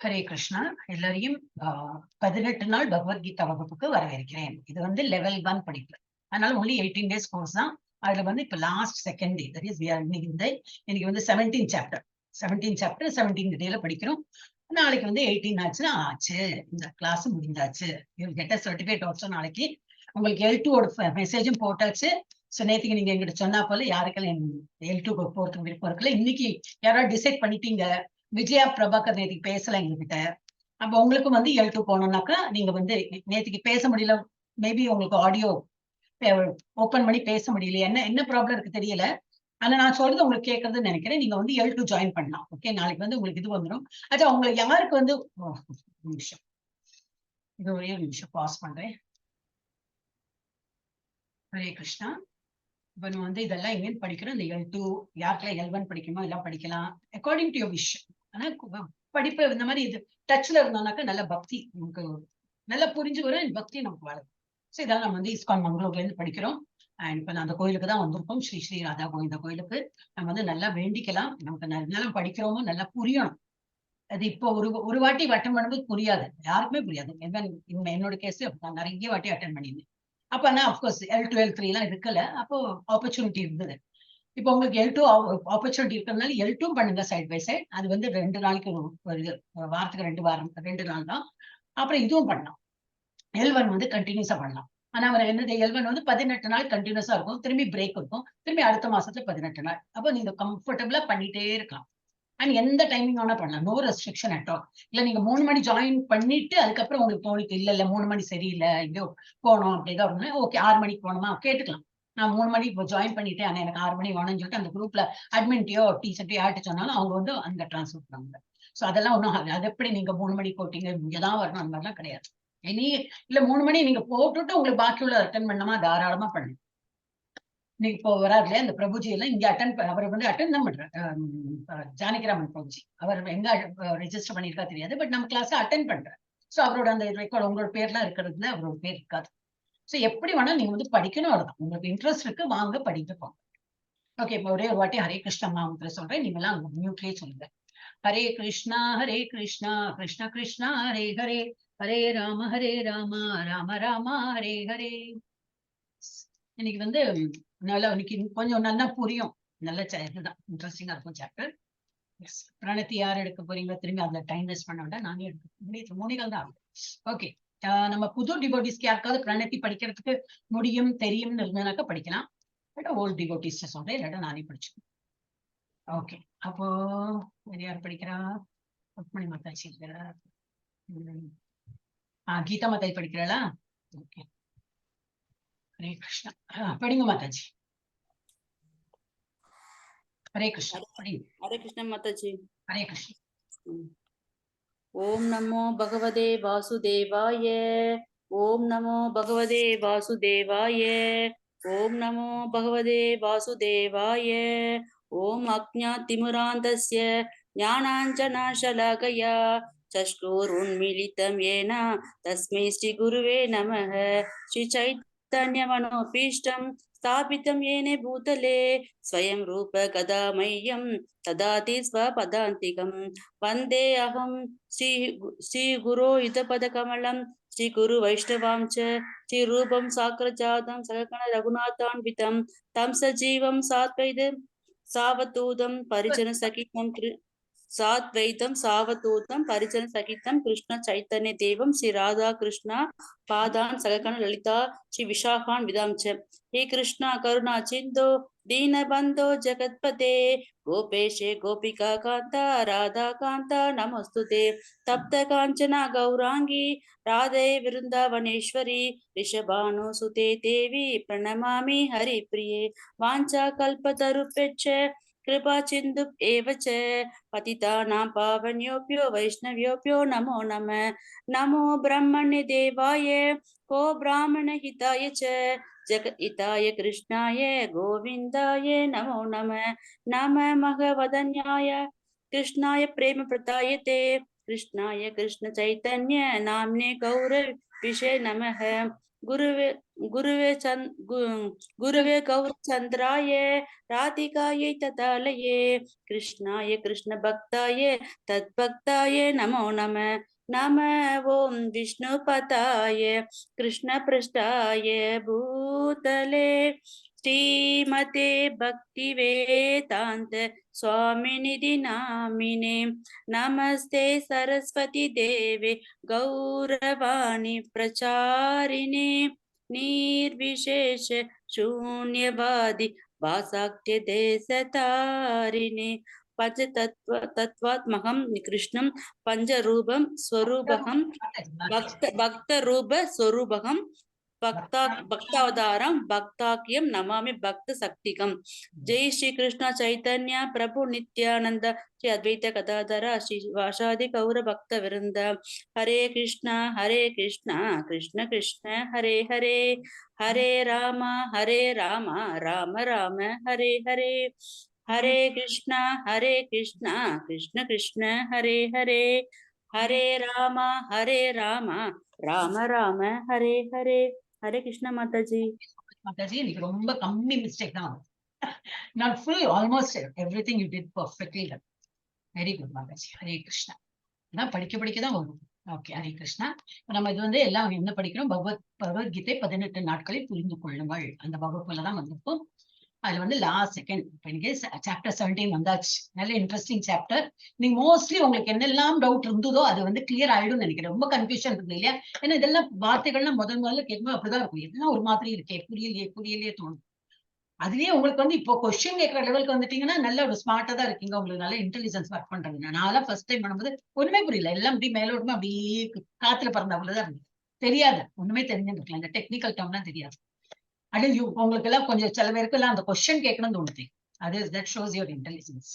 ஹரே கிருஷ்ணா. எல்லாரையும் 18 நாள் பகவத்கீதா வகுப்புக்கு வரவேற்கிறேன். இது வந்து லெவல் 1 படிப்பு. அதனால ஒன்லி 18 டேஸ் கோர்ஸ் தான். அதுல வந்து இப்ப last second day, that is இன்னைக்கு வந்து 17 சாப்டர் 17 டேல படிக்கிறோம். நாளைக்கு வந்து 18 ஆச்சுன்னா ஆச்சு, இந்த கிளாஸ் முடிந்தாச்சு. You get a certificate also. நாளைக்கு உங்களுக்கு L2 மெசேஜும் போட்டாச்சு. ஸோ நேற்றுக்கு நீங்க எங்கிட்ட சொன்னா போல யாருக்கெல்லாம் L2 போறதுக்கு விருப்பம் இருக்குல்ல, இன்னைக்கு யாராவது டிசைட் பண்ணிட்டீங்க. விஜயா பிரபாகர் நேற்றுக்கு பேசல எங்ககிட்ட. அப்ப உங்களுக்கும் வந்து L2 போனோம்னாக்கா நீங்க வந்து நேற்றுக்கு பேச முடியல, மேபி உங்களுக்கு ஆடியோ ஓபன் பண்ணி பேச முடியல, என்ன என்ன ப்ராப்ளம் இருக்கு தெரியல. ஆனா நான் சொல்றது உங்களுக்கு கேட்கறதுன்னு நினைக்கிறேன். நீங்க வந்து L2 ஜாயின் பண்ணலாம். ஓகே, நாளைக்கு வந்து உங்களுக்கு இது வந்துடும். அச்சா, உங்களுக்கு யாருக்கு வந்து நிமிஷம், இது ஒரே ஒரு நிமிஷம் பாஸ் பண்றேன். ஹரே கிருஷ்ணா. இப்ப நம்ம வந்து இதெல்லாம் எங்கேயும் படிக்கிறோம். இந்த L2 யாருக்கெல்லாம் L1 படிக்கணுமோ எல்லாம் படிக்கலாம், அக்கார்டிங் டு யோர் விஷ். ஆனா படிப்பு இந்த மாதிரி இது டச்ல இருந்தோம்னாக்கா நல்ல பக்தி நமக்கு நல்லா புரிஞ்சு வரும், பக்தி நமக்கு வரும். ஸோ இதான் நம்ம வந்து இஸ்கான் மங்களூர்ல இருந்து படிக்கிறோம். அண்ட் இப்ப நான் அந்த கோயிலுக்கு தான் வந்திருக்கோம், ஸ்ரீ ஸ்ரீ ராதா கோவிந்த கோயிலுக்கு. நம்ம வந்து நல்லா வேண்டிக்கலாம், நமக்கு நல்லா படிக்கிறோமோ நல்லா புரியணும். அது இப்போ ஒரு வாட்டி அட்டன் பண்ணும்போது புரியாது, யாருக்குமே புரியாது. என்னோட கேஸ் நான் நிறைய வாட்டி அட்டன் பண்ணியிருந்தேன். அப்ப ஆனா அப்கோர்ஸ் L2 L3 எல்லாம் இருக்கல, அப்போ ஆப்பர்ச்சுனிட்டி இருந்தது. இப்போ உங்களுக்கு L2 ஆப்பர்ச்சுனிட்டி இருக்கிறதுனால L2 பண்ணுங்க சைட் பை சைட். அது வந்து 2 நாளைக்கு ஒரு வாரத்துக்கு 2 நாள் தான். அப்புறம் இதுவும் பண்ணலாம், L1 வந்து கண்டினியூஸா பண்ணலாம். ஆனா அவர் என்னது, L1 வந்து 18 நாள் கண்டினியூஸா இருக்கும், திரும்பி பிரேக் இருக்கும், திரும்பி அடுத்த மாசத்துல 18 நாள். அப்போ நீங்க கம்ஃபர்டபுளா பண்ணிட்டே இருக்கலாம். அண்ட் எந்த டைமிங் வேணா பண்ணலாம், நோ ரெஸ்ட்ரிக்ஷன் அட் ஆல். இல்ல நீங்க 3 மணி ஜாயின் பண்ணிட்டு அதுக்கப்புறம் உங்களுக்கு தோணிட்டு இல்ல 3 மணி சரியில்லை, எங்கேயோ போனோம் அப்படிதான், ஓகே 6 மணிக்கு போகணுமா கேட்டுக்கலாம். நான் 3 மணிக்கு இப்போ ஜாயின் பண்ணிட்டேன், ஆனா எனக்கு 6 மணி வேணும்னு சொல்லிட்டு அந்த குரூப்ல அட்மின்ட்டையோ டீச்சர்ட்டையோ யார்கிட்ட சொன்னாலும் அவங்க வந்து அங்க டிரான்ஸ்ஃபர் பண்ணுவாங்க. ஸோ அதெல்லாம் ஒன்றும் ஆகாது. அது எப்படி நீங்க 3 மணிக்கு போட்டீங்க இங்கதான் வரணும் அந்த மாதிரிலாம் கிடையாது. இனி இல்ல 3 மணி நீங்க போட்டுட்டு உங்களுக்கு பாக்கி உள்ள அட்டன் பண்ணமா தாராளமா பண்ணுங்க. இன்னைக்கு இப்போ வராது இல்லையா, இந்த பிரபுஜி எல்லாம் இங்க அவர் வந்து அட்டன் தான் பண்றாரு. ஜானகிராமன் பிரபுஜி அவர் எங்க ரெஜிஸ்டர் பண்ணிருக்கா தெரியாது, பட் நம்ம கிளாஸ் அட்டன் பண்றாரு. சோ அவரோட அந்த ரெக்கார்டு உங்களோட பேர்லாம் இருக்கிறதுல அவரோட பேர் இருக்காது. சோ எப்படி வேணா நீங்க வந்து படிக்கணும், அவ்வளவுதான். உங்களுக்கு இன்ட்ரெஸ்ட் இருக்கு, வாங்க படிட்டு போங்க. ஓகே, இப்போ ஒரே ஒரு வாட்டி ஹரே கிருஷ்ணா மாமந்திர சொல்றேன், நீங்க எல்லாம் மியூட்லயே சொல்லுங்க. ஹரே கிருஷ்ணா கிருஷ்ணா கிருஷ்ணா ஹரே ஹரே, ஹரே ராம ராம ராம ஹரே ஹரே. இன்னைக்கு வந்து நல்லா இன்னைக்கு கொஞ்சம் நல்லா புரியும், நல்ல இதுதான் இன்ட்ரெஸ்டிங்கா இருக்கும் சாப்டர். பிரணத்தி யார் எடுக்க போறீங்க, திரும்பி அதுல டைம் வேஸ்ட் பண்ண வேண்டாம், நானே எடுக்க 3 தான் ஆகும். ஓகே, நம்ம புது டிவோட்டிஸ்க்கு யாருக்காவது பிரணத்தி படிக்கிறதுக்கு முடியும் தெரியும்னு இருந்ததுனாக்கா படிக்கலாம், பட் ஓல்டு டிவோட்டிஸ் சொல்றேன், இல்லாட்டா நானே படிச்சுக்கேன். ஓகே, அப்போ வேற யார் படிக்கிறா? ருக்மணி மாதாஜி இருக்கிறா, கீதா மாதாஜி படிக்கிறாளா? ஓகே, ஹரே கிருஷ்ணா. படிங்க மாதாஜி. हरे कृष्ण. हरे कृष्ण माताजी. हरे कृष्ण. ओम नमो भगवते वासुदेवाय. ओम नमो भगवते वासुदेवाय. ओम नमो भगवते वासुदेवाय. ओम अज्ञातिमिरान्धस्य ज्ञानाञ्जनशलाकया चक्षुरुन्मीलितं येन तस्मै श्रीगुरुवे नमः. श्रीचैतन्यमनोभीष्टं स्थापितं येन भूतले स्वयं रूप कदा मह्यं ददाति स्वपदान्तिकं. वन्दे अहं श्रीगुरो युतपदकमलं श्रीगुरु वैष्णवां च श्रीरूपं साग्रजातं सगगण रघुनाथान्वितं तं सजीवं सावधूतं परिजन सहितं कृष्ण चैतन्य देवं श्री राधा कृष्ण पादान् सगगण ललिता श्री विशाखान् विदां च. हे कृष्ण करुणा सिन्धो दीनबन्धो जगत्पते गोपेशे गोपिका कान्ता राधा कान्ता नमोस्तुते. तप्त काञ्चना गौरांगी राधे वृन्दावनेश्वरी ऋषभानुसुते देवी प्रणमामि हरिप्रिये. वाञ्छा कल्पतरुभ्यश्च कृपा सिन्धु एव च पतितानां पावन्योऽप्यो वैष्णव्योऽप्यो नमो नमः. नमो ब्रह्मण्य देवाय को ब्राह्मणहिताय च जगद्हिताय कृष्णाय गोविन्दाय नमो नमः. नमः भगवदन्याय कृष्णाय प्रेम प्रदायते कृष्णाय कृष्ण चैतन्य नाम्ने गौरविषे नमः. गुरुवे गौरचन्द्राय राधिकायै तदालये कृष्णाय कृष्णभक्ताय तद्भक्ताय नमो नमः नमः ॐ विष्णुपताय कृष्णपृष्ठाय भूतले श्रीमते भक्तिवेदान्त स्वामिनिधि नामिने नमस्ते सरस्वती देवे गौरवाणी प्रचारिणे निर्विशेष शून्यवादी वासाक्य देशतारिणे तत्वात्मकं कृष्णं पंचरूपं स्वरूपकं भक्त स्वरूपकं भक्तावतारं भक्ताख्यं नमामि भक्त शक्तिकं। जय श्री कृष्ण चैतन्य प्रभु नित्यानंद श्री अद्वैत गदाधर श्री वासादि गौर भक्त वृंद। हरे कृष्ण कृष्ण कृष्ण हरे हरे हरे राम राम राम हरे हरे हरे कृष्ण कृष्ण कृष्ण हरे हरे हरे राम राम राम हरे हरे। हरे कृष्ण माताजी। மாதாஜி இன்னைக்கு ரொம்ப கம்மி மிஸ்டேக் தான் not full almost everything you did perfectly done. Very good Mataji. Hare Krishna. அதான் படிக்க தான் வரும். ஓகே, ஹரே கிருஷ்ணா. நம்ம இது வந்து எல்லாம் என்ன படிக்கிறோம்? பகவத்கீதை 18 நாட்களில் புரிந்து கொள்ளுங்கள் அந்த வகுப்புல தான் வந்திருக்கும். அதுல வந்து லாஸ்ட் செகண்ட் இப்ப இன்னைக்கு சாப்டர் 17 வந்தாச்சு. நல்ல இன்ட்ரெஸ்டிங் சாப்டர். நீங்க மோஸ்ட்லி உங்களுக்கு என்னெல்லாம் டவுட் இருந்ததோ அது வந்து கிளியர் ஆயிடும் நினைக்கிறேன். ரொம்ப கன்ஃபியூஷன் இருக்கு இல்லையா? ஏன்னா இதெல்லாம் வார்த்தைகள்லாம் முதல்ல கேட்கும்போது அப்படிதான் இருக்கும். எல்லாம் ஒரு மாதிரி இருக்கே, புரியலையே தோணும். அதுவே உங்களுக்கு வந்து இப்போ கொஸ்டின் கேட்கற லெவலுக்கு வந்துட்டீங்கன்னா நல்ல ஒரு ஸ்மார்ட்டா தான் இருக்கீங்க. உங்களுக்கு நல்ல இன்டெலிஜென்ஸ் ஒர்க் பண்றது. நான் ஃபர்ஸ்ட் டைம் பண்ணும்போது ஒண்ணுமே புரியல. எல்லாம் அப்படி மேலோட்டமா அப்படியே காத்துல பறந்தாப்புலதான் இருந்தது. தெரியாது, ஒண்ணுமே தெரிஞ்சுருக்கலாம். இந்த டெக்னிக்கல் டேர்ம்லாம் தெரியாது. அது உங்களுக்கு எல்லாம் கொஞ்சம் சில பேருக்கு எல்லாம் அந்த கொஸ்டின் கேட்கணும்னு தோணுது. அது தட் ஷோஸ் யுவர் இன்டெலிஜென்ஸ்.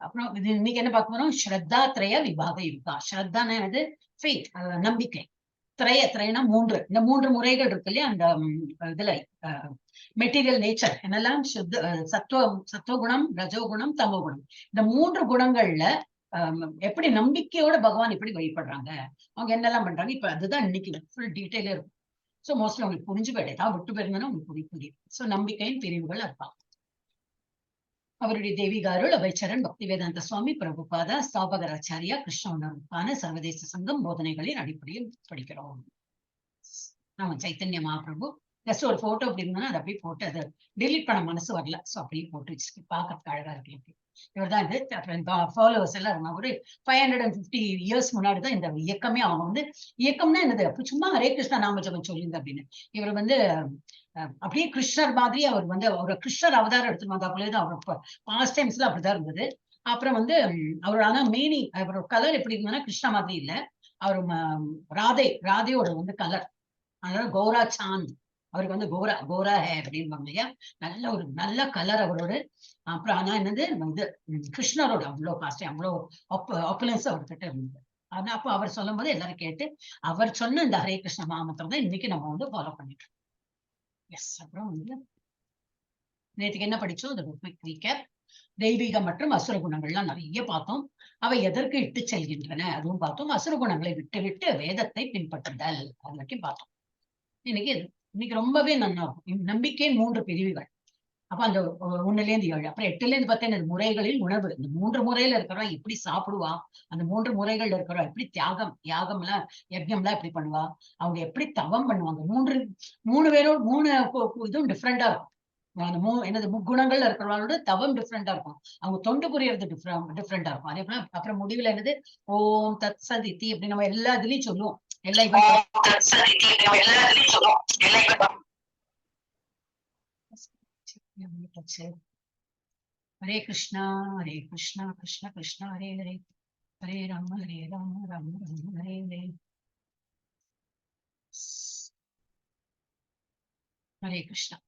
அப்புறம் இது இன்னைக்கு என்ன பார்க்க போறோம்? ஸ்ரத்தா திரய விபாக யுக்தா. ஸ்ரத்தான இது ஃபெய்த், நம்பிக்கை. திரயனா 3. இந்த 3 முறைகள் இருக்கு இல்லையா? அந்த இதுல மெட்டீரியல் நேச்சர் என்னெல்லாம் சத்துவகுணம், ரஜோகுணம், தமோகுணம். இந்த 3 குணங்கள்ல எப்படி நம்பிக்கையோட பகவான் எப்படி வழிபடுறாங்க, அவங்க என்னெல்லாம் பண்றாங்க, இப்ப அதுதான் இன்னைக்கு ஃபுல் டீட்டெயில இருக்கும். சோ மோஸ்ட்லி உங்களுக்கு புரிஞ்சு போயிடு. ஏதாவது விட்டு போயிருந்தா உங்களுக்கு புரியும். சோ நம்பிக்கையின் பிரிவுகள் அர்த்தம். அவருடைய தெய்வீகாருள் அவைச்சரன் பக்தி வேதாந்த சுவாமி பிரபுபாதா ஸ்தாபகராச்சாரியா கிருஷ்ண உணர்வுக்கான சர்வதேச சங்கம் போதனைகளின் அடிப்படையில் படிக்கிறோம். ஆமா, சைத்தன்ய மகாபிரபு. ஜஸ்ட் ஒரு போட்டோ அப்படி இருந்தா அதை அப்படியே போட்டு அதை டெலிட் பண்ண மனசு வரல. சோ அப்படியே போட்டு வச்சுட்டு பாக்கிறதுக்கு அழகா இருக்கு. இவர் தான் இது. ஃபாலோவர்ஸ் எல்லாம் இருந்தா ஒரு 550 இயர்ஸ் முன்னாடிதான் இந்த இயக்கமே. அவங்க வந்து இயக்கம்னா என்னது, அப்படி சும்மா ஹரே கிருஷ்ணா நாம ஜபம் சொல்லியிருந்த அப்படின்னு. இவர் வந்து அப்படியே கிருஷ்ணர் மாதிரி அவர் வந்து அவரோட கிருஷ்ணர் அவதாரம் எடுத்துட்டு வந்தாப்புலேதான் அவரோட பாஸ்ட் டைம்ஸ்ல அப்படிதான் இருந்தது. அப்புறம் வந்து அவரோட ஆனா மீனிங், அவரோட கலர் எப்படி இருந்ததுன்னா கிருஷ்ணா மாதிரி இல்ல. அவர் ராதையோட வந்து கலர். அதனால கௌரா சாந்த். அவருக்கு வந்து கோரா ஹே அப்படின்னு இல்லையா? நல்ல கலர் அவரோட. அப்புறம் ஆனா என்னது இது கிருஷ்ணரோட அவ்வளவு காஸ்ட், அவ்வளவு ஆப்புலன்ஸ் அவர்கிட்ட இருந்தது. ஆனா அப்ப அவர் சொல்லும் போது எல்லாரும் கேட்டு அவர் சொன்ன இந்த ஹரே கிருஷ்ண மாமந்திரம் தான் இன்னைக்கு நம்ம வந்து ஃபாலோ பண்ணிட்டு இருக்கோம். எஸ். அப்புறம் வந்து நேற்றுக்கு என்ன படிச்சோம்? அது குயிக் ரீகேப். தெய்வீக மற்றும் அசுர குணங்கள்லாம் நிறைய பார்த்தோம். அவை எதற்கு இட்டு செல்கின்றன அதுவும் பார்த்தோம். அசுர குணங்களை விட்டு வேதத்தை பின்பற்றுதல் அது வரைக்கும் பார்த்தோம். இன்னைக்கு ரொம்பவே நல்லா இருக்கும். நம்பிக்கையின் 3 பிரிவுகள். அப்ப அந்த 1ல இருந்து 7, அப்புறம் 8ல இருந்து 10 முறைகளில் உணவு. இந்த 3 முறையில இருக்கிறவா எப்படி சாப்பிடுவா, அந்த 3 முறைகள்ல இருக்கிறவா எப்படி யாகம்லாம் யஜ்யம்லாம் எப்படி பண்ணுவா, அவங்க எப்படி தவம் பண்ணுவாங்க. 3 பேரோட 3 இதுவும் டிஃப்ரெண்டா இருக்கும். அந்த என்னது முக்குணங்கள் இருக்கிறவங்களோட தவம் டிஃப்ரெண்டா இருக்கும். அவங்க தொண்டு புரியறது டிஃப்ரெண்டா இருக்கும். அதே போல அப்புறம் முடிவுல என்னது ஓம் தத் சதித்தி அப்படி நம்ம எல்லா இதுலயும் சொல்லுவோம். ஹரே கிருஷ்ணா கிருஷ்ணா கிருஷ்ணா ஹரே ஹரே, ஹரே ராம ராம ராம ஹரே ஹரே. ஹரே கிருஷ்ணா.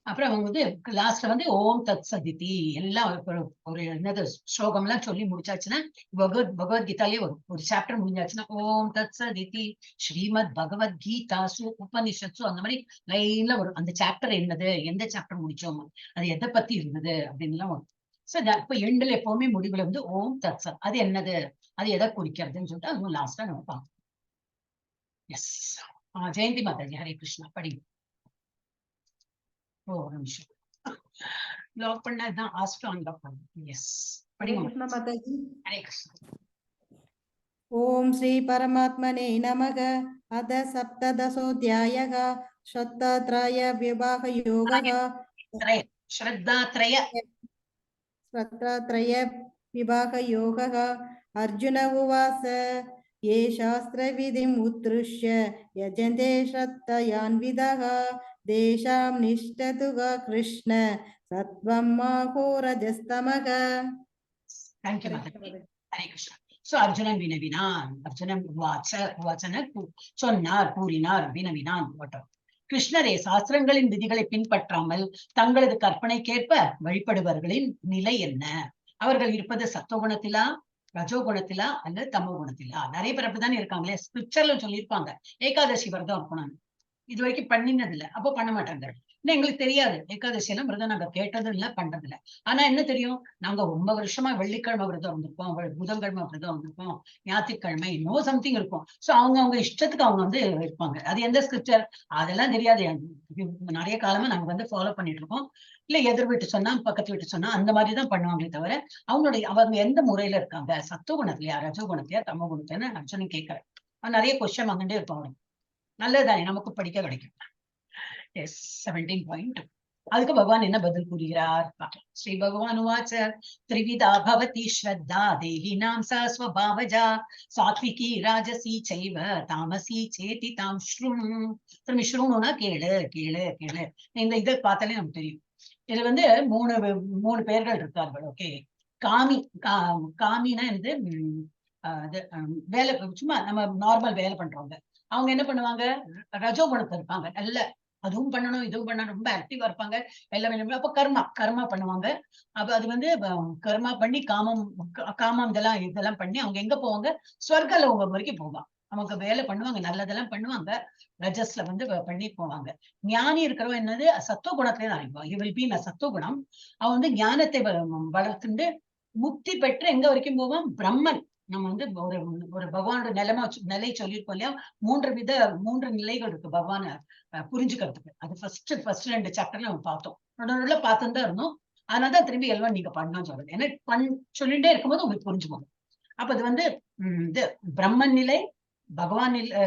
அப்புறம் அவங்க வந்து லாஸ்ட்ல வந்து ஓம் தத் சதிதி எல்லாம் ஒரு என்னது ஸ்லோகம் எல்லாம் சொல்லி முடிச்சாச்சுன்னா பகவத்கீதாலே ஒரு சாப்டர் முடிஞ்சாச்சுன்னா ஓம் தத் சதிதி ஸ்ரீமத் பகவத்கீதா உபனிஷத்ஸு அந்த மாதிரி லைன்ல வரும். அந்த சாப்டர் என்னது, எந்த சாப்டர் முடிச்சோம், அது எதை பத்தி இருந்தது அப்படின்னு எல்லாம் வரும். சோ இப்ப எண்டுல எப்பவுமே முடிவுல வந்து ஓம் தத் சத் அது என்னது, அது எதை குறிக்கிறதுன்னு சொல்லிட்டு அதுவும் லாஸ்டா நம்ம பார்ப்போம். எஸ். ஜெயந்தி மாதாஜி ஹரே கிருஷ்ணா படிங்க. ஒரு நிமிஷம் லாக் பண்ணதான் ஆஸ்ட் அன்லாக் பண்ணு. எஸ் படிங்க. कृष्ण माताजी। ஹரே கிருஷ்ணா. ओम श्री परमात्मने नमः। अथ सप्तदशोऽध्यायः श्रद्धात्रय विभाग योगः। श्रद्धात्रय श्रद्धात्रय विभाग योगः। अर्जुन उवाच ये शास्त्रविधिम् उत्तृष्य यजन्ते श्रद्धयान्विदः तेषां निष्ठतु Krishna सत्त्वम् आहोरजस्तमः। Thank you, Mataji. Hare Krishna. So Arjunan வினவினான். அர்ஜுனன் உவாச்சன சொன்னார், கூறினார், வினவினான். கிருஷ்ணரே, சாஸ்திரங்களின் விதிகளை பின்பற்றாமல் தங்களது கற்பனைக்கேற்ப வழிபடுபவர்களின் நிலை என்ன? அவர்கள் இருப்பது சத்துவகுணத்திலா, ரஜோகுணத்திலா அல்லது தமோ குணத்திலா? நிறைய பேர் அப்படித்தானே இருக்காங்களே. ஸ்கிரிப்சர்ல சொல்லியிருப்பாங்க ஏகாதசி விரதம் இருக்கணும், இது வரைக்கும் பண்ணினது இல்லை, அப்போ பண்ண மாட்டாங்க. இன்னும் எங்களுக்கு தெரியாது ஏகாதசி எல்லாம் விரதம் நாங்க கேட்டதும் இல்லை, பண்றது இல்லை. ஆனா என்ன தெரியும், நாங்க ரொம்ப வருஷமா வெள்ளிக்கிழமை விரதம் வந்திருப்போம், புதன்கிழமை விரதம் வந்திருப்போம், ஞாயிற்றுக்கிழமை இன்னும் சம்திங் இருக்கும். சோ அவங்க இஷ்டத்துக்கு அவங்க இருப்பாங்க. அது எந்த ஸ்கிரிப்சர் அதெல்லாம் தெரியாது. நிறைய காலமா நாங்க ஃபாலோ பண்ணிட்டு இருக்கோம். இல்ல எதிர் வீட்டு சொன்னா, பக்கத்து வீட்டு சொன்னா அந்த மாதிரிதான் பண்ணுவாங்களே தவிர அவங்க எந்த முறையில இருக்காங்க, சத்துவகுணத்திலயா, ரஜோகுணத்திலயா, தமோ குணத்திலயா அர்ஜுனன் கேட்கிறேன். நிறைய கொஸ்டின் வந்துட்டே இருப்போம். நல்லதுதானே, நமக்கு படிக்க கிடைக்கும். எஸ் 17.2. அதுக்கு பகவான் என்ன பதில் கூறுகிறார் பார்க்கலாம். ஸ்ரீ பகவான் உவாச்ச த்ரிவிதா பவதி ஸ்ரத்தா தேஹினாம் சா ஸ்வபாவஜா சாத்விகி ராஜசி சைவ தாமசி சேதி தாம் ஸ்ருணு. திரும்பி ஸ்ருணுனா கேளு கேளு கேளு. இந்த இதை பார்த்தாலே நமக்கு தெரியும். இதுல மூணு பேர்கள் இருக்கார்கள். ஓகே, காமி காமினா வேலை, சும்மா நம்ம நார்மல் வேலை பண்றவங்க. அவங்க என்ன பண்ணுவாங்க, ரஜோகுணத்தை இருப்பாங்க. நல்ல அதுவும் பண்ணணும் இதுவும் பண்ணணும், ரொம்ப ஆக்டிவா இருப்பாங்க. எல்லாம் அப்ப கர்மா பண்ணுவாங்க. அப்ப அது கர்மா பண்ணி காமம் இதெல்லாம் பண்ணி அவங்க எங்க போவாங்க, ஸ்வர்க லோகம் வரைக்கும் போவாங்க. அவங்க வேலை பண்ணுவாங்க, நல்லதெல்லாம் பண்ணுவாங்க. ரஜஸ்ல பண்ணி போவாங்க. ஞானி இருக்கிறவன் என்னது, சத்துவ குணத்திலே அறிவான். இவள் பீன் சத்துவகுணம். அவன் ஞானத்தை வளர்த்துண்டு முக்தி பெற்று எங்க வரைக்கும் போவான், பிரம்மன். நம்ம ஒரு பகவானோட நிலை சொல்லியிருக்கோம் இல்லையா. மூன்று நிலைகள் இருக்கு பகவான புரிஞ்சுக்கிறதுக்கு. அது ஃபர்ஸ்ட் 2 சாப்டர்ல நம்ம பார்த்தோம். நடுவுல பார்த்துட்டு தான் இருந்தோம். அதனாலதான் திரும்பி எல்லாம் நீங்க பண்ணணும்னு சொல்றது. ஏன்னா சொல்லிட்டே இருக்கும்போது உங்களுக்கு புரிஞ்சுக்கோங்க. அப்ப அது இது பிரம்மன் நிலை, பகவான் நிலை,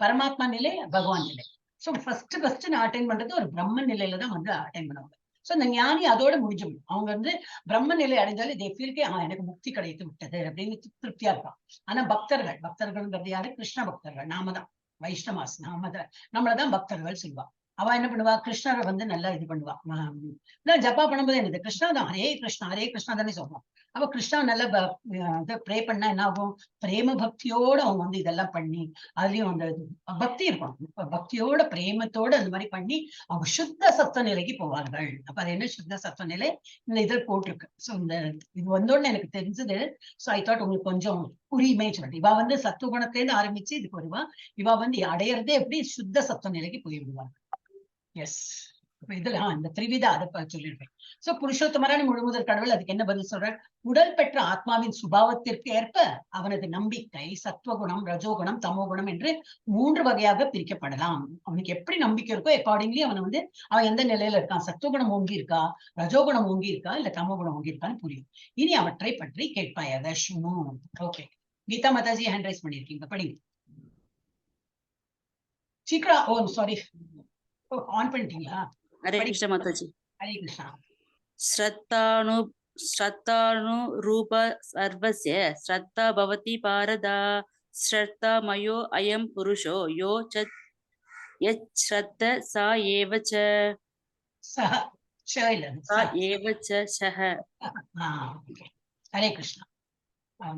பரமாத்மா நிலை, பகவான் நிலை. சோ ஃபர்ஸ்ட் நான் அட்டைன் பண்றது ஒரு பிரம்மன் நிலையில தான் அட்டைன் பண்ணுவாங்க. சோ இந்த ஞானி அதோட முடிஞ்சிடும். அவங்க பிரம்ம நிலை அடைஞ்சாலே எனக்கு முக்தி கிடைத்து விட்டது அப்படின்னு திருப்தியா இருப்பான். ஆனா பக்தர்கள்ங்கிறது யாரு, கிருஷ்ண பக்தர்கள். நாம தான் வைஷ்ணவாஸ், நம்மளதான் பக்தர்கள் சொல்லுவா. அவ என்ன பண்ணுவா, கிருஷ்ணரை நல்லா இது பண்ணுவா. ஜப்பா பண்ணும்போது என்னது, கிருஷ்ணா தான், ஹரே கிருஷ்ணா தானே சொல்லுவான். அவ கிருஷ்ணா நல்லா ப்ரே பண்ணா என்ன ஆகும், பிரேம பக்தியோட அவங்க இதெல்லாம் பண்ணி, அதுலயும் அந்த பக்தி இருக்கும், பக்தியோட பிரேமத்தோட அந்த மாதிரி பண்ணி அவங்க சுத்த சத்துவ நிலைக்கு போவார்கள். அப்ப அது என்ன சுத்த சத்துவ நிலை, இந்த இதில் போட்டிருக்கு. சோ இது வந்தோடனே எனக்கு தெரிஞ்சது. சோ ஐ தாட் உங்களுக்கு கொஞ்சம் புரியுமே சொல்லிட்டு. இவ சத்துவகுணத்திலேருந்து ஆரம்பிச்சு இதுக்கு வருவா. இவ அடையறதே எப்படி, சுத்த சத்துவ நிலைக்கு போய் விடுவாங்க. எஸ், இதுல இந்த திரிவிதா அதை சொல்லிருக்கேன். சோ புருஷோத்தமரான முழுமுதல் கடவுள் அதுக்கு என்ன பதில் சொல்ற, உடல் பெற்ற ஆத்மாவின் சுபாவத்திற்கு ஏற்ப அவனது நம்பிக்கை சத்துவகுணம், ரஜோகுணம், தமோகுணம் என்று 3 வகையாக பிரிக்கப்படலாம். அவனுக்கு எப்படி நம்பிக்கை இருக்கோ அக்கார்டிங்லி அவன் எந்த நிலையில இருக்கான், சத்துவகுணம் ஓங்கி இருக்கா, ரஜோகுணம் ஓங்கி இருக்கா, இல்ல தமோகுணம் ஓங்கி இருக்கான்னு புரியும். இனி அவற்றை பற்றி கேட்பாயாக. Okay, Geeta Mataji hand raise பண்ணிருக்கீங்க, படிங்க சீக்கிரம். ஓ சாரி, ஆன் பண்ணிட்டீங்களா? ஹரே கிருஷ்ண மாதாஜி. ஹரே கிருஷ்ணா. ஸ்ரத்தானு ரூப சர்வஸ்ய ஸ்ரத்தா பவதி பாரதா ஸ்ரத்தா மயோ அயம் புருஷோ யோ யத் ஸ்ரத்த சா ஏவ ச சஹ. ஹரே கிருஷ்ணா.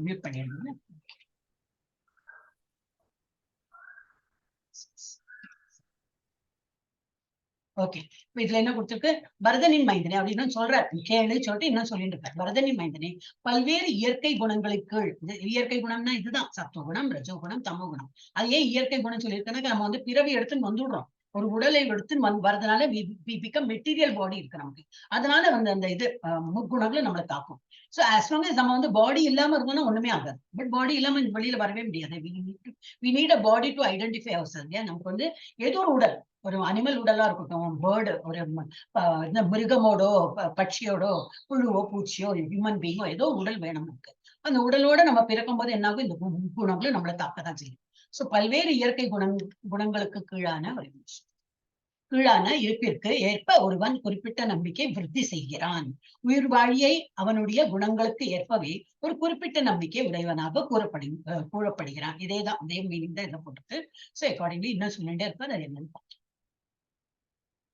மியூட் பண்ணிடுங்க. ஓகே, இதுல என்ன கொடுத்திருக்கு, பரதனின் மைந்தனே அப்படின்னு சொல்றாரு. கேளு சொல்லிட்டு இன்னும் சொல்லிட்டு இருக்காரு. பரதனின் மைந்தனே, பல்வேறு இயற்கை குணங்களுக்கு இயற்கை குணம்னா இதுதான் சத்துவகுணம், ரஜோகுணம், தமோகுணம். அது ஏன் இயற்கை குணம் சொல்லியிருக்கேன்னா, நம்ம பிறவி எடுத்துன்னு வந்துடுறோம். ஒரு உடலை எடுத்து வரதுனால பிகம் மெட்டீரியல் பாடி இருக்கு நமக்கு. அதனால வந்து அந்த இது முக்குணங்களும் நம்மளை தாக்கும். சோ as long as நம்ம வந்து பாடி இல்லாம இருந்தோம்னா ஒண்ணுமே ஆகாது. பட் பாடி இல்லாம வெளியில வரவே முடியாது. we need a body to identify ourselves. நமக்கு வந்து ஏதோ ஒரு உடல், ஒரு அனிமல் உடலா இருக்கட்டும், பேர்டு, ஒரு மிருகமோடோ பட்சியோடோ புழுவோ பூச்சியோ ஹியூமன் பீங்கோ ஏதோ உடல் வேணும் நமக்கு. அந்த உடலோட நம்ம பிறக்கும் போது என்னாகும், இந்த குணங்களும் நம்மளை தாக்கதான் செய்யும். சோ பல்வேறு இயற்கை குணங்களுக்கு கீழான இருப்பிற்கு ஏற்ப ஒருவன் குறிப்பிட்ட நம்பிக்கை விருத்தி செய்கிறான். உயிர் வாழியை அவனுடைய குணங்களுக்கு ஏற்பவே ஒரு குறிப்பிட்ட நம்பிக்கை உடையவனாக கூறப்படுகிறான். இதேதான், அதே மீனிங் தான் இதை போட்டுருக்கு. சோ அக்கார்டிங்லி இன்னும் சொல்லிட்டே இருப்பார். அது என்னன்னு பார்க்கலாம்.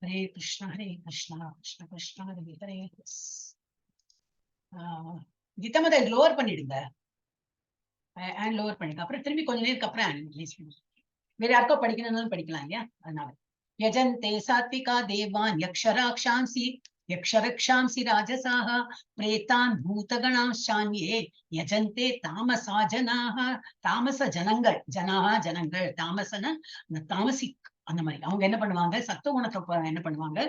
ஹரே கிருஷ்ணா கிருஷ்ண கிருஷ்ணா ஹரே ஹரே. கீதாமதா இது லோவர் பண்ணிடுங்க, ஹேண்ட் லோவர் பண்ணிடுங்க. அப்புறம் திரும்பி கொஞ்ச நேரத்துக்கு அப்புறம் ஹேண்ட் ரிலீஸ் பண்ணுங்க. வேற யாருக்கோ படிக்கணும்னாலும் படிக்கலாம் இல்லையா? அதனால யஜந்தே சாத்விகா தேவான் யக்ஷரக்ஷாம்சி ராஜசாக பிரேதான் பூதகணாம்சான்யே யஜந்தே தாமசா ஜனாக. தாமச ஜனங்கள், ஜனங்கள், தாமசன தாமசிக் அந்த மாதிரி அவங்க என்ன பண்ணுவாங்க, சத்துவகுணத்தை என்ன பண்ணுவாங்க,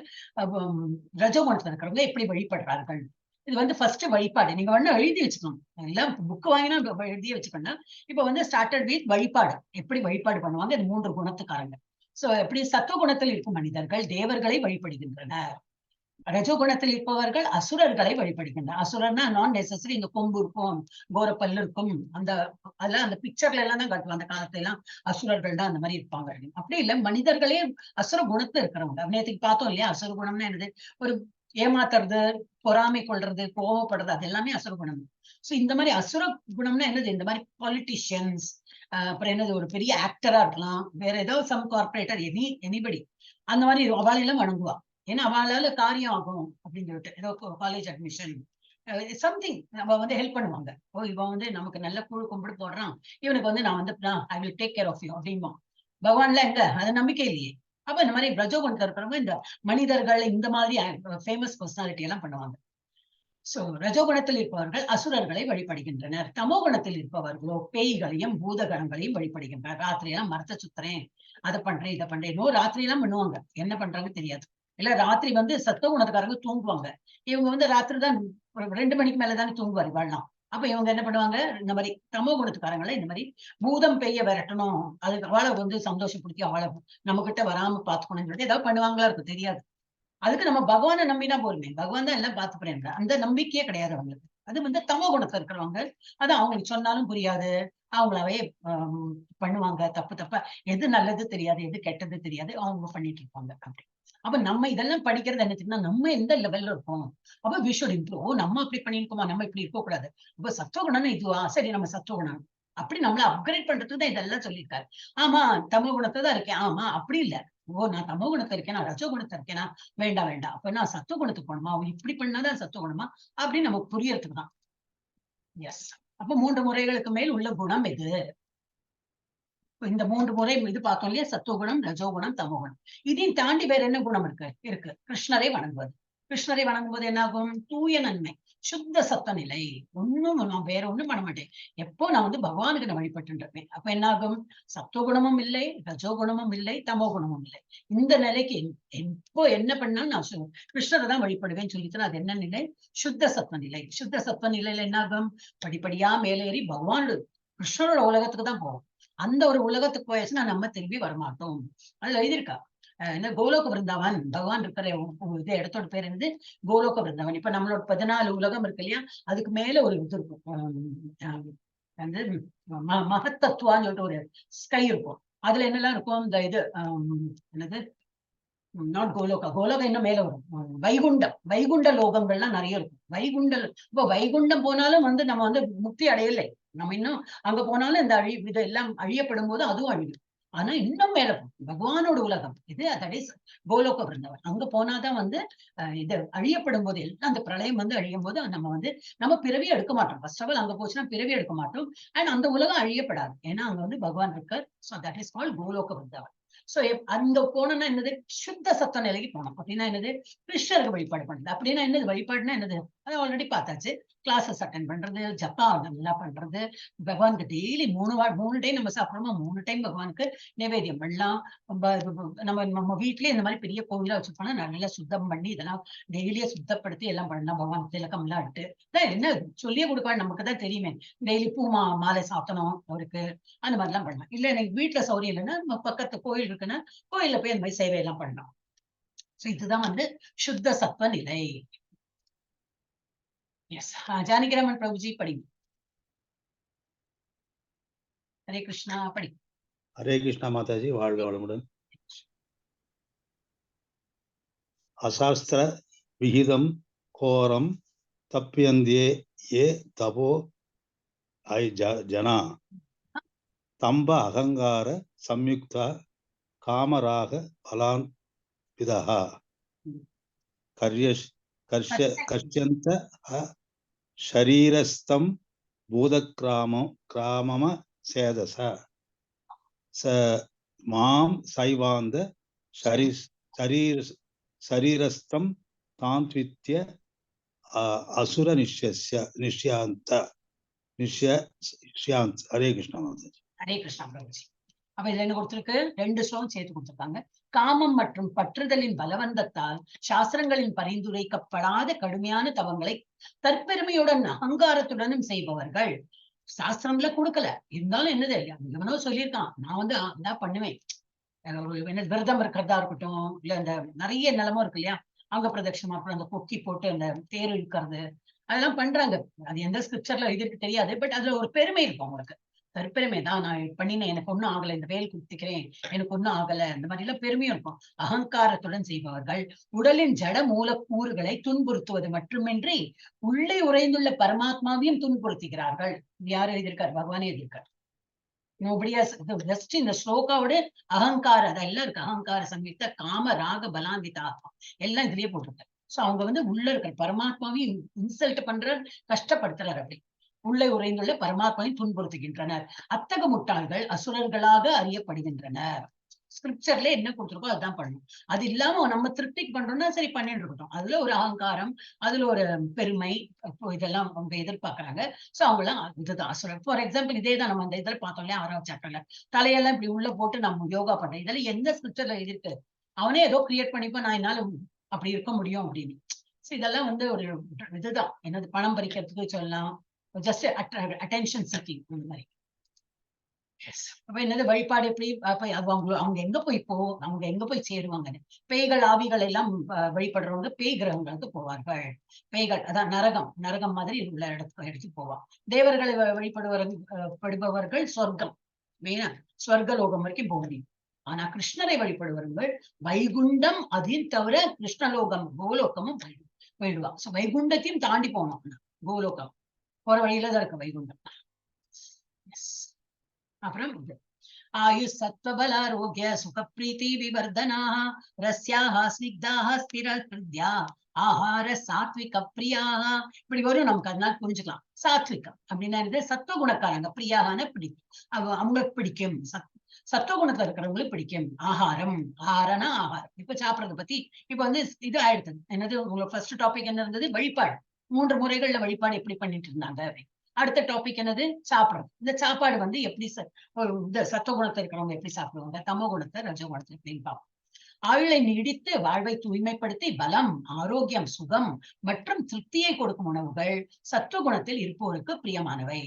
ரஜோகுணத்துல இருக்கிறவங்க எப்படி வழிபடுறார்கள். இது வந்து ஃபர்ஸ்ட் வழிபாடு. நீங்க வந்து எழுதி வச்சுக்கணும், எல்லாம் புக் வாங்கினா எழுதி வச்சுக்கணும். இப்ப வந்து ஸ்டார்டட் வித் வழிபாடு. எப்படி வழிபாடு பண்ணுவாங்க, இது 3 குணத்துக்காரங்க. சோ எப்படி சத்துவகுணத்தில் இருக்கும் மனிதர்கள் தேவர்களை வழிபடுகின்றனர். ரஜோகுணத்தில் இருப்பவர்கள் அசுரர்களை வழிபடுகின்றனர். அசுரர்னா நான் நெசசரி இந்த கொம்பு இருக்கும், கோரப்பல்லு இருக்கும், அதெல்லாம் அந்த பிக்சர்ல எல்லாம் தான் காட்டுவாங்க. அந்த காலத்துல எல்லாம் அசுரர்கள் தான் அந்த மாதிரி இருப்பாங்க. அப்படி இல்ல, மனிதர்களே அசுர குணத்துல இருக்கிறவங்க. நேற்றுக்கு பார்த்தோம் இல்லையா, அசுர குணம்னா என்னது, ஒரு ஏமாத்துறது, பொறாமை கொள்றது, கோவப்படுறது, அது எல்லாமே அசுர குணம். சோ இந்த மாதிரி அசுர குணம்னா என்னது, இந்த மாதிரி பாலிட்டிஷியன்ஸ், அப்புறம் என்னது, ஒரு பெரிய ஆக்டரா இருக்கலாம், வேற ஏதோ சம் கார்பரேட்டர், எனிபடி அந்த மாதிரி அவளெல்லாம் வணங்குவா. ஏன்னா அவளால காரியம் ஆகும் அப்படின்னு சொல்லிட்டு, ஏதோ காலேஜ் அட்மிஷன் சம்திங் நம்ம வந்து ஹெல்ப் பண்ணுவாங்க. ஓ இவன் வந்து நமக்கு நல்ல கும்பிடு போடுறான், இவனுக்கு வந்து நான் வந்து I will take care of you அப்படின்போம். பகவான்ல எங்க அது நம்பிக்கை இல்லையே. அப்ப இந்த மாதிரி ரஜோகுணத்துல இருக்கிறவங்க இந்த மனிதர்கள் இந்த மாதிரி ஃபேமஸ் பர்சனாலிட்டி எல்லாம் பண்ணுவாங்க. சோ ரஜோகுணத்தில் இருப்பவர்கள் அசுரர்களை வழிபடுகின்றனர். தமோ குணத்தில் இருப்பவர்களோ பேய்களையும் பூதகணங்களையும் வழிபடுகின்றனர். ராத்திரி எல்லாம் மரத்தை சுத்துறேன், அதை பண்றேன், இதை பண்றேன், ராத்திரி எல்லாம் பண்ணுவாங்க, என்ன பண்றாங்க தெரியாது. இல்ல ராத்திரி வந்து சத்துவ குணத்துக்காரங்க தூங்குவாங்க. இவங்க வந்து ராத்திரி தான் 2 மணிக்கு மேலதானே தூங்குவாரு வாழலாம். அப்ப இவங்க என்ன பண்ணுவாங்க, இந்த மாதிரி தமோ குணத்துக்காரங்களை இந்த மாதிரி பூதம் பெய்ய விரட்டணும், அதுக்கு அவளை வந்து சந்தோஷப்படுத்தி அவளை நம்ம கிட்ட வராம பாத்துக்கணும்னு ஏதாவது பண்ணுவாங்களா இருக்கும், தெரியாது. அதுக்கு நம்ம பகவானை நம்பினா போருமே, பகவான் தான் எல்லாம் பாத்துக்கிறேன், அந்த நம்பிக்கையே கிடையாது அவங்களுக்கு. அது வந்து தமோ குணத்துல இருக்கிறவங்க, அது அவங்களுக்கு சொன்னாலும் புரியாது, அவங்களாவே பண்ணுவாங்க. தப்பா எது நல்லது தெரியாது, எது கெட்டது தெரியாது, அவங்க பண்ணிட்டு இருப்பாங்க. அப்படி அப்ப நம்ம இதெல்லாம் படிக்கிறது என்ன, நம்ம எந்த லெவல்ல இருக்கோம், அப்ப வி ஷுட் இம்ப்ரூவ். நம்ம அப்படி பண்ணிருக்கோமா, நம்ம இப்படி இருக்க கூடாது. அப்ப சத்துவகுணம்னு இதுவா, சரி நம்ம சத்துவகுணம் அப்படி நம்மள அப்கிரேட் பண்றதுக்கு தான் இதெல்லாம் சொல்லியிருக்காரு. ஆமா தமோ குணத்தை தான் இருக்கேன், ஆமா அப்படி இல்ல, ஓ நான் தமோ குணத்தை இருக்கேனா, ரஜோ குணத்தை இருக்கேனா, வேண்டாம் அப்ப நான் சத்துவ குணத்துக்கு போகணுமா, இப்படி பண்ணாதான் சத்துவகுணமா அப்படின்னு நமக்கு புரியறதுக்கு தான். எஸ், அப்ப 3 முறைகளுக்கு மேல் உள்ள குணம் எது, இந்த 3 முறை இது பார்த்தோம் இல்லையா, சத்துவகுணம், ரஜோகுணம், தமோகுணம். இதையும் தாண்டி வேற என்ன குணம் இருக்கு, கிருஷ்ணரை வணங்குவது. கிருஷ்ணரை வணங்கும்போது என்னாகும், தூய நன்மை, சுத்த சத்த நிலை. ஒண்ணும் நான் வேற ஒண்ணும் பண்ண மாட்டேன், எப்போ நான் வந்து பகவானுக்கு நான் வழிபட்டு இருப்பேன். அப்ப என்னாகும், சத்துவகுணமும் இல்லை, ரஜோகுணமும் இல்லை, தமோகுணமும் இல்லை. இந்த நிலைக்கு எப்போ என்ன பண்ணாலும் நான் கிருஷ்ணரை தான் வழிபடுவேன்னு சொல்லிட்டு, அது என்ன நிலை, சுத்த சத்த நிலை. சுத்த சத்த நிலையில என்னாகும், படிப்படியா மேலேறி பகவானோட கிருஷ்ணரோட உலகத்துக்கு தான் போகும். அந்த ஒரு உலகத்துக்கு போயாச்சுன்னா நம்ம திரும்பி வரமாட்டோம். அதுல எழுதியிருக்கா, என்ன கோலோக விருந்தாவன், பகவான் இருக்கிற இது இடத்தோட பேர் என்னது, கோலோக விருந்தாவன். இப்ப நம்மளோட 14 உலகம் இருக்கு இல்லையா, அதுக்கு மேல ஒரு இது இருக்கும், வந்து மகத்தத்துவான்னு சொல்லிட்டு ஒரு ஸ்கை இருக்கும். அதுல என்னெல்லாம் இருக்கும், இந்த இது என்னது, நாட் கோலோகா, கோலோகா இன்னும் மேல வரும், வைகுண்ட லோகங்கள்லாம் நிறைய இருக்கும். இப்ப வைகுண்டம் போனாலும் வந்து நம்ம வந்து முக்தி அடையலை, நம்ம இன்னும் அங்க போனாலும் இந்த இது எல்லாம் அழியப்படும் போது அதுவும் அழியும். ஆனா இன்னும் மேல பகவானோட உலகம் இது, அதே கோலோக விருந்தவன். அங்க போனாதான் வந்து இது அழியப்படும் போது எல்லாம் அந்த பிரளயம் வந்து அழியும் போது நம்ம பிறவி எடுக்க மாட்டோம். ஃபர்ஸ்ட் ஆஃப் ஆல் அங்க போச்சுன்னா பிறவி எடுக்க மாட்டோம். அண்ட் அந்த உலகம் அழியப்படாது, ஏன்னா அங்க வந்து பகவான் இருக்கார். So that is called Goloka Vrindavan. So அங்க போனோம்னா என்னது, சுத்த சத்த நிலைக்கு போனோம். அப்படின்னா என்னது, கிருஷ்ணருக்கு வழிபாடு பண்ணுது. அப்படின்னா என்னது, வழிபாடுனா என்னது, அதை ஆல்ரெடி பார்த்தாச்சு. கிளாஸஸ் அட்டென்ட் பண்றது, ஜப்பம் நல்லா பண்றது, பகவானுக்கு டெய்லி 3 டைம் நம்ம சாப்பிடணுமா, 3 டைம் பகவானுக்கு நைவேத்தியம் பண்ணலாம். நம்ம நம்ம வீட்லயே இந்த மாதிரி பெரிய கோவிலா வச்சிருப்போம்னா நல்லா சுத்தம் பண்ணி இதெல்லாம் டெய்லியே சுத்தப்படுத்தி எல்லாம் பண்ணலாம். பகவான் திலக்கம் எல்லாம் இட்டு என்ன சொல்லியே கொடுப்பாரு, நமக்கு தான் தெரியுமே. டெய்லி பூ மாலை சாத்தணும் அவருக்கு, அந்த மாதிரிலாம் பண்ணலாம். இல்ல எனக்கு வீட்டுல சௌரியம் இல்லைன்னா நம்ம பக்கத்து கோயில் இருக்குன்னா கோயில்ல போய் அந்த மாதிரி சேவையெல்லாம் பண்ணலாம். இதுதான் வந்து சுத்த சத்வ நிலை. எஸ், ஜானகிராமன் பிரபுஜி படிங்க. ஹரே கிருஷ்ணா படி. ஹரே கிருஷ்ணா மாதாஜி, வாழ்க வளமுடன். அசாஸ்திர விகிதம் கோரம் தப்பியந்தியே ஏ தபோ ஐ ஜனா தம்ப அகங்கார சம்யுக்தா காமராக பலான் விதஹ கர்ஷ்யந்த ஷரீரஸ்தம் பூதக்ராமம சேதச ச மாம் சைவாந்த சரீரஸ்தம் தாந்த்வித்ய அசுர நிஷ்யாந்த. ஹரே கிருஷ்ணா மாதாஜி. ஹரே கிருஷ்ணா பிரபுஜி. அப்ப இதுல என்ன கொடுத்திருக்கு, 2 ஸ்லோகம் சேர்த்து கொடுத்திருக்காங்க. காமம் மற்றும் பற்றுதலின் பலவந்தத்தால் சாஸ்திரங்களின் பரிந்துரைக்கப்படாத கடுமையான தவங்களை தற்பெருமையுடன் அகங்காரத்துடனும் செய்பவர்கள். சாஸ்திரம்ல கொடுக்கல, இருந்தாலும் என்னது எவனோ சொல்லியிருக்கான், நான் வந்து அதான் பண்ணுவேன். என்ன விரதம் இருக்கிறதா இருக்கட்டும், இல்ல இந்த நிறைய நிலமும் இருக்கு இல்லையா, அங்க பிரதட்சணம், அப்புறம் அந்த கொக்கி போட்டு அந்த தேர் இழுக்கிறது, அதெல்லாம் பண்றாங்க. அது எந்த ஸ்கிரிப்சர்ல இதுக்கு தெரியாது, பட் அதுல ஒரு பெருமை இருக்கும் அவங்களுக்கு. தற்பெருமை தான், நான் பண்ணினேன், எனக்கு ஒண்ணும் ஆகல, இந்த வேல் குத்திக்கிறேன், எனக்கு ஒண்ணும் ஆகல, இந்த மாதிரி எல்லாம் பெருமையும் இருக்கும். அகங்காரத்துடன் செய்பவர்கள் உடலின் ஜட மூலக்கூறுகளை துன்புறுத்துவது மட்டுமின்றி உள்ளே உறைந்துள்ள பரமாத்மாவையும் துன்புறுத்துகிறார்கள். யாரு எழுதியிருக்கார்? பகவானே எழுதியிருக்கார். ஜஸ்ட் இந்த ஸ்லோகாவோட அகங்காரம் அதெல்லாம் இருக்கு. அகங்கார சம்யுக்த காம ராக பலாந்திதா எல்லாம் இதுலயே போட்டிருக்காரு. சோ அவங்க வந்து உள்ள இருக்கிற பரமாத்மாவையும் இன்சல்ட் பண்றார், கஷ்டப்படுத்துறார். அப்படி உள்ளே உறைந்துள்ள பரமாத்மாவையும் துன்புறுத்துகின்றனர். அத்தக முட்டாள்கள் அசுரர்களாக அறியப்படுகின்றனர். ஸ்கிரிப்சர்ல என்ன கொடுத்துருக்கோ அதுதான் பண்ணணும். அது இல்லாம நம்ம திருப்திக்கு பண்றோம்னா சரி பண்ணிட்டு இருக்கட்டும். அதுல ஒரு அகங்காரம், அதுல ஒரு பெருமை, இதெல்லாம் அவங்க எதிர்பார்க்கறாங்க. சோ அவங்க எல்லாம் இதுதான் அசுரர். ஃபார் எக்ஸாம்பிள் இதே தான் நம்ம அந்த இதில் பார்த்தோம் இல்லையா, 6வது சாப்டர்ல தலையெல்லாம் இப்படி உள்ள போட்டு நம்ம யோகா பண்றோம். இதெல்லாம் எந்த ஸ்கிரிப்சர்ல இருக்கு? அவனே ஏதோ கிரியேட் பண்ணிப்போம், நான் என்னால அப்படி இருக்க முடியும் அப்படின்னு. சோ இதெல்லாம் வந்து ஒரு இதுதான் என்னது, பணம் பறிக்கிறதுக்கு சொல்லலாம், ஜஸ்ட் அட்டென்ஷன் சீக்கிங் அந்த மாதிரி. அப்ப என்னது வழிபாடு எப்படி, அவங்க எங்க போய் அவங்க எங்க போய் சேருவாங்கன்னு. பேய்கள் ஆவிகள் எல்லாம் வழிபடுறவங்க பேய் கிரகங்களுக்கு போவார்கள். பேய்கள் அதான் நரகம் மாதிரி உள்ள இடத்துக்கு போவாங்க. தேவர்களை வழிபடுபவர்கள் சொர்க்கம், மெயினா ஸ்வர்கலோகம் வரைக்கும் போக முடியும். ஆனா கிருஷ்ணரை வழிபடுவர்கள் வைகுண்டம், அதையும் தவிர கிருஷ்ணலோகம் கோலோகமும் போயிடுவாங்க. சோ வைகுண்டத்தையும் தாண்டி போனோம். கோலோகம் போற வழியில தான் இருக்கு வைகுண்டம். அப்புறம் ஆயுஷ் சத்வபல ஆரோக்கிய சுக பிரீதி விவர்தனா ரஸ்யாக ஸ்னிக்தாக ஸ்திர ஹிருத்யா ஆஹார சாத்விக பிரியாக. இப்படி வரும், நமக்கு அதனால புரிஞ்சுக்கலாம். சாத்விகம் அப்படின்னா சத்துவகுணக்காரங்க, பிரியாகான பிடிக்கும், அவங்களுக்கு பிடிக்கும், சத்துவகுணத்துல இருக்கிறவங்களுக்கு பிடிக்கும். ஆகாரம், ஆகாரனா ஆகாரம். இப்ப சாப்பிடறத பத்தி இப்ப வந்து இது ஆயிடுது. என்னது உங்களோட ஃபர்ஸ்ட் டாபிக் என்ன இருந்தது? வழிபாடு. 3 முறைகள்ல வழிபாடு எப்படி பண்ணிட்டு இருந்தாங்க. அடுத்த டாபிக் என்னது? சாப்பிடுறது. இந்த சாப்பாடு வந்து எப்படி இந்த சத்துவகுணத்தை இருக்கிறவங்க எப்படி சாப்பிடுவாங்க, தமோ குணத்தை ரஜகுணத்தை எப்படின்னு பார்ப்போம். ஆயுளை நீடித்து வாழ்வை தூய்மைப்படுத்தி பலம், ஆரோக்கியம், சுகம் மற்றும் திருப்தியை கொடுக்கும் உணவுகள் சத்துவகுணத்தில் இருப்போருக்கு பிரியமானவை.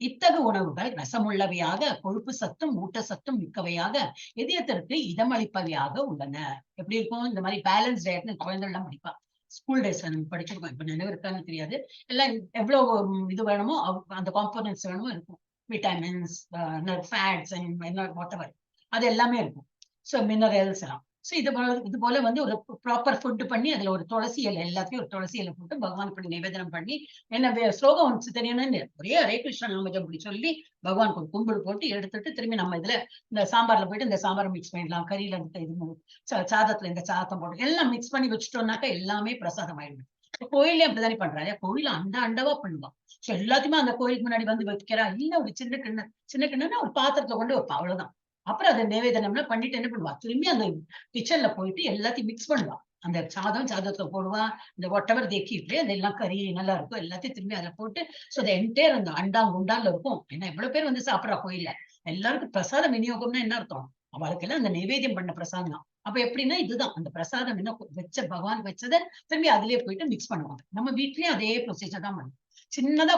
இத்தகு உணவுகள் ரசமுள்ளவையாக, கொழுப்பு சத்தும் ஊட்டச்சத்தும் மிக்கவையாக, இதயத்திற்கு இதமளிப்பவையாக உள்ளன. எப்படி இருக்கும்? இந்த மாதிரி பேலன்ஸ் டயட்னு குழந்தைகள் எல்லாம் படிப்பா. ஸ்கூல் டேஸ்ல நம்ம படிச்சிருக்கோம். இப்ப நினைவு இருக்கான்னு தெரியாது. எல்லாம் எவ்வளவு இது வேணுமோ அந்த காம்போனன்ட்ஸ் வேணுமோ இருக்கும். விட்டமின்ஸ், ஃபேட்ஸ் அண்ட் வாட்டவர், அது எல்லாமே இருக்கும். ஸோ மினரல்ஸ் எல்லாம். ஸோ இது போல வந்து ஒரு ப்ராப்பர் ஃபுட் பண்ணி அதுல ஒரு துளசி இலை, எல்லாத்தையும் ஒரு துளசி இலை போட்டு பகவான் இப்படி நிவேதனம் பண்ணி, என்ன ஸ்லோகம் ஒன்று தெரியணும்னு ஒரே ஹரே கிருஷ்ணா நாமஜம் இப்படி சொல்லி பகவானுக்கு ஒரு கும்பிடு போட்டு எடுத்துட்டு திரும்பி நம்ம இதுல இந்த சாம்பார்ல போயிட்டு இந்த சாம்பாரை மிக்ஸ் பண்ணிடலாம். கறியில இது சாதத்துல இந்த சாதம் போட்டு எல்லாம் மிக்ஸ் பண்ணி வச்சுட்டோம்னாக்கா எல்லாமே பிரசாதம் ஆயிடும். கோயிலே அப்படித்தானே பண்றாரு. கோயில அண்டவா பண்ணுவான். சோ எல்லாத்தையுமே அந்த கோயிலுக்கு முன்னாடி வந்து வைக்கிறா. இல்ல ஒரு சின்ன கிண்ணம்னா ஒரு பாத்திரத்துல கொண்டு வைப்பா, அவ்வளவுதான். அப்புறம் அதை நிவேதனம்னா பண்ணிட்டு என்ன பண்ணுவா, திரும்பி அந்த கிச்சன்ல போயிட்டு எல்லாத்தையும் மிக்ஸ் பண்ணுவா. அந்த சாதத்துல போடுவா, இந்த வாட் எவர் தே கீப், அதெல்லாம் கறி நல்லா இருக்கும், எல்லாத்தையும் திரும்பி அதுல போட்டு, சோ த என்டையர் அந்த அண்டா குண்டான்ல இருக்கும். ஏன்னா இவ்வளவு பேர் வந்து சாப்பிடறா கோயில்ல, எல்லாருக்கும் பிரசாத விநியோகம்னா என்ன அர்த்தம்? அவளுக்கெல்லாம் அந்த நைவேத்தியம் பண்ண பிரசாதம் தான். அப்ப எப்படின்னா இதுதான் அந்த பிரசாதம் என்ன வச்ச பகவான் வச்சதை திரும்பி அதுலயே போயிட்டு மிக்ஸ் பண்ணுவாங்க. நம்ம வீட்லயும் அதே ப்ரொசீஜர் தான் பண்ணுவோம். சின்னதா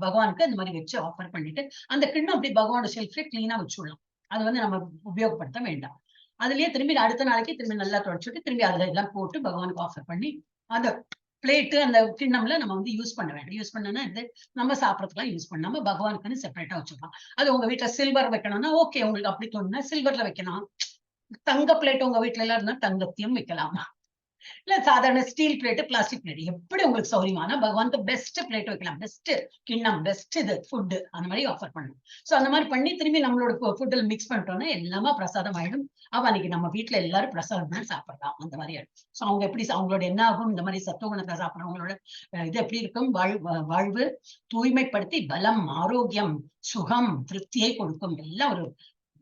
பகவானுக்கு இந்த மாதிரி வச்சு ஆஃபர் பண்ணிட்டு அந்த கிண்ணம் அப்படி பகவானோட ஷெல்ஃப்ல கிளீனா வச்சுடலாம். அது வந்து நம்ம உபயோகப்படுத்த வேண்டாம். அதுலயே திரும்பி அடுத்த நாளைக்கு திரும்பி நல்லா தொடச்சுட்டு திரும்பி அதுல எல்லாம் போட்டு பகவானுக்கு ஆஃபர் பண்ணி அந்த பிளேட்டு அந்த கிண்ணம்ல நம்ம வந்து யூஸ் பண்ண வேண்டாம். யூஸ் பண்ணனா இது நம்ம சாப்பிடறதுக்குலாம் யூஸ் பண்ணாம பகவானுக்குன்னு செப்பரேட்டா வச்சுக்கலாம். அது உங்க வீட்டுல சில்வர் வைக்கணும்னா ஓகே, உங்களுக்கு அப்படி தோணுன்னா சில்வர்ல வைக்கலாம். தங்க பிளேட் உங்க வீட்டுல எல்லாம் இருந்தா தங்கத்தையும் வைக்கலாம். இல்ல சாதாரண ஸ்டீல் பிளேட், பிளாஸ்டிக் பிளேட் எப்படி உங்களுக்கு சௌரியமான பகவானுக்கு பெஸ்ட் பிளேட் வைக்கலாம், பெஸ்ட் கிண்ணம், பெஸ்ட் இது ஃபுட் அந்த மாதிரி ஆஃபர் பண்ணணும். சோ அந்த மாதிரி பண்ணி திரும்பி நம்மளோட ஃபுட்டில் மிக்ஸ் பண்ணிட்டோம்னா எல்லாமே பிரசாதம் ஆயிடும். அப்ப அன்னைக்கு நம்ம வீட்டுல எல்லாரும் பிரசாதம் தான் சாப்பிடலாம் அந்த மாதிரி ஆயிடும். சோ அவங்க எப்படி அவங்களோட என்ன ஆகும், இந்த மாதிரி சத்துவகுணத்தை சாப்பிடுறவங்களோட இது எப்படி இருக்கும், வாழ்வு தூய்மைப்படுத்தி பலம், ஆரோக்கியம், சுகம், திருப்தியை கொடுக்கும். எல்லாம்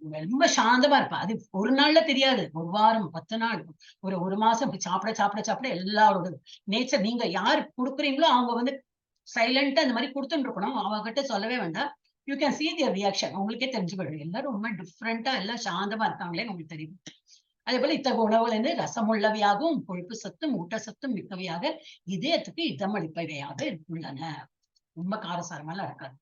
ரொம்ப சாந்தமா இருப்பா. அது ஒரு நாள்ல தெரியாது, ஒரு வாரம், 10 நாள், ஒரு மாசம் சாப்பிட சாப்பிட சாப்பிட எல்லாரோட நேச்சர். நீங்க யாரு கொடுக்குறீங்களோ அவங்க வந்து சைலண்டா இந்த மாதிரி கொடுத்துட்டு இருக்கணும். அவங்க கிட்ட சொல்லவே வேண்டாம். You can see their reaction. உங்களுக்கே தெரிஞ்சு போயிடும் எல்லாரும் ரொம்ப டிஃப்ரெண்டா எல்லாம் சாந்தமா இருக்காங்களே உங்களுக்கு தெரியும். அதே போல இத்தகைய உணவுல இருந்து ரசமுள்ளவையாகவும் கொழுப்பு சத்தும் ஊட்டச்சத்தும் மிக்கவையாக இதயத்துக்கு இதமளிப்பவையாக உள்ளன. ரொம்ப காரசாரமெல்லாம் இருக்காது.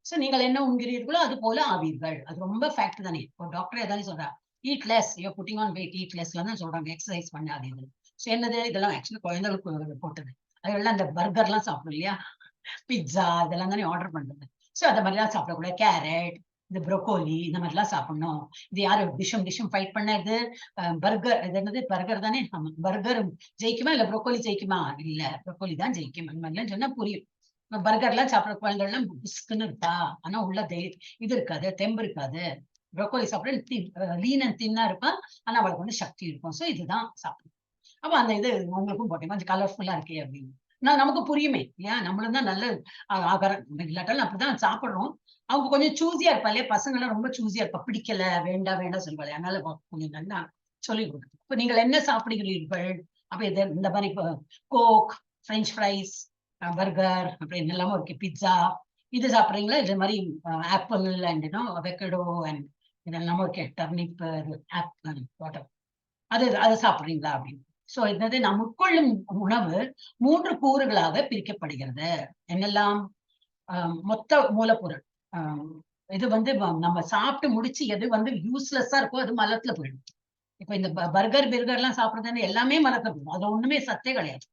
சோ நீங்கள் என்ன உண்கிறீர்களோ அது போல ஆவீர்கள். அது ரொம்ப ஃபேக்ட் தானே. ஒரு டாக்டர் ஏதாவது சொல்றா, eat less, you pudding on wait, eat less தான் சொல்றாங்க, எக்ஸசைஸ் பண்ணாதீங்க. சோ என்னது இதெல்லாம் ஆக்சுவலி குழந்தைகளுக்கு போட்டது. அதெல்லாம் இந்த பர்கர் எல்லாம் சாப்பிடும் இல்லையா, பிட்சா இதெல்லாம் தானே ஆர்டர் பண்றது. சோ அந்த மாதிரிலாம் சாப்பிடக்கூடாது. கேரட், இந்த ப்ரோக்கோலி இந்த மாதிரி எல்லாம் சாப்பிடணும். இது யாரு டிஷும் ஃபைட் பண்ணது? பர்கர், இது என்னது பர்கர் தானே. பர்கர் ஜெயிக்குமா இல்ல ப்ரோக்கோலி ஜெயிக்குமா? இல்ல, ப்ரோக்கோலி தான் ஜெயிக்கும். அந்த மாதிரிலாம் சொன்னா புரியும். பர்கர் எல்லாம் சாப்பிட குழந்தைகள்லாம் பிஸ்குன்னு இருக்கா, ஆனா உள்ள இது இருக்காது, தெம்பு இருக்காது. ப்ரோக்கோலி சாப்பிட லீன் அண்ட் தின்னா இருப்பா, ஆனா அவளுக்கு வந்து சக்தி இருக்கும். சோ இதுதான் சாப்பிடும். அப்ப அந்த இது உங்களுக்கும் போட்டேன், கொஞ்சம் கலர்ஃபுல்லா இருக்கே அப்படின்னு நமக்கு புரியுமே. ஏன் நம்மளும் தான் நல்ல ஆகாரம் இல்லாட்டாலும் அப்படிதான் சாப்பிடுறோம். அவங்க கொஞ்சம் சூஸியா இருப்பா இல்லையா, பசங்க எல்லாம் ரொம்ப சூஸியா இருப்பா, பிடிக்கல வேண்டாம் வேண்டாம் சொல்வாள். அதனால கொஞ்சம் நல்லா சொல்லி கொடுக்குது. இப்ப நீங்கள் என்ன சாப்பிடுகிறீர்கள்? அப்ப இந்த மாதிரி கோக், பிரெஞ்ச் ஃப்ரைஸ், பர்கர், அப்புறம் என்னெல்லாமோ இருக்கு, பிட்சா, இது சாப்பிடுறீங்களா? இது மாதிரி ஆப்பிள் அண்ட் அவகேடோ அண்ட் இதெல்லாமோ இருக்கு, டர்னிப், ஆப்பிள், வாட்டர், அது சாப்பிடுறீங்களா அப்படின்னு. சோ என்னது, நாம் உட்கொள்ளும் உணவு 3 கூறுகளாக பிரிக்கப்படுகிறது. என்னெல்லாம்? மொத்த மூலப்பொருள். இது வந்து நம்ம சாப்பிட்டு முடிச்சு எது வந்து யூஸ்லெஸ்ஸா இருக்கோ அது மலத்துல போயிடும். இப்ப இந்த பர்கர் எல்லாம் சாப்பிடுறது எல்லாமே மலத்துல போயிடும். அது ஒண்ணுமே சத்தே கிடையாது.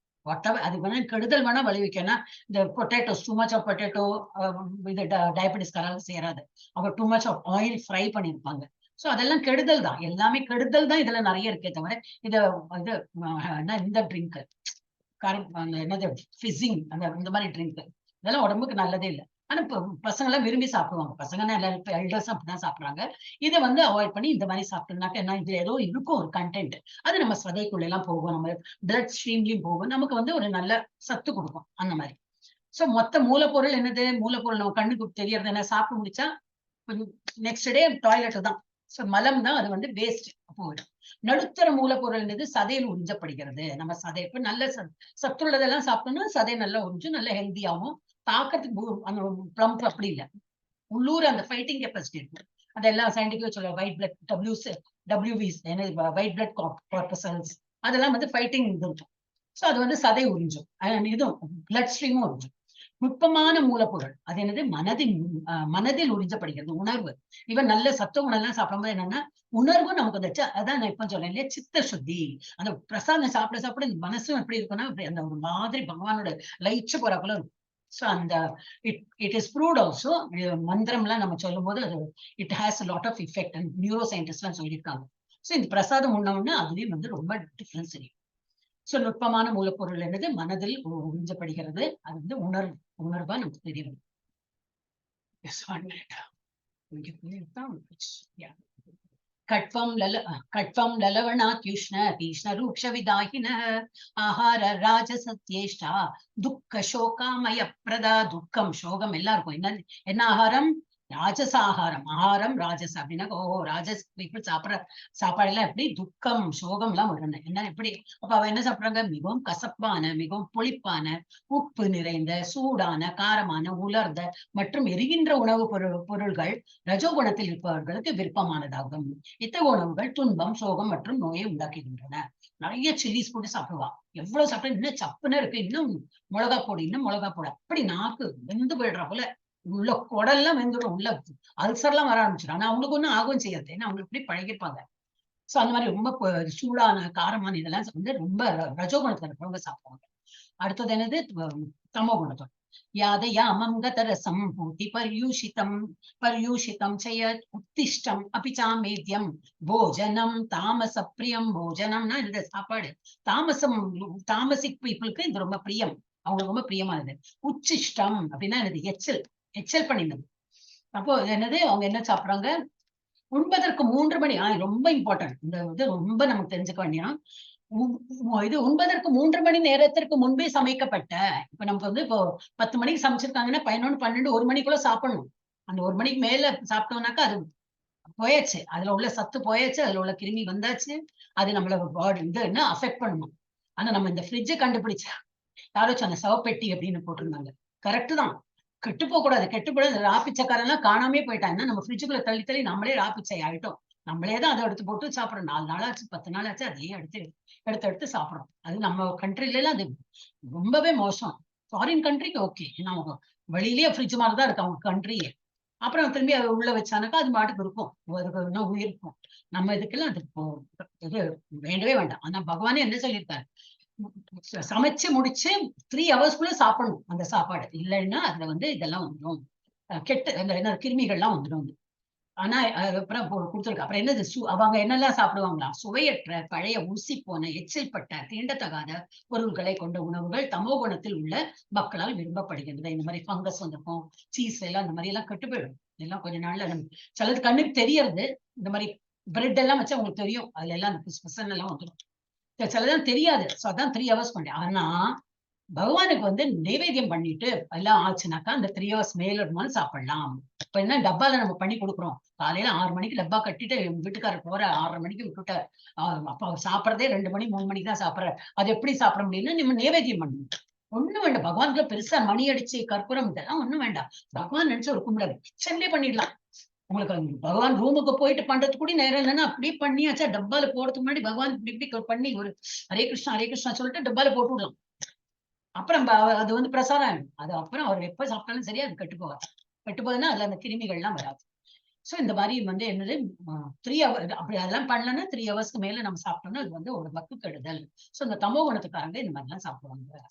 அது வேணா கெடுதல் வேணா விளைவிக்கணும். இந்த potatoes, too much of potato இது டயபெட்டிஸ்காரால சேராது. அவங்க too much of oil fry பண்ணிருப்பாங்க. சோ அதெல்லாம் கெடுதல் தான், எல்லாமே கெடுதல் தான் இதுல நிறைய இருக்கே தவிர இது இந்த ட்ரிங்க் என்னது ஃபிஸிங், இந்த மாதிரி ட்ரிங்க் இதெல்லாம் உடம்புக்கு நல்லதே இல்லை. ஆனா பசங்க எல்லாம் விரும்பி சாப்பிடுவாங்க. பசங்க எல்டர்ஸ் அப்படிதான் சாப்பிடுறாங்க. இதை வந்து அவாய்ட் பண்ணி இந்த மாதிரி சாப்பிட்டோம்னாக்க என்ன, இதுல ஏதோ இருக்கும் ஒரு கண்டென்ட், அது நம்ம சதைக்குள்ள எல்லாம் போகும், நம்ம பிளட் ஸ்ட்ரீம்லயும் போகும், நமக்கு வந்து ஒரு நல்ல சத்து கொடுக்கும் அந்த மாதிரி. சோ மொத்த மூலப்பொருள் என்னது? மூலப்பொருள் நம்ம கண்ணுக்கு தெரியறது என்ன, சாப்பிட்டு முடிச்சா நெக்ஸ்ட் டே டாய்லெட் தான். சோ மலம் தான், அது வந்து வேஸ்ட் போயிடும். நடுத்தர மூலப்பொருள் என்னது? சதையில் உறிஞ்சப்படுகிறது. நம்ம சதை இப்ப நல்ல சத்துள்ளதெல்லாம் சாப்பிட்டோம்னா சதை நல்லா உறிஞ்சு நல்ல ஹெல்த்தியாகவும், தாக்கத்துக்கு அந்த பிளம்ப் அப்படி இல்லை, உள்ளூர் அந்த ஃபைட்டிங் கெப்பாசிட்டி இருக்கு. அதெல்லாம் சயின்டிஃபிக்கா சொல்ல white blood WBC white blood corpuscles அதெல்லாம் வந்து ஃபைட்டிங் இது இருக்கும். சோ அது வந்து சதை உறிஞ்சும், இதுவும் பிளட் ஸ்ட்ரீமும் உறிஞ்சும். நுட்பமான மூலப்பொருள் அது என்னது? மனதில் உறிஞ்சப்படுகிறது. உணர்வு. இவன் நல்ல சத்துவ உணர்வு சாப்பிடும்போது என்னன்னா உணர்வு நமக்கு வந்துச்சு. அதான் நான் இப்ப சொல்றேன் இல்லையா, சித்த சுத்தி. அந்த பிரசாதம் சாப்பிட சாப்பிட மனசும் எப்படி இருக்குன்னா அந்த ஒரு மாதிரி பகவானோட லயிச்சு போறாக்குள்ள இருக்கும். சோ அந்த இட் இஸ் ப்ரூவ்ட் ஆல்சோ. மந்திரம்லாம் நம்ம சொல்லும் போது அது it has lot of effect, neuroscientist எல்லாம் சொல்லியிருக்காங்க. சோ இந்த பிரசாதம் உண்ணவுடனே அதுலயும் வந்து ரொம்ப டிஃபரன்ஸ் தெரியும். சோ நுட்பமான மூலப்பொருள் என்னது? மனதில் உறிஞ்சப்படுகிறது. அது வந்து உணர்வா நமக்கு தெரியும். கட்வம் லலவணாத்யுஷ்ண தீஷ்ண ரூக்ஷ விதாகின ஆஹார ராஜசத்யேஷ்டா துக்க சோகாமய பிரதா. துக்கம் சோகம் எல்லாம் இருக்கும். என்ன ஆகாரம்? ராஜசாகாரம், ஆகாரம் ராஜஸ் அப்படின்னா ராஜஸ் பீப்புள் சாப்பிடுற சாப்பாடு எல்லாம் எப்படி துக்கம் சோகம் எல்லாம் வருது. என்ன எப்படி அப்ப அவ என்ன சாப்பிடுறாங்க? மிகவும் கசப்பான, மிகவும் புளிப்பான, உப்பு நிறைந்த, சூடான, காரமான, உலர்ந்த மற்றும் எரிகின்ற உணவு பொருள்கள் ரஜோகுணத்தில் இருப்பவர்களுக்கு விருப்பமானதாகும். இத்தகைய உணவுகள் துன்பம், சோகம் மற்றும் நோயை உண்டாக்குகின்றன. நிறைய சில்லிஸ் போட்டு சாப்பிடுவா. எவ்வளவு சாப்பிட்டா இன்னும் சப்புன்னு இருக்கு, இன்னும் மிளகா போடு, இன்னும் மிளகா போடு, அப்படி நாக்கு வெந்து போயிடுறா போல. உள்ள குடல்லாம் வெந்துடும், உள்ள அல்சர் எல்லாம் வர ஆரம்பிச்சிடும். ஆனா அவங்களுக்கு ஒன்றும் ஆகும் செய்யாது, ஏன்னா அவங்களுக்கு இப்படி பழகிருப்பாங்க. சோ அந்த மாதிரி ரொம்ப சூடான, காரமான இதெல்லாம் வந்து ரொம்ப ரஜோகுணத்துல இருக்கிறவங்க சாப்பிடுவாங்க. அடுத்தது என்னது? தமோ குணத்தோட யாதயாமம் கதரசம் பூதி பர்யூஷிதம் செய்ய உத்திஷ்டம் அபிச்சாமேத்யம் போஜனம் தாமச பிரியம். போஜனம்னா இந்த சாப்பாடு தாமசிக் பீப்புளுக்கு இது ரொம்ப பிரியம், அவங்களுக்கு ரொம்ப பிரியமானது. உச்சிஷ்டம் அப்படின்னா என்னது? எச்சல் பண்ணினது. அப்போ என்னது? அவங்க என்ன சாப்பிடுறாங்க? உண்பதற்கு 3 மணி ரொம்ப இம்பார்ட்டன்ட். இந்த இது ரொம்ப நமக்கு தெரிஞ்சுக்க வேண்டியா. இது உண்பதற்கு 3 மணி நேரத்திற்கு முன்பே சமைக்கப்பட்ட, இப்ப நமக்கு வந்து இப்போ 10 மணிக்கு சமைச்சிருக்காங்கன்னா 11, 12, 1 மணிக்குள்ள சாப்பிடணும். அந்த 1 மணிக்கு மேல சாப்பிட்டோம்னாக்கா அது போயாச்சு, அதுல உள்ள சத்து போயாச்சு, அதுல உள்ள கிருமி வந்தாச்சு, அது நம்மள பாடி இது என்ன அஃபெக்ட் பண்ணணும். ஆனா நம்ம இந்த ஃப்ரிட்ஜை கண்டுபிடிச்சா யாரோ சொன்ன சவப்பெட்டி அப்படின்னு போட்டிருந்தாங்க. கரெக்ட் தான், கெட்டு போக கூடாது. கெட்டு போடாது. ராப்பிச்சக்காரெல்லாம் காணாமே போயிட்டாங்கன்னா நம்ம ஃப்ரிட்ஜுக்குள்ள தள்ளி நம்மளே ராப்பிச்சை ஆயிட்டோம். நம்மளே தான் அதை எடுத்து போட்டு சாப்பிடுறோம். 4 நாளாச்சு, 10 நாளாச்சு, அதையே எடுத்து சாப்பிடுறோம். அது நம்ம கண்ட்ரில எல்லாம் அது ரொம்பவே மோசம். ஃபாரின் கண்ட்ரிக்கு ஓகே, ஏன்னா அவங்க வெளியிலேயே ஃப்ரிட்ஜ் மாதிரி தான் இருக்கு அவங்க கண்ட்ரியே. அப்புறம் திரும்பி அதை உள்ள வச்சானாக்கா அது மாட்டுக்கு இருக்கும், அதுக்கு இன்னும் உயிர் இருக்கும். நம்ம இதுக்கெல்லாம் அது இது வேண்டவே வேண்டாம். ஆனா பகவானே என்ன சொல்லியிருக்காரு? சமைச்சு முடிச்சு 3 ஹவர்ஸ்க்குள்ள சாப்பிடணும் அந்த சாப்பாடு. இல்லைன்னா அதுல வந்து இதெல்லாம் வந்துடும், கெட்டு என்ன கிருமிகள்லாம் வந்துடும். ஆனா அப்புறம் கொடுத்துருக்கு. அப்புறம் என்னது? அவங்க என்னெல்லாம் சாப்பிடுவாங்களா? சுவையற்ற, பழைய, ஊசி போன, எச்சில் பட்ட, தீண்டத்தகாத பொருள்களை கொண்ட உணவுகள் தமோ குணத்தில் உள்ள மக்களால் விரும்பப்படுகின்றது. இந்த மாதிரி ஃபங்கஸ் வந்திருக்கும், சீஸ் எல்லாம் இந்த மாதிரி எல்லாம் கெட்டு போயிடும். இதெல்லாம் கொஞ்ச நாள்ல சிலது கண்ணுக்கு தெரியறது. இந்த மாதிரி பிரெட் எல்லாம் வச்சா உங்களுக்கு தெரியும், அதுல எல்லாம் ஸ்பெஷல் எல்லாம் வந்துடும். சிலதான் தெரியாது. சோ அதான் 3 ஹவர்ஸ் பண்ணேன். ஆனா பகவானுக்கு வந்து நைவேத்தியம் பண்ணிட்டு எல்லாம் ஆச்சுனாக்கா அந்த 3 ஹவர்ஸ் மேல இருந்தாலும் சாப்பிடலாம். இப்ப என்ன டப்பால நம்ம பண்ணி கொடுக்குறோம். காலையில 6 மணிக்கு டப்பா கட்டிட்டு வீட்டுக்காரர் போற 6:30 மணிக்கு விட்டுட்டார். அப்ப அவர் சாப்பிடறதே 2 மணி 3 மணிக்கு தான் சாப்பிடுற. அது எப்படி சாப்பிட முடியும்னா நம்ம நைவேத்தியம் பண்ணணும். ஒண்ணும் வேண்டாம். பகவானுக்கு பெருசா மணி அடிச்சு கற்பூரம் இதெல்லாம் ஒண்ணும் வேண்டாம். பகவான் நினைச்சு ஒரு கும்பிடாது, கிச்சன்லயே பண்ணிடலாம். உங்களுக்கு பகவான் ரூமுக்கு போயிட்டு பண்றது கூட நேரம் இல்லைன்னா அப்படியே பண்ணியாச்சா டப்பால போறதுக்கு முன்னாடி பகவான் இப்படி பண்ணி ஒரு ஹரே கிருஷ்ணா சொல்லிட்டு டப்பால போட்டு விடலாம். அப்புறம் அது வந்து பிரசாதம் ஆயிடும். அது அப்புறம் அவர் எப்ப சாப்பிட்டாலும் சரி அது கெட்டு போகுதுன்னா அதுல அந்த கிருமிகள் எல்லாம் வராது. சோ இந்த மாதிரி வந்து என்னது 3 ஹவர் அப்படி அதெல்லாம் பண்ணலன்னா 3 ஹவர்ஸ்க்கு மேல நம்ம சாப்பிட்டோம்னா அது வந்து ஒரு பக்கு கெடுதல். சோ இந்த தமோ குணத்துக்காரங்க இந்த மாதிரி எல்லாம் சாப்பிடுவாங்க.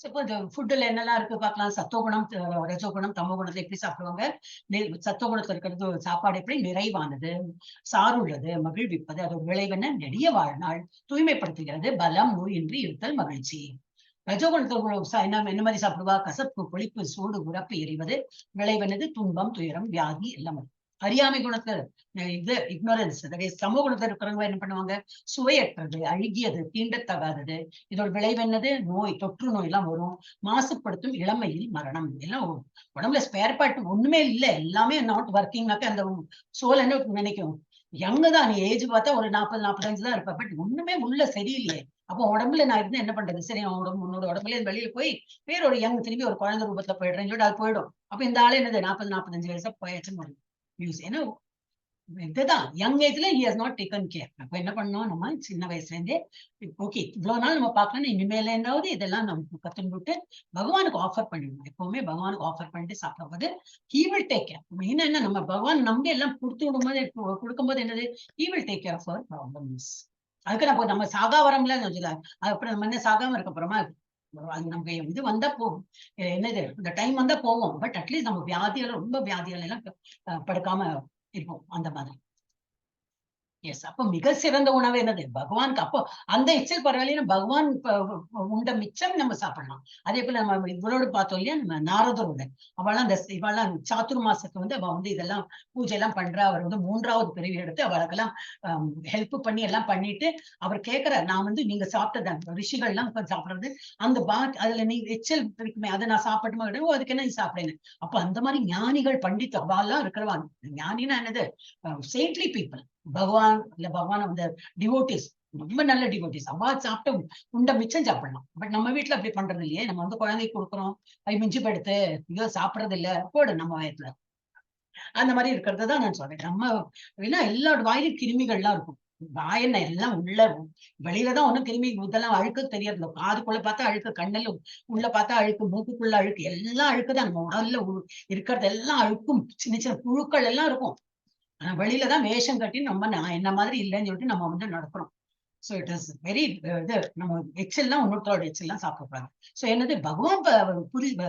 இப்போ இந்த ஃபுட்டுல என்னெல்லாம் இருக்கு பார்க்கலாம். சத்தோகுணம், ரஜோகுணம், தமோ குணத்தை எப்படி சாப்பிடுவாங்க? சத்தோகுணத்துல இருக்கிறது சாப்பாடு எப்படி? நிறைவானது, சாருள்ளது, மகிழ்விப்பது. அதோட விளைவென்ன? நெடிய வாழ்நாள், தூய்மைப்படுத்துகிறது, பலம், நோயின்றி இருத்தல், மகிழ்ச்சி. ரஜோகுணத்துல என்ன மாதிரி சாப்பிடுவா? கசப்பு, புளிப்பு, சூடு, உரப்பு, எரிவது. விளைவெனது? துன்பம், துயரம், வியாதி எல்லாம். அறியாமை குணத்துல இது இக்னோரன்ஸ். சமூக குணத்துல இருக்கிறவங்க என்ன பண்ணுவாங்க? சுவையற்றது, அழுகியது, தீண்டத்தகாதது. இதோட விளைவு என்னது? நோய், தொற்று நோய் எல்லாம் வரும். மாசுபடுத்தும், இளமையில் மரணம். எல்லாம் உடம்புல ஸ்பேர் பார்ட் ஒண்ணுமே இல்லை, எல்லாமே நாட் ஒர்க்கிங்னாக்க அந்த சோல் என்ன நினைக்கும்? யங்கு தான், நீ ஏஜ் பார்த்தா ஒரு 40, 45 தான் இருப்ப. பட் ஒண்ணுமே உள்ள சரியில்லையே. அப்போ உடம்புல நான் இருந்து என்ன பண்றது? சரி, உன்னோட உடம்புல வெளியில போய் வேற ஒரு யங் திரும்பி ஒரு குழந்தை ரூபத்துல போயிடுறேன்னு சொல்லிட்டு அது போயிடும். அப்ப இந்த ஆளு என்னது 40, 45 வயசா போயாச்சுன்னு வரும் நியூஸ். ஏன்னா இதுதான் யங் ஏஜ்ல he has not taken care. அப்ப என்ன பண்ணோம்? நம்ம சின்ன வயசுல இருந்தே ஓகே இவ்வளவு நாள் நம்ம பார்க்கணும், இனிமேல இருந்தாவது இதெல்லாம் நமக்கு கத்துக்கிட்டு பகவானுக்கு ஆஃபர் பண்ணிடணும். எப்பவுமே பகவானுக்கு ஆஃபர் பண்ணிட்டு சாப்பிடும்போது ஹி வில் டேக் கேர். மெயினா என்ன, நம்ம பகவான் நம்பி எல்லாம் கொடுக்கும்போது என்னது? He will take care of our problems. அதுக்கு நம்ம சாகா வரம்ல அப்புறம் நம்ம என்ன சாகாம இருக்க போறோமா? அது நமக்கு இது வந்தா போகும், என்னது இந்த டைம் வந்தா போவோம். பட் அட்லீஸ்ட் நம்ம வியாதிகள் ரொம்ப வியாதிகள் எல்லாம் படுக்காம இருப்போம் அந்த மாதிரி. எஸ், அப்போ மிக சிறந்த உணவு என்னது பகவானுக்கு. அப்போ அந்த எச்சல் பரவாயில்லைன்னா பகவான் உண்ட மிச்சம் நம்ம சாப்பிடலாம். அதே போல நம்ம இவளோடு பார்த்தோம் இல்லையா, நம்ம நாரதரோட அவெல்லாம் இவெல்லாம் சாத்துர்மாசத்துக்கு வந்து அவ வந்து இதெல்லாம் பூஜை எல்லாம் பண்றா. அவர் வந்து 3வது பிறவி எடுத்து அவளுக்கெல்லாம் ஹெல்ப் பண்ணி எல்லாம் பண்ணிட்டு அவர் கேட்கிறார், நான் வந்து நீங்க சாப்பிட்டது ரிஷிகள் எல்லாம் சாப்பிடுறது அந்த அதுல நீ எச்சல் இருக்குமே அதை நான் சாப்பிட்டுமா, அதுக்கு என்ன நீ சாப்பிடுங்க. அப்ப அந்த மாதிரி ஞானிகள் பண்டித் அவெல்லாம் இருக்கிறவா. ஞானினா என்னது, சேட்லி பீப்புள். பகவான் இல்ல பகவான் வந்து டிவோட்டிஸ், ரொம்ப நல்ல டிவோட்டிஸ். அவா சாப்பிட்டு உண்ட மிச்சம் சாப்பிடலாம். பட் நம்ம வீட்டுல அப்படி பண்றது இல்லையே. நம்ம வந்து குழந்தைக்கு கொடுக்குறோம், மிஞ்சி படுத்து ஐயோ சாப்பிடறது இல்ல, போடு நம்ம வயத்துல. அந்த மாதிரி இருக்கிறது தான் நான் சொல்றேன். நம்ம ஏன்னா எல்லா வாயிலும் கிருமிகள்லாம் இருக்கும். வாயன எல்லாம் உள்ள, வெளியிலதான் ஒண்ணும் கிருமி இதெல்லாம் அழுக்கு தெரியறதில்ல. காதுக்குள்ள பார்த்தா அழுக்கு, கண்ணுல உள்ள பார்த்தா அழுக்கு, மூக்குக்குள்ள அழுக்கு, எல்லாம் அழுக்குதான். நம்ம உடல்ல இருக்கிறது எல்லாம் அழுக்கும், சின்ன சின்ன புழுக்கள் எல்லாம் இருக்கும். ஆனா வெளியில தான் வேஷம் கட்டி நம்ம என்ன மாதிரி இல்லைன்னு சொல்லிட்டு நம்ம வந்து நடக்கிறோம். ஸோ இட் இஸ் வெரி இது நம்ம எச்சல்லாம் இன்னொருத்தரோட எச்சல்லாம் சாப்பிடக்கூடாது. ஸோ என்னது பகவான்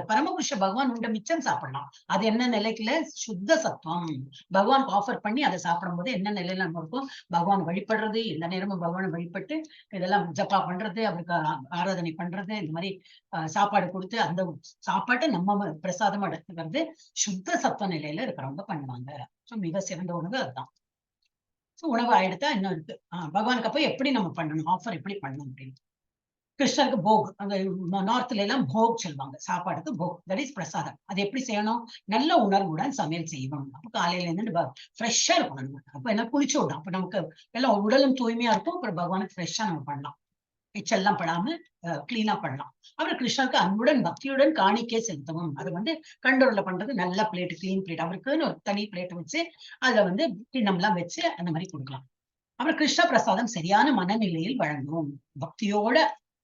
பரமபுருஷ பகவான் உண்ட மிச்சம் சாப்பிடலாம். அது என்ன நிலைக்குல சுத்த சத்துவம் பகவானுக்கு ஆஃபர் பண்ணி அதை சாப்பிடும் போது என்ன நிலையில நம்ம இருக்கும், பகவான் வழிபடுறது, எந்த நேரமும் பகவானை வழிபட்டு இதெல்லாம் ஜப்பா பண்றது, அவருக்கு ஆராதனை பண்றது, இந்த மாதிரி சாப்பாடு கொடுத்து அந்த சாப்பாட்டை நம்ம பிரசாதமா எடுத்துக்கிறது சுத்த சத்துவ நிலையில இருக்கிறவங்க பண்ணுவாங்க. ஸோ மிக சிறந்த உணவு அதுதான். உணவு ஆயிடுத்தா இன்னும் இருக்கு. பகவானுக்கு அப்ப எப்படி நம்ம பண்ணணும், ஆஃபர் எப்படி பண்ணணும் அப்படின்னு. கிருஷ்ணருக்கு போக், அங்க நார்த்ல எல்லாம் போக் சொல்லுவாங்க, சாப்பாடுக்கு போக், தட் இஸ் பிரசாதம். அது எப்படி செய்யணும், நல்ல உணர்வுடன் சமையல் செய்யணும். அப்ப காலையில இருந்து ஃப்ரெஷ்ஷா இருக்கணும். அப்ப என்ன குளிச்சு விடணும். அப்ப நமக்கு எல்லாம் உடலும் தூய்மையா இருக்கும். அப்புறம் பகவானுக்கு ஃப்ரெஷ்ஷா நம்ம பண்ணலாம், எச்செல்லாம் படாம கிளீனா பண்ணலாம். அப்புறம் கிருஷ்ணருக்கு அன்புடன் பக்தியுடன் காணிக்கை செலுத்தவும். அது வந்து கண்டோர்ல பண்றது நல்ல பிளேட், கிளீன் பிளேட், அவருக்குன்னு ஒரு தனி பிளேட் வச்சு அதுல வந்து கிண்ணம்லாம் வச்சு அந்த மாதிரி கொடுக்கலாம். அப்புறம் கிருஷ்ண பிரசாதம் சரியான மனநிலையில் வழங்கும். பக்தியோட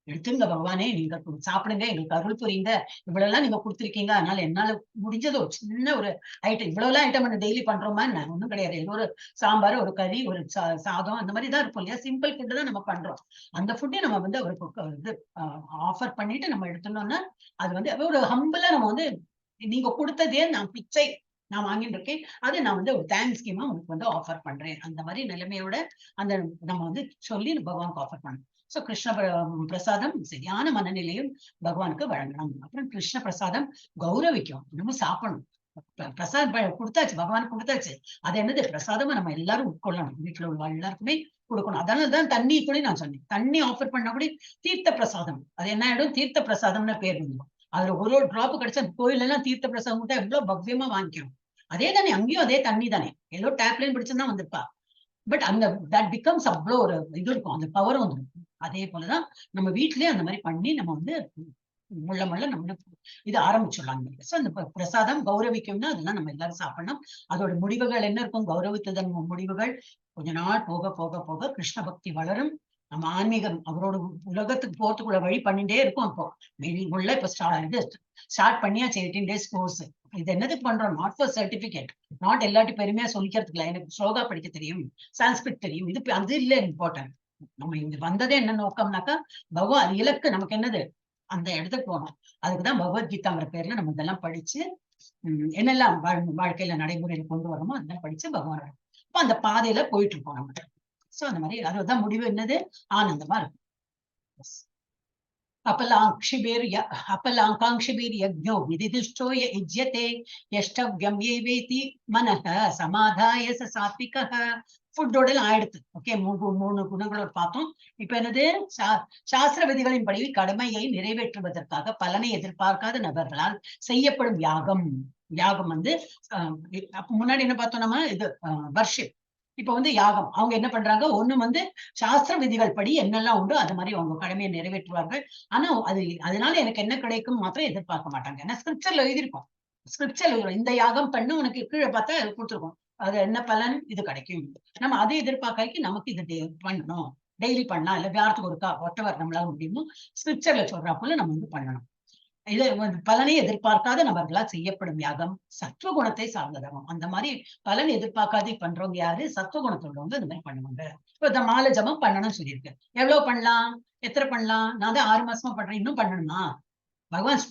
எடுத்துங்க, பகவானே நீங்க சாப்பிடுங்க, எங்களுக்கு அருள் புரியுங்க, இவ்வளவு எல்லாம் நீங்க கொடுத்துருக்கீங்க, அதனால என்னால முடிஞ்சது ஒரு சின்ன ஒரு ஐட்டம், இவ்வளவு எல்லாம் ஐட்டம் டெய்லி பண்றோமா, நான் ஒண்ணும் கிடையாது. ஏதோ ஒரு சாம்பார், ஒரு கறி, ஒரு சாதம், அந்த மாதிரி தான் இருக்கும் இல்லையா. சிம்பிள் ஃபுட்டு தான் நம்ம பண்றோம். அந்த ஃபுட்டை நம்ம வந்து அவருக்கு இது ஆஃபர் பண்ணிட்டு நம்ம எடுத்துட்டோம்னா அது வந்து ஒரு ஹம்பிளா நம்ம வந்து நீங்க கொடுத்ததே நான் பிச்சை நான் வாங்கிட்டு இருக்கேன், அது நான் வந்து ஒரு தேங்க்ஸ் ஸ்கீமா உங்களுக்கு வந்து ஆஃபர் பண்றேன், அந்த மாதிரி நிலைமையோட அந்த நம்ம வந்து சொல்லி பகவானுக்கு ஆஃபர் பண்ணணும். சோ கிருஷ்ண பிரசாதம் சரியான மனநிலையும் பகவானுக்கு வழங்கணும். அப்புறம் கிருஷ்ண பிரசாதம் கௌரவிக்கும், நம்ம சாப்பிடணும். பிரசாதம் கொடுத்தாச்சு, பகவானுக்கு கொடுத்தாச்சு, அது என்னது பிரசாதமா நம்ம எல்லாரும் உட்கொள்ளணும். வீட்டுல உள்ள எல்லாருக்குமே கொடுக்கணும். அதனாலதான் தண்ணி கூட நான் சொன்னேன், தண்ணி ஆஃபர் பண்ணா கூட தீர்த்த பிரசாதம், அது என்ன ஆயிடும், தீர்த்த பிரசாதம்னு பேர் வந்துடும். அதுல ஒரு டிராப் கிடைச்சா கோயில் எல்லாம் தீர்த்த பிரசாதம் கூட எவ்வளவு பவ்யமா வாங்கிக்கிறோம். அதே தானே அங்கேயும் அதே தண்ணி தானே, ஏதோ டேப்லைன் பிடிச்சுதான் வந்திருப்பா. பட் அந்த தட் பிகம்ஸ் அவ்வளோ ஒரு இது இருக்கும், அந்த பவர் வந்துடும். அதே போலதான் நம்ம வீட்லயே அந்த மாதிரி பண்ணி நம்ம வந்து முள்ள முள்ள நம்ம இது ஆரம்பிச்சிடலாம். சோ அந்த பிரசாதம் கௌரவிக்கும்னா அதெல்லாம் நம்ம எல்லாரும் சாப்பிடணும். அதோட முடிவுகள் என்ன இருக்கும், கௌரவித்ததன் முடிவுகள் கொஞ்ச நாள் போக போக போக கிருஷ்ண பக்தி வளரும். நம்ம ஆன்மீகம் அவரோட உலகத்துக்கு போறதுக்குள்ள வழி பண்ணிட்டே இருக்கும். அப்போ உள்ள இப்ப ஸ்டார்ட் பண்ணியா 18 days கோர்ஸ். இது என்னதுக்கு பண்றோம், நாட் ஃபார் சர்டிபிகேட், நாட் எல்லாத்தையும் பெருமையா சொல்லிக்கிறதுக்கு இல்லை, எனக்கு ஸ்லோகா படிக்க தெரியும், சான்ஸ்கிரிட் தெரியும், இது அது இல்ல இம்பார்ட்டன்ட். நம்ம இங்க வந்ததே என்ன நோக்கம்னாக்கா பகவான் இலக்கு நமக்கு என்னது, அந்த இடத்துக்கு போகணும். அதுக்குதான் பகவத்கீதாங்கிற பேர்ல நம்ம இதெல்லாம் படிச்சு என்னெல்லாம் வாழ்க்கையில நடைமுறையில கொண்டு வரணுமோ அதெல்லாம் படிச்சு பகவான் அப்ப அந்த பாதையில போயிட்டு இருக்கோம் நம்ம. சோ அந்த மாதிரி அதுதான் முடிவு என்னது, ஆனந்தமா இருக்கும். अपलाकांक्षिभिर् यज्ञो विदिदिष्टो युज्यते यष्टव्यम येवेति मनः समाधाय स सात्विकः. ஃபுட்டோட ஆயிடுத்து. ஓகே, மூணு குணங்களோட பார்த்தோம். இப்ப என்னது, சாஸ்திர விதிகளின்படி கடமையை நிறைவேற்றுவதற்காக பலனை எதிர்பார்க்காத நபர்களால் செய்யப்படும் யாகம். யாகம் வந்து முன்னாடி என்ன பார்த்தோம் நம்ம, இது வர்ஷிப். இப்ப வந்து யாகம், அவங்க என்ன பண்றாங்க, ஒண்ணு வந்து சாஸ்திர விதிகள் படி என்னெல்லாம் உண்டோ அது மாதிரி அவங்க கடமையை நிறைவேற்றுவார்கள். ஆனா அதனால எனக்கு என்ன கிடைக்கும் மாத்திரம் எதிர்பார்க்க மாட்டாங்க. ஏன்னா ஸ்கிரிப்சர்ல எழுதியிருக்கோம், ஸ்கிரிப்சர்ல இந்த யாகம் பண்ணு உனக்கு கீழே பார்த்தா கொடுத்துருக்கோம், அது என்ன பலன் இது கிடைக்கும். நம்ம அதை எதிர்பார்க்க நமக்கு இது பண்ணணும், டெய்லி பண்ணலாம், இல்ல வாரத்துக்கு ஒருக்கா ஒட்டவர் நம்மளால முடியுமோ ஸ்கிரிப்சர்ல சொல்றா போல நம்ம வந்து பண்ணணும். இது பலனை எதிர்பார்க்காத நபர்களால் செய்யப்படும் யாகம் சத்துவகுணத்தை சார்ந்ததாகும். அந்த மாதிரி பலன் எதிர்பார்க்காத பண்றவங்க யாரு, சத்துவகுணத்தோட வந்து இந்த மாதிரி பண்ணுவாங்க. இப்ப இந்த மாலை ஜபம் பண்ணணும்னு சொல்லியிருக்கு, எவ்வளவு பண்ணலாம், எத்தனை பண்ணலாம், நான் தான் 6 மாசமா பண்றேன், இன்னும் பண்ணணுமா. பகவான்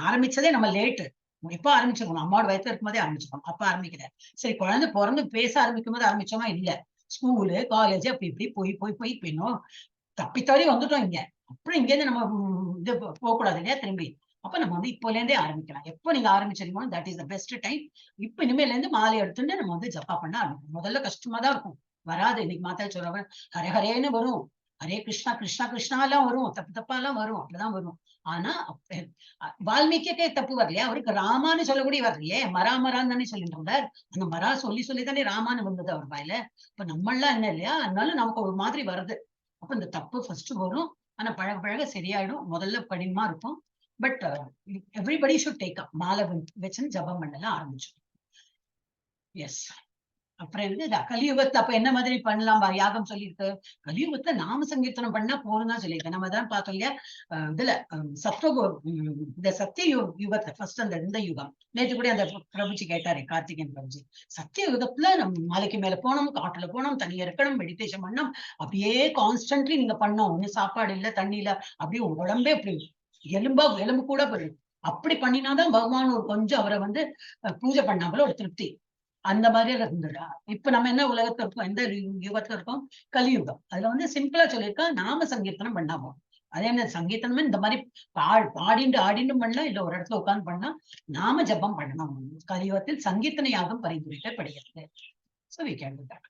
ஆரம்பிச்சதே நம்ம லேட்டு, எப்ப ஆரம்பிச்சிருக்கணும், அம்மாவோட வயத்துல இருக்கும்போதே ஆரம்பிச்சிருக்கோம், அப்ப ஆரம்பிக்கிறேன். சரி, குழந்தை பிறந்து பேச ஆரம்பிக்கும் போது ஆரம்பிச்சோமா, இல்ல ஸ்கூலு காலேஜ் அப்படி இப்படி போய் போயினோம் தப்பித்தாரி வந்துட்டோம் இங்க. அப்புறம் இங்க இருந்து நம்ம இது போகக்கூடாது இல்லையா திரும்பி. அப்ப நம்ம வந்து இப்போல இருந்தே ஆரம்பிக்கலாம். எப்போ நீங்க ஆரம்பிச்சிருக்கோ that is the best time. இப்ப இனிமேல இருந்து மாலை எடுத்துட்டு நம்ம வந்து ஜப்பா பண்ண ஆரம்பிக்கும். முதல்ல கஷ்டமா தான் இருக்கும், வராது. இன்னைக்கு மாத்தா சொல்றவங்க ஹரே ஹரேன்னு வரும், ஹரே கிருஷ்ணா கிருஷ்ணா கிருஷ்ணா எல்லாம் வரும், தப்பா எல்லாம் வரும், அப்படிதான் வரும். ஆனா வால்மீகிக்கே தப்பு வரலையா? அவருக்கு ராமான்னு சொல்லக்கூடிய வரலையே, மரான்னு தானே சொல்லிட்டு இருந்தார். அந்த மரா சொல்லி தானே ராமான்னு வந்தது அவர் வாயில. இப்ப நம்மளாம் என்ன இல்லையா, அதனால நமக்கு ஒரு மாதிரி வருது. அப்ப இந்த தப்பு ஃபர்ஸ்ட் வரும். ஆனா பழக சரியாயிடும். முதல்ல கடினமா இருக்கும். But everybody should take up. மாலை வச்சுன்னு ஜபம் பண்ணலாம் ஆரம்பிச்சிடும். எஸ். அப்புறம் இருந்து கலியுகத்துல அப்ப என்ன மாதிரி பண்ணலாம் யாகம் சொல்லியிருக்கு. கலியுகத்துல நாம சங்கீர்த்தனம் பண்ணா போறோம் தான் சொல்லியிருக்கேன். நம்ம தான் பார்த்தோம் இல்லையா இதுல இந்த சத்திய யுகத்துல ஃபர்ஸ்ட் அந்த இந்த யுகம். நேற்று கூட அந்த பிரபுஜி கேட்டாரு, கார்த்திகேயன் பிரபுஜி. சத்திய யுகத்துல நம்ம மலைக்கு மேல போனோம், காட்டுல போனோம், தனியா இருக்கணும், மெடிடேஷன் பண்ணோம். அப்படியே கான்ஸ்டன்ட்லி நீங்க பண்ணோம். ஒண்ணு சாப்பாடு இல்ல, தண்ணி இல்ல, அப்படியே உடம்பே அப்படி எலும்பு கூட போயிடும். அப்படி பண்ணினாதான் பகவான் ஒரு கொஞ்சம் அவரை வந்து பூஜை பண்ணாங்களோ ஒரு திருப்தி. அந்த மாதிரி இருந்துடா. இப்ப நம்ம என்ன உலகத்துல இருக்கோம், எந்த யுகத்துல இருக்கோம்? கலியுகம். அதுல வந்து சிம்பிளா சொல்லியிருக்கா, நாம சங்கீர்த்தனம் பண்ணாமோ. அதே மாதிரி சங்கீர்த்தனமே இந்த மாதிரி பாடிண்டு ஆடிண்டு பண்ணலாம், இல்ல ஒரு இடத்துல உட்கார்ந்து பண்ணா. நாம ஜபம் பண்ணணும். கலியுகத்தில் சங்கீர்த்தன யாகம் பரிந்துரைக்கப்படுகிறது. So we can do that.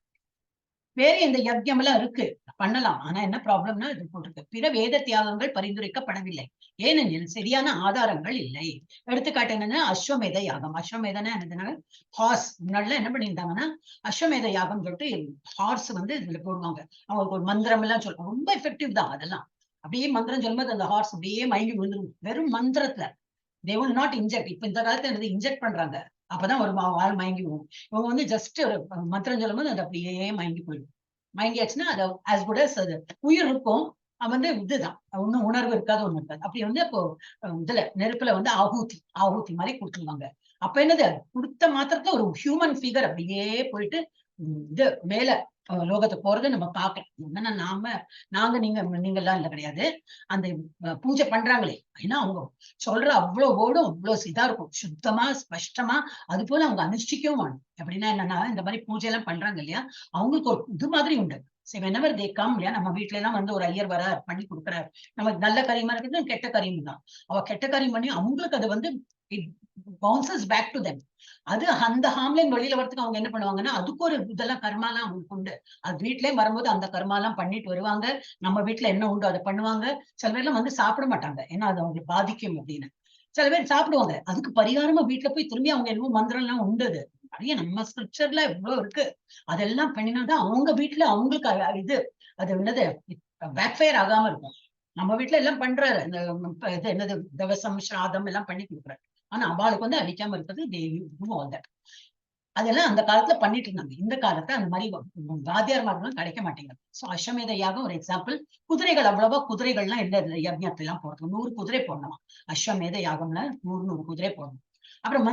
வேற இந்த யஜ்யம் எல்லாம் இருக்கு, பண்ணலாம். ஆனா என்ன ப்ராப்ளம்னா இது போட்டிருக்கு, பிற வேத தியாகங்கள் பரிந்துரைக்கப்படவில்லை, ஏனெனில் சரியான ஆதாரங்கள் இல்லை. எடுத்துக்காட்டு என்னன்னா அஸ்வமேத யாகம். அஸ்வமேதனா என்னதுன்னா ஹார்ஸ். முன்னாடிலாம் என்ன பண்ணியிருந்தாங்கன்னா அஸ்வமேத யாகம் சொல்லிட்டு ஹார்ஸ் வந்து இதுல போடுவாங்க. அவங்களுக்கு ஒரு மந்திரம் எல்லாம் சொல்லுவாங்க, ரொம்ப எஃபெக்டிவ் தான் அதெல்லாம். அப்படியே மந்திரம் சொல்லும்போது அந்த ஹார்ஸ் அப்படியே மயங்கி விழுந்துரும் வெறும் மந்திரத்துல. they will not inject. இப்ப இந்த காலத்துல இன்ஜெக்ட் பண்றாங்க, அப்பதான் ஒரு ஆள் மயங்கி போகும். இவங்க வந்து ஜஸ்ட் ஒரு மந்திரம் சொல்லும் போது அது அப்படியே மயங்கி போயிடும். மயங்கியாச்சுன்னா அது as good as அது உயிர் இருக்கும். வந்து இதுதான் ஒன்னும் உணர்வு இருக்காது, ஒண்ணு இருக்காது. அப்படி வந்து அப்போ இதுல நெருப்புல வந்து ஆஹூதி மாதிரி கொடுத்துருவாங்க. அப்ப என்னது கொடுத்த மாத்திரத்துல ஒரு ஹியூமன் ஃபிகர் அப்படியே போயிட்டு இது மேல லோகத்துக்கு போறது நம்ம பார்க்கலாம். என்னன்னா நாங்க நீங்க எல்லாம் இல்ல கிடையாது. அந்த பூஜை பண்றாங்களே, ஏன்னா அவங்க சொல்ற அவ்வளவு ஓடும், அவ்வளவு இதா இருக்கும், சுத்தமா ஸ்பஷ்டமா. அது போல அவங்க அனுஷ்டிக்கவும் வேணும். அப்படின்னா என்னன்னா இந்த மாதிரி பூஜை எல்லாம் பண்றாங்க இல்லையா, அவங்களுக்கு ஒரு இது மாதிரி உண்டு. சரி whenever they come இல்லையா, நம்ம வீட்டுல எல்லாம் வந்து ஒரு ஐயர் வரார், பண்ணி கொடுக்குறாரு. நமக்கு நல்ல காரியமா இருக்குது, கெட்ட காரியம் தான். அவ கெட்ட காரியம் பண்ணி அவங்களுக்கு அது வந்து it bounces back to them. அது அந்த ஹார்ம்லைன் வெளியில வரதுக்கு அவங்க என்ன பண்ணுவாங்கன்னா அதுக்கு ஒரு இதெல்லாம் கர்மாலாம் அவங்களுக்கு உண்டு. அது வீட்லயே வரும்போது அந்த கர்மாலாம் பண்ணிட்டு வருவாங்க. நம்ம வீட்டுல என்ன உண்டோ அதை பண்ணுவாங்க. சில பேர்லாம் வந்து சாப்பிட மாட்டாங்க, ஏன்னா அது அவங்களுக்கு பாதிக்கும் அப்படின்னு. சில பேர் சாப்பிடுவாங்க, அதுக்கு பரிகாரமா வீட்டுல போய் திரும்பி அவங்க என்னமோ மந்திரம் எல்லாம் உண்டு. நிறைய நம்ம ஸ்கிரிப்சர்ல எவ்வளவு இருக்கு. அதெல்லாம் பண்ணினாதான் அவங்க வீட்டுல அவங்களுக்கு இது அது என்னது பேக்ஃபயர் ஆகாம இருக்கும். நம்ம வீட்டுல எல்லாம் பண்றாரு, இந்த இது என்னது தவசம் ஸ்ராதம் எல்லாம் பண்ணி கொடுக்குறாரு. ஆனா அவளுக்கு வந்து அடிக்காம இருக்கிறது அதெல்லாம் அந்த காலத்துல பண்ணிட்டு இருந்தாங்க. இந்த காலத்துல அந்த மாதிரி வாத்தியார்மார்களும் கிடைக்க மாட்டேங்குது. சோ அஸ்வமேத யாகம் ஒரு எக்ஸாம்பிள். குதிரைகள் அவ்வளவா குதிரைகள்லாம் இல்ல யஜ்ஞத்துல எல்லாம் போடுறது. 100 குதிரை போடணுமா அஸ்வமேத யாகம்ல, 100 குதிரை போடணும். அப்புறம்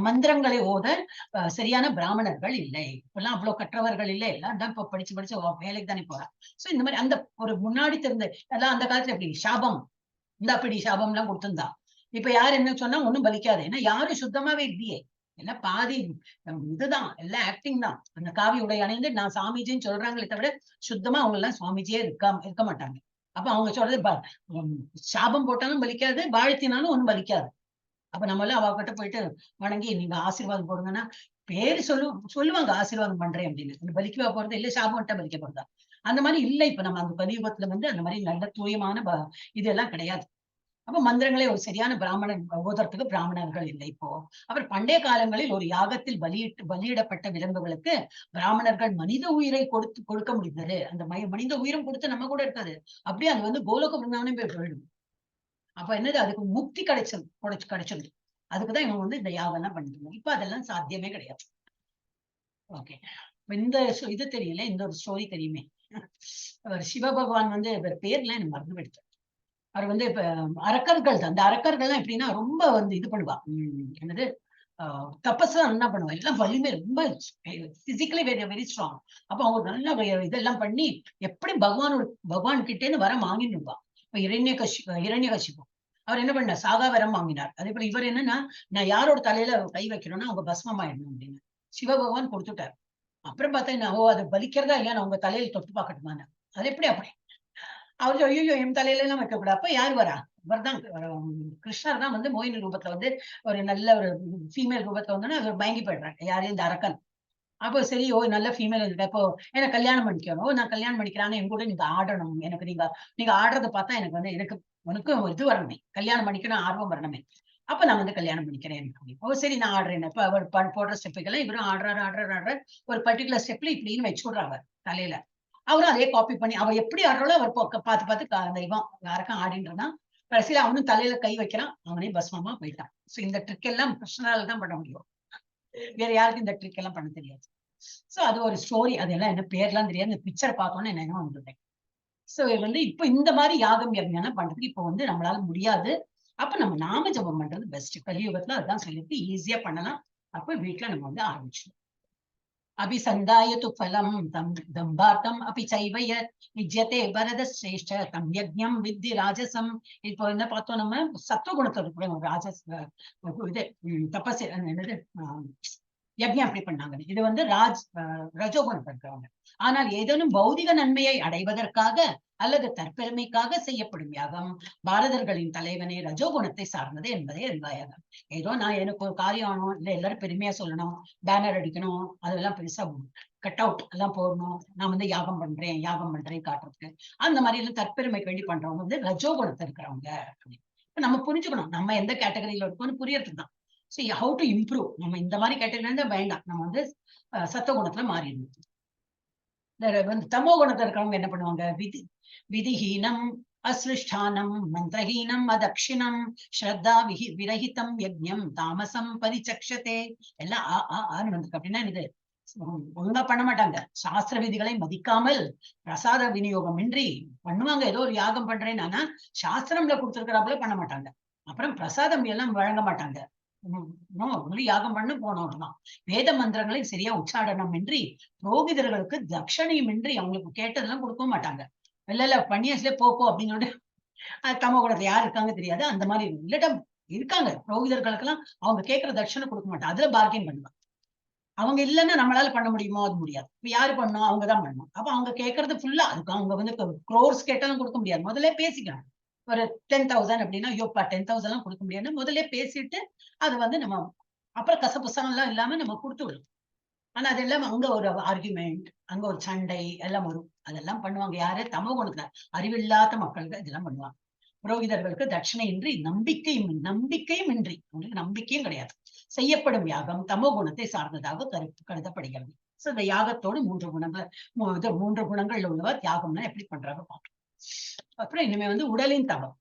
மந்திரங்களை ஓத சரியான பிராமணர்கள் இல்லை. இப்பெல்லாம் அவ்வளவு கற்றவர்கள் இல்லை, எல்லாம் தான் இப்ப படிச்சு வேலைக்கு தானே போறா. சோ இந்த மாதிரி அந்த ஒரு முன்னாடி தெரிந்த எல்லாம் அந்த காலத்துல எப்படி சாபம், இந்த அப்படி சாபம் எல்லாம் கொடுத்திருந்தா. இப்ப யாரு என்ன சொன்னா ஒண்ணும் பலிக்காது, ஏன்னா யாரும் சுத்தமாவே இல்லையே, எல்லாம் பாதி இதுதான், எல்லாம் ஆக்டிங் தான். அந்த காவி உடை அணிந்து நான் சாமிஜின்னு சொல்றாங்களே தவிர சுத்தமா அவங்க எல்லாம் சுவாமிஜியே இருக்க மாட்டாங்க. அப்ப அவங்க சொல்றது சாபம் போட்டாலும் பலிக்காது, வாழ்த்தினாலும் ஒண்ணும் பலிக்காது. அப்ப நம்ம எல்லாம் அவகிட்ட போயிட்டு வணங்கி நீங்க ஆசீர்வாதம் போடுங்கன்னா பேரு சொல்லுவாங்க ஆசீர்வாதம் பண்றேன் அப்படின்னு. பலிக்கவா போறது இல்ல, சாபம் விட்டா பலிக்க போறதா? அந்த மாதிரி இல்ல. இப்ப நம்ம அந்த கலியுகத்துல வந்து அந்த மாதிரி நல்ல தூயமான இதெல்லாம் கிடையாது. அப்ப மந்திரங்களை ஒரு சரியான ஓதறதுக்கு பிராமணர்கள் இல்லை இப்போ. அப்புறம் பண்டைய காலங்களில் ஒரு யாகத்தில் பலியிடப்பட்ட விலங்குகளுக்கு பிராமணர்கள் மனித உயிரை கொடுக்க முடிந்தது. அந்த மனித உயிரும் கொடுத்து நம்ம கூட இருக்காது, அப்படியே அது வந்து கோலோக பிருந்தாவனம் போய் போயிடும். அப்ப என்னது அதுக்கு முக்தி கிடைச்சது. அதுக்குதான் இவங்க வந்து இந்த யாகம் எல்லாம் பண்ணிட்டு. இப்ப அதெல்லாம் சாத்தியமே கிடையாது. ஓகே, இந்த இது தெரியல, இந்த ஒரு ஸ்டோரி தெரியுமே. அவர் சிவபகவான் வந்து இவர் பேர்லாம் எனக்கு மறந்து போயிடுச்சு. அவர் வந்து இப்ப அரக்கர்கள் தான். அந்த அரக்கர்கள்லாம் எப்படின்னா ரொம்ப வந்து இது பண்ணுவா, என்னது தபஸ் என்ன பண்ணுவா, எல்லாம் வலிமை ரொம்ப பிசிக்கலி வெரி ஸ்ட்ராங். அப்ப அவங்க நல்லா இதெல்லாம் பண்ணி எப்படி பகவான் கிட்டே இருந்து வரம் வாங்கிடுவா. இப்ப இரண்யகசிபு அவர் என்ன பண்ணார், சாகா வரம் வாங்கினார். அதே போல இவர் என்னன்னா, நான் யாரோட தலையில கை வைக்கிறோம்னா அவங்க பஸ்மமாயிடணும் அப்படின்னு சிவபகவான் கொடுத்துட்டார். அப்புறம் பார்த்தா ஓ அது பலிக்கிறதா இல்லையா நான் உங்க தலையில தொட்டு பார்க்கட்டுமான்னு. அது எப்படி அப்படி? அவரு ஐயோ என் தலையில எல்லாம் வைக்கக்கூடாது. அப்ப யார் வரா? இவர்தான் கிருஷ்ணர் தான் வந்து மோகினி ரூபத்துல வந்து ஒரு நல்ல ஒரு ஃபீமேல் ரூபத்துல வந்து அவர் மயங்கி போயிடுறாங்க. யாரு இந்த அரக்கன். அப்போ சரி ஓ நல்ல ஃபீமேல் இருக்கு. இப்போ என்ன கல்யாணம் பண்ணிக்கணும். ஓ நான் கல்யாணம் பண்ணிக்கிறாங்க என் கூட நீங்க ஆடணும். எனக்கு நீங்க ஆடுறத பார்த்தா எனக்கு வந்து உனக்கும் இது வரணுமே. கல்யாணம் பண்ணிக்கணும் ஆர்வம் வரணுமே. அப்ப நான் வந்து கல்யாணம் பண்ணிக்கிறேன். ஓ சரி நான் ஆடுறேன். இப்ப அவர் போடுற ஸ்டெப்புக்கெல்லாம் இவரும் ஆடுறாரு. ஒரு பர்டிகுலர் ஸ்டெப்ல இப்படின்னு வச்சு விடுறாங்க தலையில. அவரும் அதே காப்பி பண்ணி அவ எப்படி ஆடுறாளோ அவர் பார்த்து அந்த இவன் யாருக்கும் ஆடின்றான். கடைசியில அவனும் தலையில கை வைக்கிறான். அவனே பஸ்மமா போயிட்டான். சோ இந்த ட்ரிக் எல்லாம் கிருஷ்ணனால தான் பண்ண முடியும். வேற யாருக்கும் இந்த ட்ரிக் எல்லாம் பண்ண தெரியாது. சோ அது ஒரு ஸ்டோரி. அதெல்லாம் என்ன பேர்லாம் தெரியாது. இந்த பிக்சர் பார்த்தோன்னு என்ன வந்துட்டேன். சோ வந்து இப்ப இந்த மாதிரி யாகம் யஜ்ஞம் பண்றதுக்கு இப்ப வந்து நம்மளால முடியாது. அப்ப நம்ம நாம ஜபம் பண்றது பெஸ்ட். கலியுகத்துல அதுதான் சொல்லிட்டு ஈஸியா பண்ணலாம். அப்ப வீட்டுல நம்ம வந்து ஆரம்பிச்சோம். அபிசந்தாய து ஃபலம் தம்பார்த்தம் அபி சைவ யுஜ்யதே பரத ஸ்ரேஷ்ட தம் யஜ்ஞம் வித்தி ராஜசம். இப்போ என்ன பார்த்தோம் நம்ம சத்துவகுணத்தோட ராஜஸ் இது தபஸ் என்னது யஜ்ஞம் எப்படி பண்ணாங்க. இது வந்து ரஜோகுணம் இருக்கிறவங்க. ஆனால் ஏதேனும் பௌதிக நன்மையை அடைவதற்காக அல்லது தற்பெருமைக்காக செய்யப்படும் யாகம் பாரதர்களின் தலைவனே ரஜோகுணத்தை சார்ந்தது என்பதை அறிவாயாகம். ஏதோ நான் எனக்கு ஒரு காரியம் ஆகணும், இல்ல எல்லாரும் பெருமையா சொல்லணும், பேனர் அடிக்கணும், அதெல்லாம் பெருசா கட் அவுட் எல்லாம் போடணும், நான் வந்து யாகம் பண்றேன் காட்டுறதுக்கு அந்த மாதிரி எல்லாம் தற்பெருமைக்கு வேண்டி பண்றவங்க வந்து ரஜோகுணத்தை இருக்கிறவங்க. நம்ம புரிஞ்சுக்கணும் நம்ம எந்த கேட்டகரியில இருக்கோம்னு புரியறதுக்கு தான். So how to improve. நம்ம இந்த மாதிரி கேட்டகரி இருந்தா வேண்டாம், நம்ம வந்து சத்துவகுணத்துல மாறிடணும். வந்து தமோ குணத்துல இருக்கிறவங்க என்ன பண்ணுவாங்க, விதிஹீனம் அஸ்ருஷ்டானம் மந்திரஹீனம் அதக்ஷிணம் ஸ்ரத்தா விரஹிதம் யஜ்ஞம் தாமசம் பரிச்சக்ஷதே. எல்லாம் ஆனந்துக்கு அப்படின்னா இது ஒழுங்கா பண்ண மாட்டாங்க. சாஸ்திர விதிகளை மதிக்காமல் பிரசாத விநியோகம் இன்றி பண்ணுவாங்க. ஏதோ ஒரு யாகம் பண்றேன்னு, ஆனா சாஸ்திரம்ல கொடுத்திருக்கிறாப்புல பண்ண மாட்டாங்க. அப்புறம் பிரசாதம் எல்லாம் வழங்க மாட்டாங்க. யாகம் பண்ண போனோம்தான். வேத மந்திரங்களை சரியா உச்சாடனம் இன்றி புரோகிதர்களுக்கு தட்சணையும் இன்றி அவங்களுக்கு கேட்டதெல்லாம் கொடுக்க மாட்டாங்க. இல்ல பண்ணியாசிலே போ அப்படின்னு சொல்லிட்டு தமோ குணத்துல யாரு இருக்காங்க தெரியாது. அந்த மாதிரி இல்லட்டா இருக்காங்க புரோகிதர்களுக்கு எல்லாம் அவங்க கேட்கிற தட்சணை கொடுக்க மாட்டாங்க. அதுல பார்கெயின் பண்ணுவாங்க. அவங்க இல்லைன்னா நம்மளால பண்ண முடியுமோ, அது முடியாது. இப்ப யாரு பண்ணணும், அவங்கதான் பண்ணணும். அப்ப அவங்க கேட்கறது ஃபுல்லா அதுக்கு அவங்க வந்து க்ரோர்ஸ் கேட்டாலும் கொடுக்க முடியாது. முதல்ல பேசிக்கலாம். ஒரு 10,000 அப்படின்னா ஐயோப்பா 10,000 எல்லாம் கொடுக்க முடியாதுன்னு முதல்ல பேசிட்டு அது வந்து நம்ம அப்புறம் கசப்புசம் எல்லாம் இல்லாம நம்ம கொடுத்து விடும். ஆனா அதெல்லாம் அங்க ஒரு ஆர்குமெண்ட், அங்க ஒரு சண்டை எல்லாம் வரும். அதெல்லாம் பண்ணுவாங்க யாரு, தமோ குணத்துல அறிவில்லாத மக்களுக்கு இதெல்லாம் பண்ணுவாங்க. புரோகிதர்களுக்கு தட்சணையின்றி நம்பிக்கையும் இன்றி, அவங்களுக்கு நம்பிக்கையும் கிடையாது, செய்யப்படும் யாகம் தமோ குணத்தை சார்ந்ததாக கருதப்படுகிறது. சோ இந்த யாகத்தோடு 3 குணங்கள் உள்ளவர் யாகம்னா எப்படி பண்றாங்க பார்க்கலாம். அப்புறம் இனிமே வந்து உடலின் தவம்.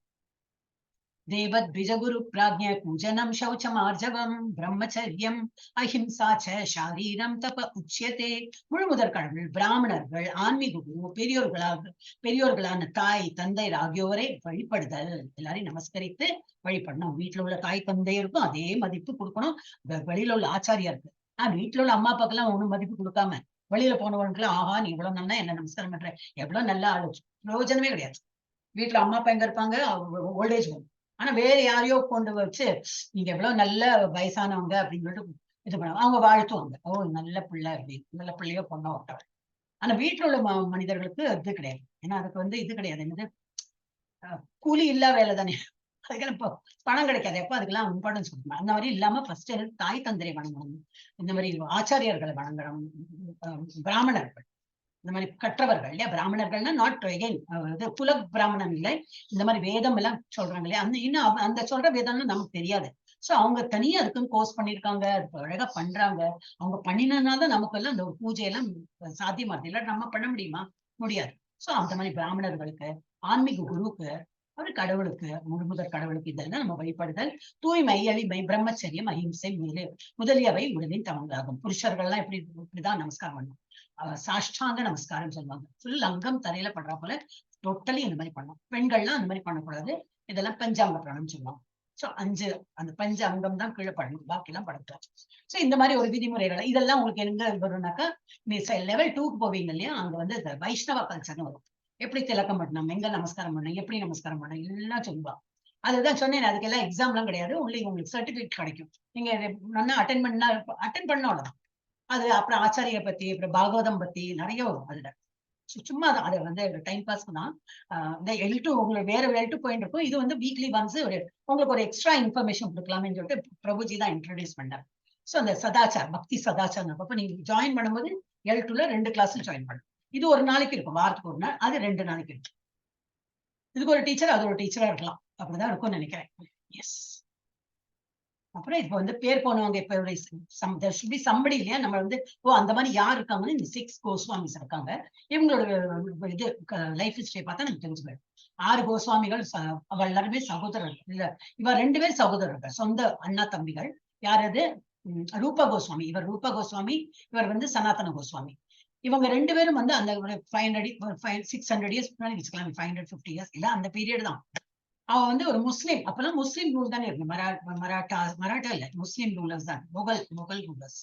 தேவத் பிஜகுரு பிராஜ்ய பூஜனம் சௌச்சம் ஆர்ஜவம் பிரம்மச்சரியம் அஹிம்சா சாரீரம் தப உச்சியதே. முழுமுதற் கடவுள் பிராமணர்கள் ஆன்மீக குரு பெரியோர்களான தாய் தந்தையர் ஆகியோரை வழிபடுதல். எல்லாரையும் நமஸ்கரித்து வழிபடணும். வீட்டுல உள்ள தாய் தந்தையருக்கும் அதே மதிப்பு கொடுக்கணும். வெளியில உள்ள ஆச்சாரியாருக்கு. வீட்டுல உள்ள அம்மா அப்பாக்கெல்லாம் ஒண்ணும் மதிப்பு கொடுக்காம வெளியில போனவனுக்குலாம் ஆஹா நீ இவ்வளவு நல்லா என்ன நமஸ்காரம் பண்ற, எவ்வளவு நல்லா ஆலோசி, பிரயோஜனமே கிடையாது. வீட்டுல அம்மா அப்பா எங்க இருப்பாங்க, ஓல்டேஜ் ஹோம். ஆனா வேற யாரையோ கொண்டு வச்சு நீங்க எவ்வளவு நல்ல வயசானவங்க அப்படின்னு சொல்லிட்டு இது பண்ணுவாங்க. அவங்க வாழ்த்துவாங்க, ஓ நல்ல பிள்ளை அப்படின்னு, நல்ல பிள்ளையோ பொண்ணோ விட்டவங்க. ஆனா வீட்டுல உள்ள மனிதர்களுக்கு இது கிடையாது. ஏன்னா அதுக்கு வந்து இது கிடையாது, என்னது கூலி இல்லா வேலை தானே, அதுக்கெல்லாம் இப்போ பணம் கிடைக்காது. எப்ப அதுக்கெல்லாம் இம்பார்ட்டன்ஸ் கொடுக்கணும். அந்த மாதிரி இல்லாம ஃபர்ஸ்ட் தாய் தந்தையை வணங்கணும், இந்த மாதிரி ஆச்சாரியர்களை வணங்கணும், பிராமணர்கள் இந்த மாதிரி கற்றவர்கள் இல்லையா. பிராமணர்கள்னா நாட் அகைன் இது குல பிராமணன் இல்லை, இந்த மாதிரி வேதம் எல்லாம் சொல்றாங்க இல்லையா. இன்னும் அந்த சொல்ற வேதம்லாம் நமக்கு தெரியாது. சோ அவங்க தனியா அதுக்குன்னு கோர்ஸ் பண்ணிருக்காங்க, அது அழகா பண்றாங்க. அவங்க பண்ணினாதான் நமக்கு எல்லாம் அந்த ஒரு பூஜையெல்லாம் சாத்தியமாகுது. இல்ல நம்ம பண்ண முடியுமா, முடியாது. சோ அந்த மாதிரி பிராமணர்களுக்கு, ஆன்மீக குருவுக்கு, ஒரு கடவுளுக்கு, முழுமுதற் கடவுளுக்கு இதெல்லாம் நம்ம வழிபடுதல். தூய்மை, எளிமை, பிரம்மச்சரியம், அஹிம்சை முதலியவை உடலின் தவங்களாகும். புருஷர்கள்லாம் இப்படிதான் நமஸ்காரம் பண்ணணும். சாஷ்டாங்க நமஸ்காரம் சொல்லுவாங்க. ஃபுல் அங்கம் தரையில பண்றா போல டோட்டலி இந்த மாதிரி பண்ணணும். பெண்கள்லாம் அந்த மாதிரி பண்ணக்கூடாது. இதெல்லாம் பஞ்சாங்க பிராணம் சொல்லுவாங்க. சோ 5 அந்த பஞ்ச அங்கம் தான் கீழே படணும், பாக்கி எல்லாம் படக்கூடாது. சோ இந்த மாதிரி ஒரு விதிமுறைகள் இதெல்லாம் உங்களுக்கு எங்க வரும்னாக்கா, நீ லெவல் 2க்கு போவீங்க இல்லையா, அங்க வந்து இந்த வைஷ்ணவ கல்ச்சர்னு வரும். எப்படி திலக்கம் பண்ணணும், எங்க நமஸ்காரம் பண்ணணும், எப்படி நமஸ்காரம் பண்ணணும் எல்லாம் சொல்லுவா. அதுதான் சொன்னேன், அதுக்கெல்லாம் எக்ஸாம் எல்லாம் கிடையாது. உங்களுக்கு சர்டிபிகேட் கிடைக்கும். நீங்க நல்லா அட்டென்ட் பண்ண அவ்வளவுதான். அது அப்புறம் ஆச்சாரிய பத்தி, அப்புறம் பாகவதம் பத்தி நிறைய வரும் அதுல. சும்மா தான் அதை வந்து டைம் பாஸ்க்கு தான். இந்த L2 உங்களுக்கு வேற L2 போயிட்டு இருக்கும். இது வந்து வீக்லி ஒன்ஸ் உங்களுக்கு ஒரு எக்ஸ்ட்ரா இன்ஃபர்மேஷன் கொடுக்கலாம்னு சொல்லிட்டு பிரபுஜி தான் இன்ட்ரோடியூஸ் பண்ணார். ஸோ அந்த சதாச்சார், பக்தி சதாச்சார் அப்ப நீங்க ஜாயின் பண்ணும்போது L2ல 2 கிளாஸ்ல ஜாயின் பண்ணும். இது ஒரு நாளைக்கு இருக்கும், வாரத்துக்கு ஒரு நாள், அது 2 நாளைக்கு இருக்கும். இதுக்கு ஒரு டீச்சர், அது ஒரு டீச்சரா இருக்கலாம், அப்படிதான் இருக்கும்னு நினைக்கிறேன். எஸ். அப்புறம் இப்ப வந்து பேர் போனவங்க இப்ப சம்படி இல்லையா, நம்ம வந்து அந்த மாதிரி யார் இருக்காங்கன்னு இந்த 6 கோஸ்வாமிஸ் இருக்காங்க. இவங்களோட இது லைஃப் ஹிஸ்டரி பார்த்தா நமக்கு தெரிஞ்சுக்கலாம். 6 கோஸ்வாமிகள் அவ எல்லாருமே சகோதரர்கள். இல்ல, இவ 2 பேர் சகோதரர்கள், சொந்த அண்ணா தம்பிகள். யாரது? ரூபா கோஸ்வாமி. இவர் ரூபா கோஸ்வாமி, இவர் வந்து சனாதன கோஸ்வாமி. இவங்க 2 பேரும் வந்து அந்த 600 இயர்ஸ் முன்னாடி வச்சுக்கலாம், 550 இயர்ஸ் இல்ல, அந்த பீரியட் தான். அவன் வந்து ஒரு முஸ்லீம். அப்பெல்லாம் முஸ்லீம் ரூல் தானே இருக்கு. மராட்டா இல்ல, முஸ்லீம் ரூலர்ஸ் தான், முகல் ரூலர்ஸ்.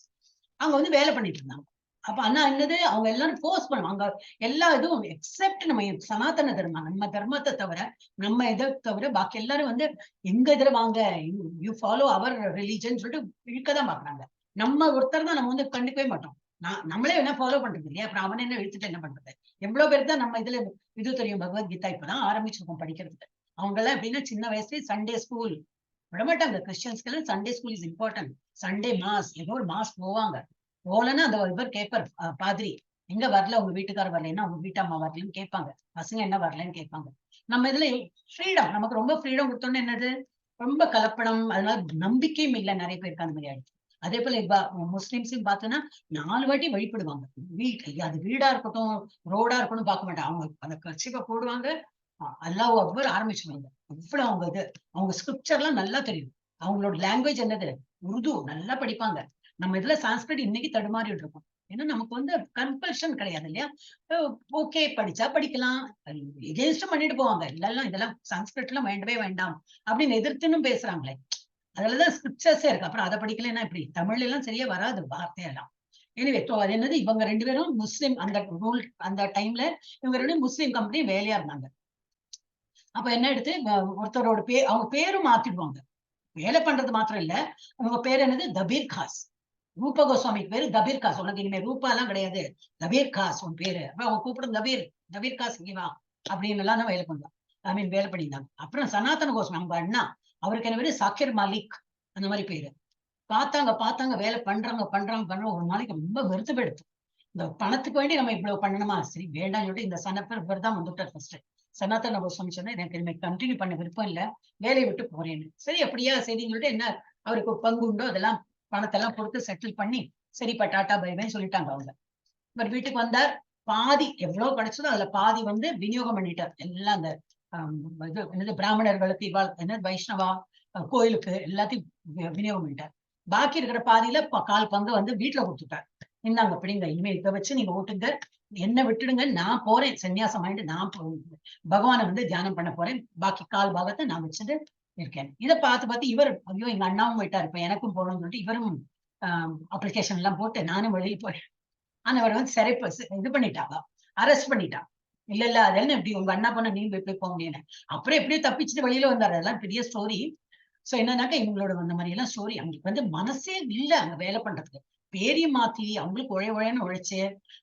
அவங்க வந்து வேலை பண்ணிட்டு இருந்தாங்க. அப்ப அண்ணா என்னது, அவங்க எல்லாரும் போர்ஸ் பண்ணுவாங்க எல்லா இதுவும் எக்ஸப்ட் நம்ம சனாதன தர்மம், நம்ம தர்மத்தை தவிர, நம்ம இதை தவிர பாக்கி எல்லாரும் வந்து எங்க இதுல வாங்க, யூ ஃபாலோ அவர் ரிலீஜன் சொல்லிட்டு இழுக்கதான் பாக்குறாங்க. நம்ம ஒருத்தர் தான் நம்ம வந்து கண்டுக்கவே மாட்டோம். நம்மளே என்ன ஃபாலோ பண்றது இல்லையா, அப்புறம் அவனை என்ன இழுத்துட்டு என்ன பண்றது? எவ்வளவு பேர் தான் நம்ம இதுல இது தெரியும், பகவத்கீதா இப்பதான் ஆரம்பிச்சிருக்கோம் படிக்கிறதுக்கு. அவங்க எல்லாம் எப்படின்னா சின்ன வயசுலயே சண்டே ஸ்கூல் விடமாட்டாங்க. கிறிஸ்டியன்ஸ்க்கு எல்லாம் Sunday school is important. Sunday mass, ஏதோ ஒரு மாஸ் போவாங்க. போலன்னா அந்த இவர் கேட்பார், பாதிரி, எங்க வரல, உங்க வீட்டுக்காரர் வரலன்னா உங்க வீட்டம்மா வரலன்னு கேட்பாங்க. பசங்க என்ன வரலன்னு கேட்பாங்க. நம்ம இதுல ஃப்ரீடம், நமக்கு ரொம்ப ஃப்ரீடம் கொடுத்தோன்னு என்னது, ரொம்ப கலப்படம், அதனால நம்பிக்கையும் இல்லை நிறைய பேருக்கு அந்த மாதிரி ஆயிடுச்சு. அதே போல இப்ப முஸ்லிம்ஸையும் பார்த்தோன்னா 4 வாட்டி வழிபடுவாங்க. அது வீடா இருக்கட்டும், ரோடா இருக்கட்டும் பார்க்க மாட்டாங்க. அவங்க அந்த கட்சிப்பை போடுவாங்க, அல்லாஹ் அக்பர் ஆரம்பிச்சுவாங்க. இவ்வளவு அவங்க இது, அவங்க ஸ்கிரிப்சர் எல்லாம் நல்லா தெரியும். அவங்களோட லாங்குவேஜ் என்னது, உருது நல்லா படிப்பாங்க. நம்ம இதுல சான்ஸ்கிரிட் இன்னைக்கு தடுமாறிட்டு இருக்கோம். ஏன்னா நமக்கு வந்து கம்பல்ஷன் கிடையாது இல்லையா. ஓகே, படிச்சா படிக்கலாம், எகென்ஸ்டும் பண்ணிட்டு போவாங்க. இதெல்லாம் சான்ஸ்கிரிட் எல்லாம் வேண்டவே வேண்டாம் அப்படின்னு எதிர்த்துன்னு பேசுறாங்களே. அதுலதான் ஸ்கிரிப்சர்ஸே இருக்கு. அப்புறம் அதை படிக்கலன்னா இப்படி தமிழ்ல எல்லாம் சரியா வராது வார்த்தையெல்லாம். எனவே அது என்னது, இவங்க 2 பேரும் முஸ்லீம். அந்த ரூல் அந்த டைம்ல இவங்க 2 முஸ்லீம் கம்பெனி வேலையா இருந்தாங்க. அப்ப என்ன எடுத்து ஒருத்தரோட அவங்க பேரும் மாத்திடுவாங்க. வேலை பண்றது மாத்திரம் இல்ல, அவங்க பேர் என்னது, தபீர் காஸ். ரூபா கோஸ்வாமிக்கு பேரு தபீர் காஸ். உனக்கு இனிமே ரூபா எல்லாம் கிடையாது, தபீர் காஸ் உன் பேரு. அப்ப அவங்க கூப்பிடும் தபீர் காஸ் இவா அப்படின்னு எல்லாம் தான் வேலை பண்ணுவாங்க, வேலை பண்ணியிருந்தாங்க. அப்புறம் சனாதன கோஸ்வாமி அவங்க அண்ணா, அவருக்கு என்ன பேரு, சாக்கிர் மாலிக், அந்த மாதிரி பேரு. பார்த்தாங்க வேலை பண்றாங்க. ஒரு நாளைக்கு ரொம்ப வெறுத்து போயிடுது. இந்த பணத்துக்கு வேண்டி நம்ம இவ்வளவு பண்ணணுமா, சரி வேண்டாம்னு சொல்லிட்டு இந்த இவர் தான் வந்துட்டார் ஃபர்ஸ்ட். சனாதன கோஸ்வாமி சொன்னா, எனக்கு இனிமே கண்டினியூ பண்ண விருப்பம் இல்ல, வேலையை விட்டு போறேன்னு. சரி அப்படியா, சரின்னு சொல்லிட்டு என்ன அவருக்கு பங்கு உண்டோ அதெல்லாம் பணத்தெல்லாம் கொடுத்து செட்டில் பண்ணி, சரிப்பா டாட்டா பை பை சொல்லிட்டாங்க அவங்க. இவர் வீட்டுக்கு வந்தார். பாதி எவ்வளவு கிடைச்சதோ அதுல பாதி வந்து விநியோகம் பண்ணிட்டார். எல்லாம் அந்த இது என்னது பிராமணர்களுக்கு, இவாள் என்ன வைஷ்ணவா கோயிலுக்கு எல்லாத்தையும் விநியோகம் பண்ணிட்டார். பாக்கி இருக்கிற பாதியில 1/4 பங்கு வந்து வீட்டுல கொடுத்துட்டார். இந்தாங்க பிடிங்க, இனிமே இதை வச்சு நீங்க ஓட்டுங்க, என்ன விட்டுடுங்க, நான் போறேன் சன்னியாசம் ஆயிட்டு, நான் பகவானை வந்து தியானம் பண்ண போறேன், பாக்கி 1/4 பாகத்தை நான் வச்சுட்டு இருக்கேன். இதை பார்த்து இவர், ஐயோ எங்க அண்ணாவும் போயிட்டாரு, இப்ப எனக்கும் போகணும்னு சொல்லிட்டு இவரும் அப்ளிகேஷன் எல்லாம் போட்டு நானும் வெளியே போறேன். ஆனா அவர் வந்து இது பண்ணிட்டாங்க, அரெஸ்ட் பண்ணிட்டா. இல்ல அதெல்லாம் எப்படி உங்க அண்ணா பண்ண நீங்க எப்படி போக முடியல. அப்புறம் எப்படியோ தப்பிச்சுட்டு வெளியில வந்தாரு. அதெல்லாம் பெரிய ஸ்டோரி. சோ என்னன்னாக்கா இவங்களோட அந்த மாதிரி எல்லாம் ஸ்டோரி. அவங்களுக்கு வந்து மனசே இல்ல அங்க வேலை பண்றதுக்கு, பேரையும் மாத்தி அவங்களுக்கு உழைன்னு உழைச்சு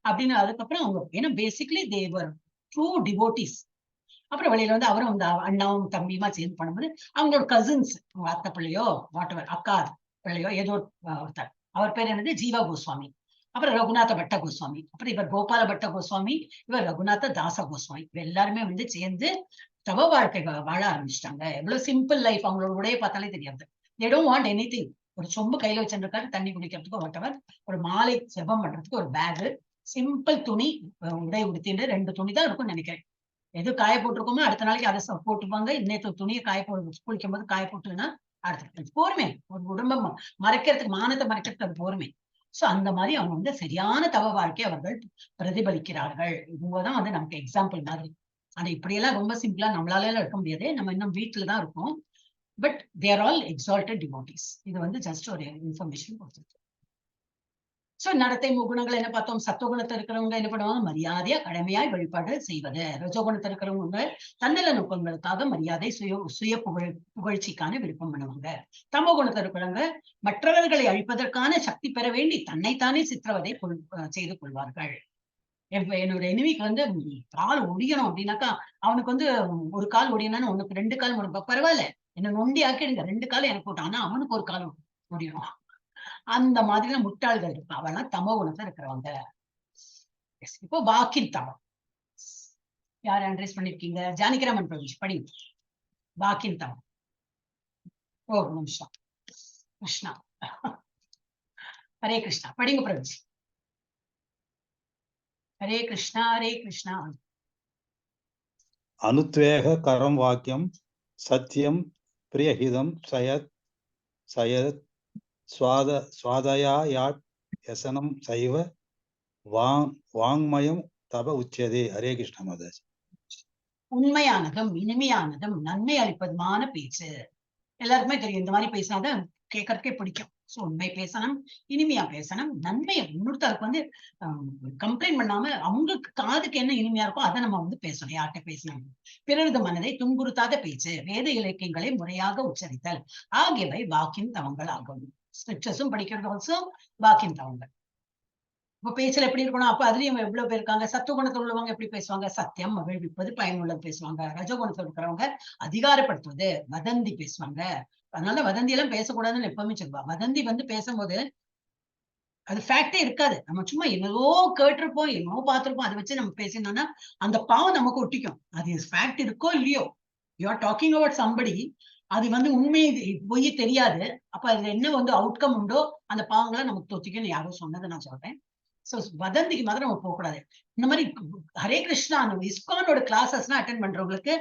அப்படின்னு. அதுக்கப்புறம் அவங்க ஏன்னா பேசிக்கலி தேவர் ட்ரூ டிவோட்டிஸ். அப்புறம் வெளியில வந்து அவரும் அந்த அண்ணாவும் தம்பியுமா சேர்ந்து பண்ணும்போது அவங்களோட கசின்ஸ், அவங்க அத்தை பிள்ளையோ வாட்டவர் அக்கா பிள்ளையோ ஏதோ ஒருத்தர், அவர் பேர் என்னது ஜீவா கோஸ்வாமி, அப்புறம் ரகுநாத பட்ட கோஸ்வாமி, அப்புறம் இவர் கோபால பட்ட கோஸ்வாமி, இவர் ரகுநாத தாச கோஸ்வாமி. இவ எல்லாருமே வந்து சேர்ந்து தவ வாழ்க்கை வாழ ஆரம்பிச்சிட்டாங்க. எவ்வளவு சிம்பிள் லைஃப், அவங்களோட உடையை பார்த்தாலே தெரியாது. they don't want anything. ஒரு சொம்பு கையில வச்சிருக்காரு தண்ணி குடிக்கிறதுக்கு வாட்டவர், ஒரு மாலை ஜெபம் பண்றதுக்கு ஒரு பேகு, சிம்பிள் துணி, உடை உடுத்திட்டு 2 துணி தான் இருக்கும்னு நினைக்கிறேன். எது காய போட்டிருக்கோமோ அடுத்த நாளைக்கு அதை போட்டுப்பாங்க. இன்னைக்கு துணியை காய போட்டு குளிக்கும் போது காய போட்டுன்னா அடுத்த போருமே. ஒரு உடம்பை மறைக்கிறதுக்கு, மானத்தை மறைக்கிறதுக்கு அது போருமே. சோ அந்த மாதிரி அவங்க வந்து சரியான தவ வாழ்க்கை அவர்கள் பிரதிபலிக்கிறார்கள். இவங்கதான் வந்து நமக்கு எக்ஸாம்பிள் மாதிரி. ஆனா இப்படியெல்லாம் ரொம்ப சிம்பிளா நம்மளால எல்லாம் இருக்க முடியாது, நம்ம இன்னும் வீட்டுலதான் இருக்கோம். But they're all exalted devotees. இது வந்து ஜஸ்ட் ஒரு இன்ஃபர்மேஷன் கொடுத்துருக்கு. சோ நடத்தை குணங்கள் என்ன பார்த்தோம்? சத்துவகுணத்துல இருக்கிறவங்க என்ன பண்ணுவாங்க? மரியாதையா கடமையாய் வழிபாடு செய்வது. ரஜோகுணத்துல இருக்கிறவங்க தன்னல நோக்கங்களுக்காக மரியாதை சுய புகழ்ச்சிக்கான விருப்பம் பண்ணுவாங்க. தமோ குணத்துல இருக்கிறவங்க மற்றவர்களை அழிப்பதற்கான சக்தி பெற வேண்டி தன்னைத்தானே சித்திரவதை செய்து கொள்வார்கள். என்னோட எனிமிக்கு வந்து கால் ஒடியணும் அப்படின்னாக்கா அவனுக்கு வந்து ஒரு கால் ஒடியணும்னு உனக்கு 2 கால் முடியும், பரவாயில்ல என்ன நொண்டி ஆக்கிடுங்க, 2 கால் எனக்கு போட்டான், ஆனா அவனுக்கு ஒரு கால் ஒடியணும். அந்த மாதிரிலாம் முட்டாள்கள் இருப்பான். அவெல்லாம் தமோ குணத்துல இருக்கிறவங்க. இப்போ வாக்கின் தவம் யார் அட்ரஸ் பண்ணிருக்கீங்க? ஜானகிராமன் பிரவேஷ் படி. வாக்கின் தவம். ஒரு நிமிஷம். கிருஷ்ணா ஹரே கிருஷ்ணா படிங்க பிரவேஷ். ஹரே கிருஷ்ணா ஹரே கிருஷ்ணா. அனுத்வேக கரம் வாக்கியம் சத்தியம் பிரியஹிதம் சயத் சயத் சுவாதயா யாட் யசனம் சைவ வாங்மயம் தப உச்சதே. ஹரே கிருஷ்ண மாதாஜி. உண்மையானதும் இனிமையானதும் நன்மை அளிப்பதுமான பேச்சு. எல்லாருக்குமே தெரியும், இந்த மாதிரி பேசினாதான் கேட்கறதுக்கே பிடிக்கும். சோ உண்மை பேசணும், இனிமையா பேசணும், நன்மையை இன்னொருத்தருக்கு வந்து கம்ப்ளைண்ட் பண்ணாம அவங்களுக்கு காதுக்கு என்ன இனிமையா இருக்கோ அதை நம்ம வந்து பேசணும். யார்கிட்ட பேசணும்? பிறரது மனதை துன்புறுத்தாத பேச்சு, வேத இலக்கியங்களை முறையாக உச்சரித்தல் ஆகியவை வாக்கின் தவங்கள் ஆகும். ஸ்கிரிப்சர்ஸும் படிக்கிறது ஆல்சோ வாக்கின் தவங்கள். இப்ப பேச்சுல எப்படி இருக்கணும்? அப்ப அதுலயும் எவ்வளவு பேர் இருக்காங்க? சத்துவகுணத்துல உள்ளவங்க எப்படி பேசுவாங்க? சத்தியம், மகிழ்விப்பது, பயனுள்ளது பேசுவாங்க. ரஜகுணத்துல இருக்கிறவங்க அதிகாரப்படுத்துவது, வதந்தி பேசுவாங்க. அதனால வதந்தி எல்லாம் பேசக்கூடாதுன்னு எப்பவுமே சொல்லுவா. வதந்தி வந்து பேசும்போது அது ஃபேக்டே இருக்காது. நம்ம சும்மா என்னவோ கேட்டிருப்போம், என்னவோ பார்த்திருப்போம், அதை வச்சு நம்ம பேசினோம்னா அந்த பாவம் நமக்கு ஒட்டிக்கும். அது ஃபேக்ட் இருக்கோ இல்லையோ, you are talking about somebody, அது வந்து உண்மை பொய் தெரியாது. அப்ப அதுல என்ன வந்து அவுட்கம் உண்டோ அந்த பாவங்களை நமக்கு தொத்திக்குன்னு யாரோ சொன்னதை நான் சொல்றேன். சோ வதந்திக்கு மாதிரி நம்ம போகக்கூடாது. இந்த மாதிரி ஹரே கிருஷ்ணா இஸ்கானோட கிளாஸஸ் அட்டென்ட் பண்றவங்களுக்கு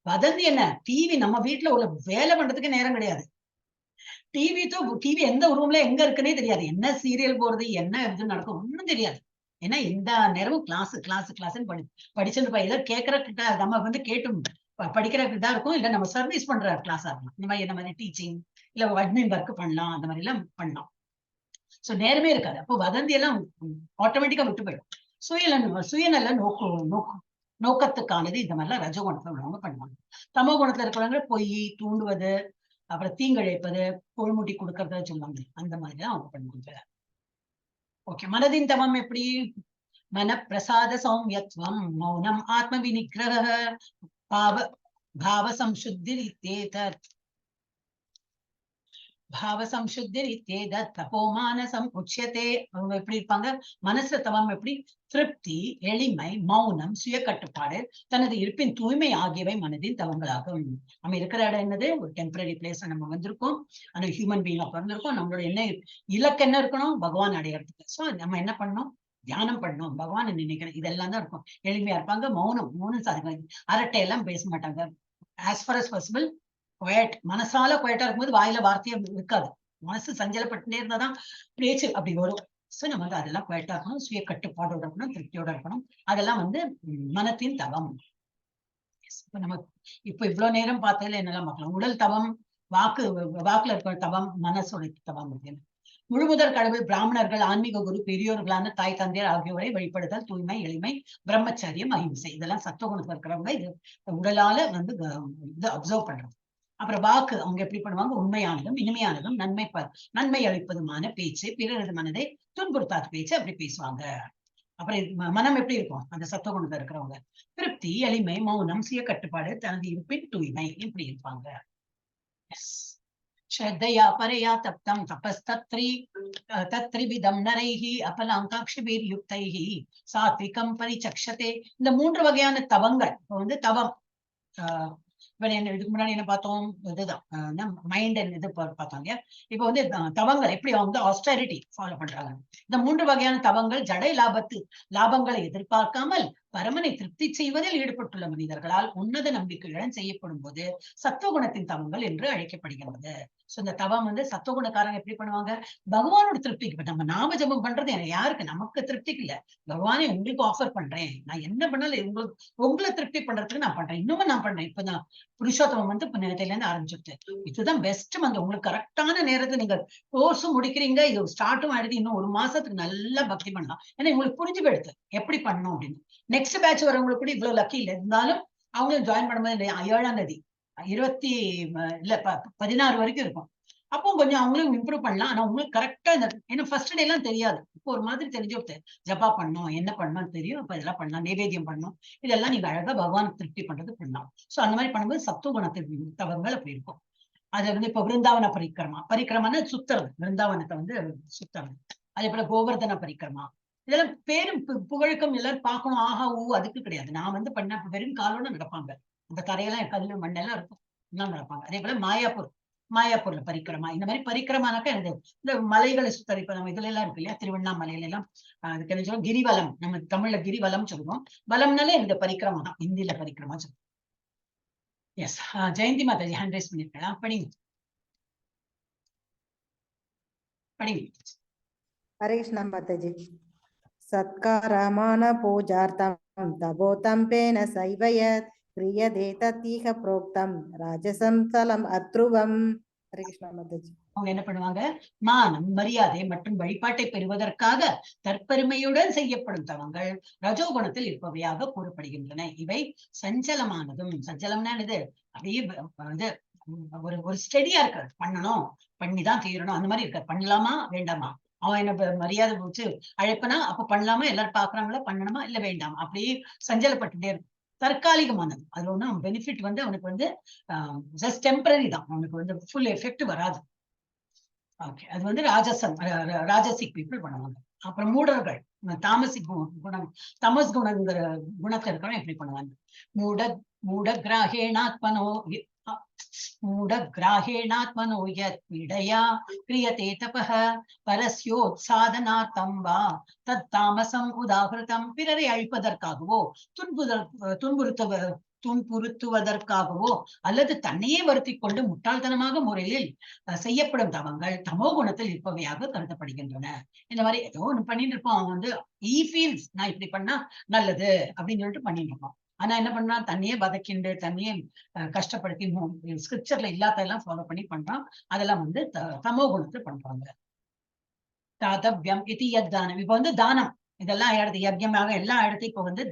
வதந்தி என்ன, டிவி நம்ம வீட்டுல உள்ள வேலை பண்றதுக்கு நேரம் கிடையாது. டிவி எந்த ரூம்ல எங்க இருக்குன்னே தெரியாது. என்ன சீரியல் போறது, என்ன இது நடக்கும் ஒன்னும் தெரியாது. ஏன்னா இந்த நேரமும் கிளாஸ் கிளாஸ் கிளாஸ்ன்னு படிச்சுட்டு போய் ஏதோ கேட்கறதுக்கு நம்ம வந்து கேட்டும் படிக்கிறதுக்கு தான் இருக்கும். இல்ல நம்ம சர்வீஸ் பண்ற கிளாஸா இருக்கும். இந்த மாதிரி டீச்சிங் இல்ல அட்மின் ஒர்க் பண்ணலாம், அந்த மாதிரி எல்லாம் பண்ணலாம். சோ நேரமே இருக்காது. அப்போ வதந்தி எல்லாம் ஆட்டோமேட்டிக்கா விட்டு போயிடும். சுயநல நோக்கத்துக்கானது இந்த மாதிரிலாம் ரஜகுணத்துல உள்ளவங்க பண்ணுவாங்க. தமோ குணத்துல இருக்கிறவங்க பொய் தூண்டுவது, அப்புறம் தீங்கிழைப்பது, கொள்முட்டி கொடுக்கறத சொல்லுவாங்க. அந்த மாதிரிதான் அவங்க பண்ணுவாங்க. ஓகே, மனதின் தவம் எப்படி? மன பிரசாத சௌமியத்துவம், மௌனம், ஆத்ம விநிகிரக, பாவ சம்சுத்தி பாவ சம்சுத்தி தபோமானசம் உச்சியத்தே. அவங்க எப்படி இருப்பாங்க? மனசு தவம் எப்படி? திருப்தி, எளிமை, மௌனம், சுய கட்டுப்பாடு, தனது இருப்பின் தூய்மை ஆகியவை மனதின் தவங்களாகும். நம்ம இருக்கிற இடம் என்னது? ஒரு டெம்பரரி பிளேஸ் நம்ம வந்திருக்கோம். ஆனா ஹியூமன் பீயிங்கா பிறந்திருக்கோம். நம்மளோட என்ன இலக்கு என்ன இருக்கணும்? பகவான் அடையறதுக்கு. சோ நம்ம என்ன பண்ணணும்? தியானம் பண்ணணும், பகவான் நினைக்கிறேன், இதெல்லாம் தான் இருக்கும். எளிமையா இருப்பாங்க, மௌனம் சாதிக்கும், அரட்டை எல்லாம் பேச மாட்டாங்க. As far as possible quiet, மனசால குவைட்டா இருக்கும்போது வாயில வார்த்தையே இருக்காது. மனசு சஞ்சலப்பட்டுட்டே இருந்தாதான் பேச்சு அப்படி வரும். சோ நம்ம வந்து அதெல்லாம் குவைட்டா இருக்கணும், சுய கட்டுப்பாடோட இருக்கணும், திருப்தியோட இருக்கணும். அதெல்லாம் வந்து மனத்தின் தவம். இப்ப இவ்வளவு நேரம் பார்த்ததுல என்னெல்லாம் பார்க்கலாம்? உடல் தவம், வாக்குல இருக்கிற தவம், மனசோட தவம். முழுமுதற் கடவுள், பிராமணர்கள், ஆன்மீக குரு, பெரியோர்களான தாய் தந்தையர் ஆகியோரை வழிபடுதல், தூய்மை, எளிமை, பிரம்மச்சரியம், அஹிம்சை. இதெல்லாம் சத்துவகுணத்துல இருக்கிறவங்க இது உடலால வந்து இது அப்சர்வ் பண்றது. அப்புறம் வாக்கு அவங்க எப்படி பண்ணுவாங்க? உண்மையானதும் இனிமையானதும் நன்மை அளிப்பதுமான பேச்சு, பிறரது மனதை துன்புறுத்தாத பேச்சு அப்படி பேசுவாங்க. அப்புறம் மனம் எப்படி இருக்கும்? அந்த சத்துவகுணத்துல இருக்கிறவங்க திருப்தி, எளிமை, மௌனம், சுய கட்டுப்பாடு, தனது இருப்பின் தூய்மை இப்படி இருப்பாங்க. ஸ்ரத்தையா பரையா தப்தம் தத்ரிவிதம் நரைஹி அபலாங்காக்ஷிபீர் யுக்தைஹி சாத்விகம் பரிசக்ஷதே. இந்த 3 வகையான தவங்கள் வந்து தவம். இதுக்கு முன்னாடி என்ன பார்த்தோம்? இதுதான் மைண்ட் இது பார்த்தாங்க. இப்ப வந்து தவங்கள் எப்படி வந்து ஆஸ்டரிட்டி ஃபாலோ பண்றாங்க. இந்த 3 வகையான தவங்கள் ஜடை லாபங்களை எதிர்பார்க்காமல் பரமனை திருப்தி செய்வதில் ஈடுபட்டுள்ள மனிதர்களால் உன்னத நம்பிக்கையுடன் செய்யப்படும் போது சத்துவகுணத்தின் தவங்கள் என்று அழைக்கப்படுகிறது. சோ இந்த தவம் வந்து சத்துவகுணக்காரங்க எப்படி பண்ணுவாங்க? பகவானோட திருப்திக்கு. இப்ப நம்ம நாம ஜபம் பண்றது யாருக்கு? நமக்கு திருப்திக்கு இல்ல, பகவானே உங்களுக்கு ஆஃபர் பண்றேன், நான் என்ன பண்ணாலும் உங்களை திருப்தி பண்றதுக்கு நான் பண்றேன், இன்னும் நான் பண்றேன். இப்ப நான் புருஷோத்தமம் வந்து இப்ப நேரத்துல இருந்து ஆரம்பிச்சுட்டு இதுதான் பெஸ்ட் மந்த். உங்களுக்கு கரெக்டான நேரத்துல நீங்க கோர்ஸும் முடிக்கிறீங்க, இது ஸ்டார்ட்டும் ஆயிடுது. இன்னும் 1 மாசத்துக்கு நல்லா பக்தி பண்ணலாம். ஏன்னா உங்களுக்கு புரிஞ்சு போயிடுது எப்படி பண்ணணும் அப்படின்னு. நெக்ஸ்ட் பேட்ச் வரவங்களுக்கு கூட இவ்வளவு லக்கி இல்லை இருந்தாலும் அவங்களும் ஜாயின் பண்ணும்போது 7ஆம் தேதி 16 வரைக்கும் இருக்கும். அப்போ கொஞ்சம் அவங்களும் இம்ப்ரூவ் பண்ணலாம். ஆனா உங்களுக்கு கரெக்டா இந்த ஏன்னா ஃபர்ஸ்ட் டே எல்லாம் தெரியாது. இப்போ ஒரு மாதிரி தெரிஞ்சு ஜபா பண்ணணும், என்ன பண்ணணும் தெரியும். இப்ப இதெல்லாம் பண்ணலாம், நைவேத்தியம் பண்ணணும். இதெல்லாம் நீங்க அழகா பகவானுக்கு திருப்தி பண்றது பண்ணலாம். சோ அந்த மாதிரி பண்ணும்போது சத்துவ குணத்துக்கு தவறுகள் அப்படி இருக்கும். அது வந்து இப்ப விருந்தாவன பரிக்கிரமான்னு சுத்துறது, விருந்தாவனத்தை வந்து சுத்துறது. அதே போல கோவர்தன பரிக்கிரமா, இதெல்லாம் பேரும் புகழுக்கும் எல்லாரும் பார்க்கணும், ஆஹா ஊ அதுக்கு கிடையாது. நான் வந்து பண்ண வெறும் காலோட நடப்பாங்க. அந்த கரையெல்லாம் கல்லு மண்ணெல்லாம் இருக்கும், எல்லாம் நடப்பாங்க. அதே போல மாயாப்பூர்ல பரிக்கிரமா, இந்த மாதிரி பரிக்கிரமானாக்கா எனக்கு இந்த மலைகளை சுத்தரிப்பு நம்ம இதுல எல்லாம் இருக்கு இல்லையா, திருவண்ணாமலையில எல்லாம் அதுக்கு என்ன சொல்லுவோம், கிரிவலம். நம்ம தமிழ்ல கிரிவலம் சொல்லுவோம். வலம்னாலே இந்த பரிக்கிரமா தான், இந்தியில பரிக்கிரமா சொல்லுவோம். Yes, Jayanthi Mataji hand raise பண்ணிருக்கலாம். படிங்க. हरे कृष्ण माताजी। सत्कारमान पूजार्थं तपोतं पेन सैवयत् क्रियते तत्इह प्रोक्तं राजसं स्थलम् अध्रुवम्। हरे कृष्ण माताजी। அவங்க என்ன பண்ணுவாங்க, மானம் மரியாதை மற்றும் வழிபாட்டை பெறுவதற்காக தற்பெருமையுடன் செய்யப்படும் தவங்கள் ரஜோகுணத்தில் இருப்பவையாக கூறப்படுகின்றன. இவை சஞ்சலமானதும், சஞ்சலம்னா இது அப்படியே இது ஒரு ஸ்டெடியா இருக்காது. பண்ணணும், பண்ணிதான் தீரணும், அந்த மாதிரி இருக்காது. பண்ணலாமா வேண்டாமா, அவன் என்ன மரியாதை வச்சு அழைப்பனா அப்ப பண்ணலாமா, எல்லாரும் பாக்குறாங்களா, பண்ணணுமா இல்ல வேண்டாமா, அப்படியே சஞ்சலப்பட்டுட்டே இருக்கும். தற்காலிகமானது. அது ஒன்றும் பெனிஃபிட் வந்து அவனுக்கு வந்து ஜஸ்ட் டெம்பரரி தான், அவனுக்கு வந்து ஃபுல் எஃபெக்ட் வராது. ஓகே, அது வந்து ராஜசிக் பீப்புள் பண்ணுவாங்க. அப்புறம் மூடர்கள், தாமசிக் குணம், தமஸ் குணங்கிற குணத்துல இருக்கிறவங்க எப்படி பண்ணுவாங்க, மூடகிராஹேணாத்மனோ யத் பீடயா கிரியதே தபஹ பரஸ்யோத்சாதனார்த்தம் வா தத் தாமசம் உதாகிருதம். பிறரை அழிப்பதற்காகவோ துன்புறுத்துவதற்காகவோ அல்லது தன்னையே வருத்தி கொண்டு முட்டாள்தனமாக முறையில் செய்யப்படும் தவங்கள் தமோ குணத்தில் இருப்பவையாக கருதப்படுகின்றன. இந்த மாதிரி ஏதோ ஒண்ணு பண்ணிட்டு இருப்போம், அவன் வந்து நான் இப்படி பண்ணா நல்லது அப்படின்னு சொல்லிட்டு பண்ணிட்டு இருப்பான். ஆனா என்ன பண்ணா, தன்னையே வதக்கிண்டு தன்னையே கஷ்டப்படுத்தி ஸ்கிரிப்சர்ல இல்லாதெல்லாம் ஃபாலோ பண்ணி பண்றான். அதெல்லாம் வந்து தமோ குணத்தை பண்றாங்க. தாதவ்யம் இது யத்தானம். இப்ப வந்து தானம் இதெல்லாம் இடத்து யஜ்யமாக எல்லா இடத்தையும் இப்ப வந்து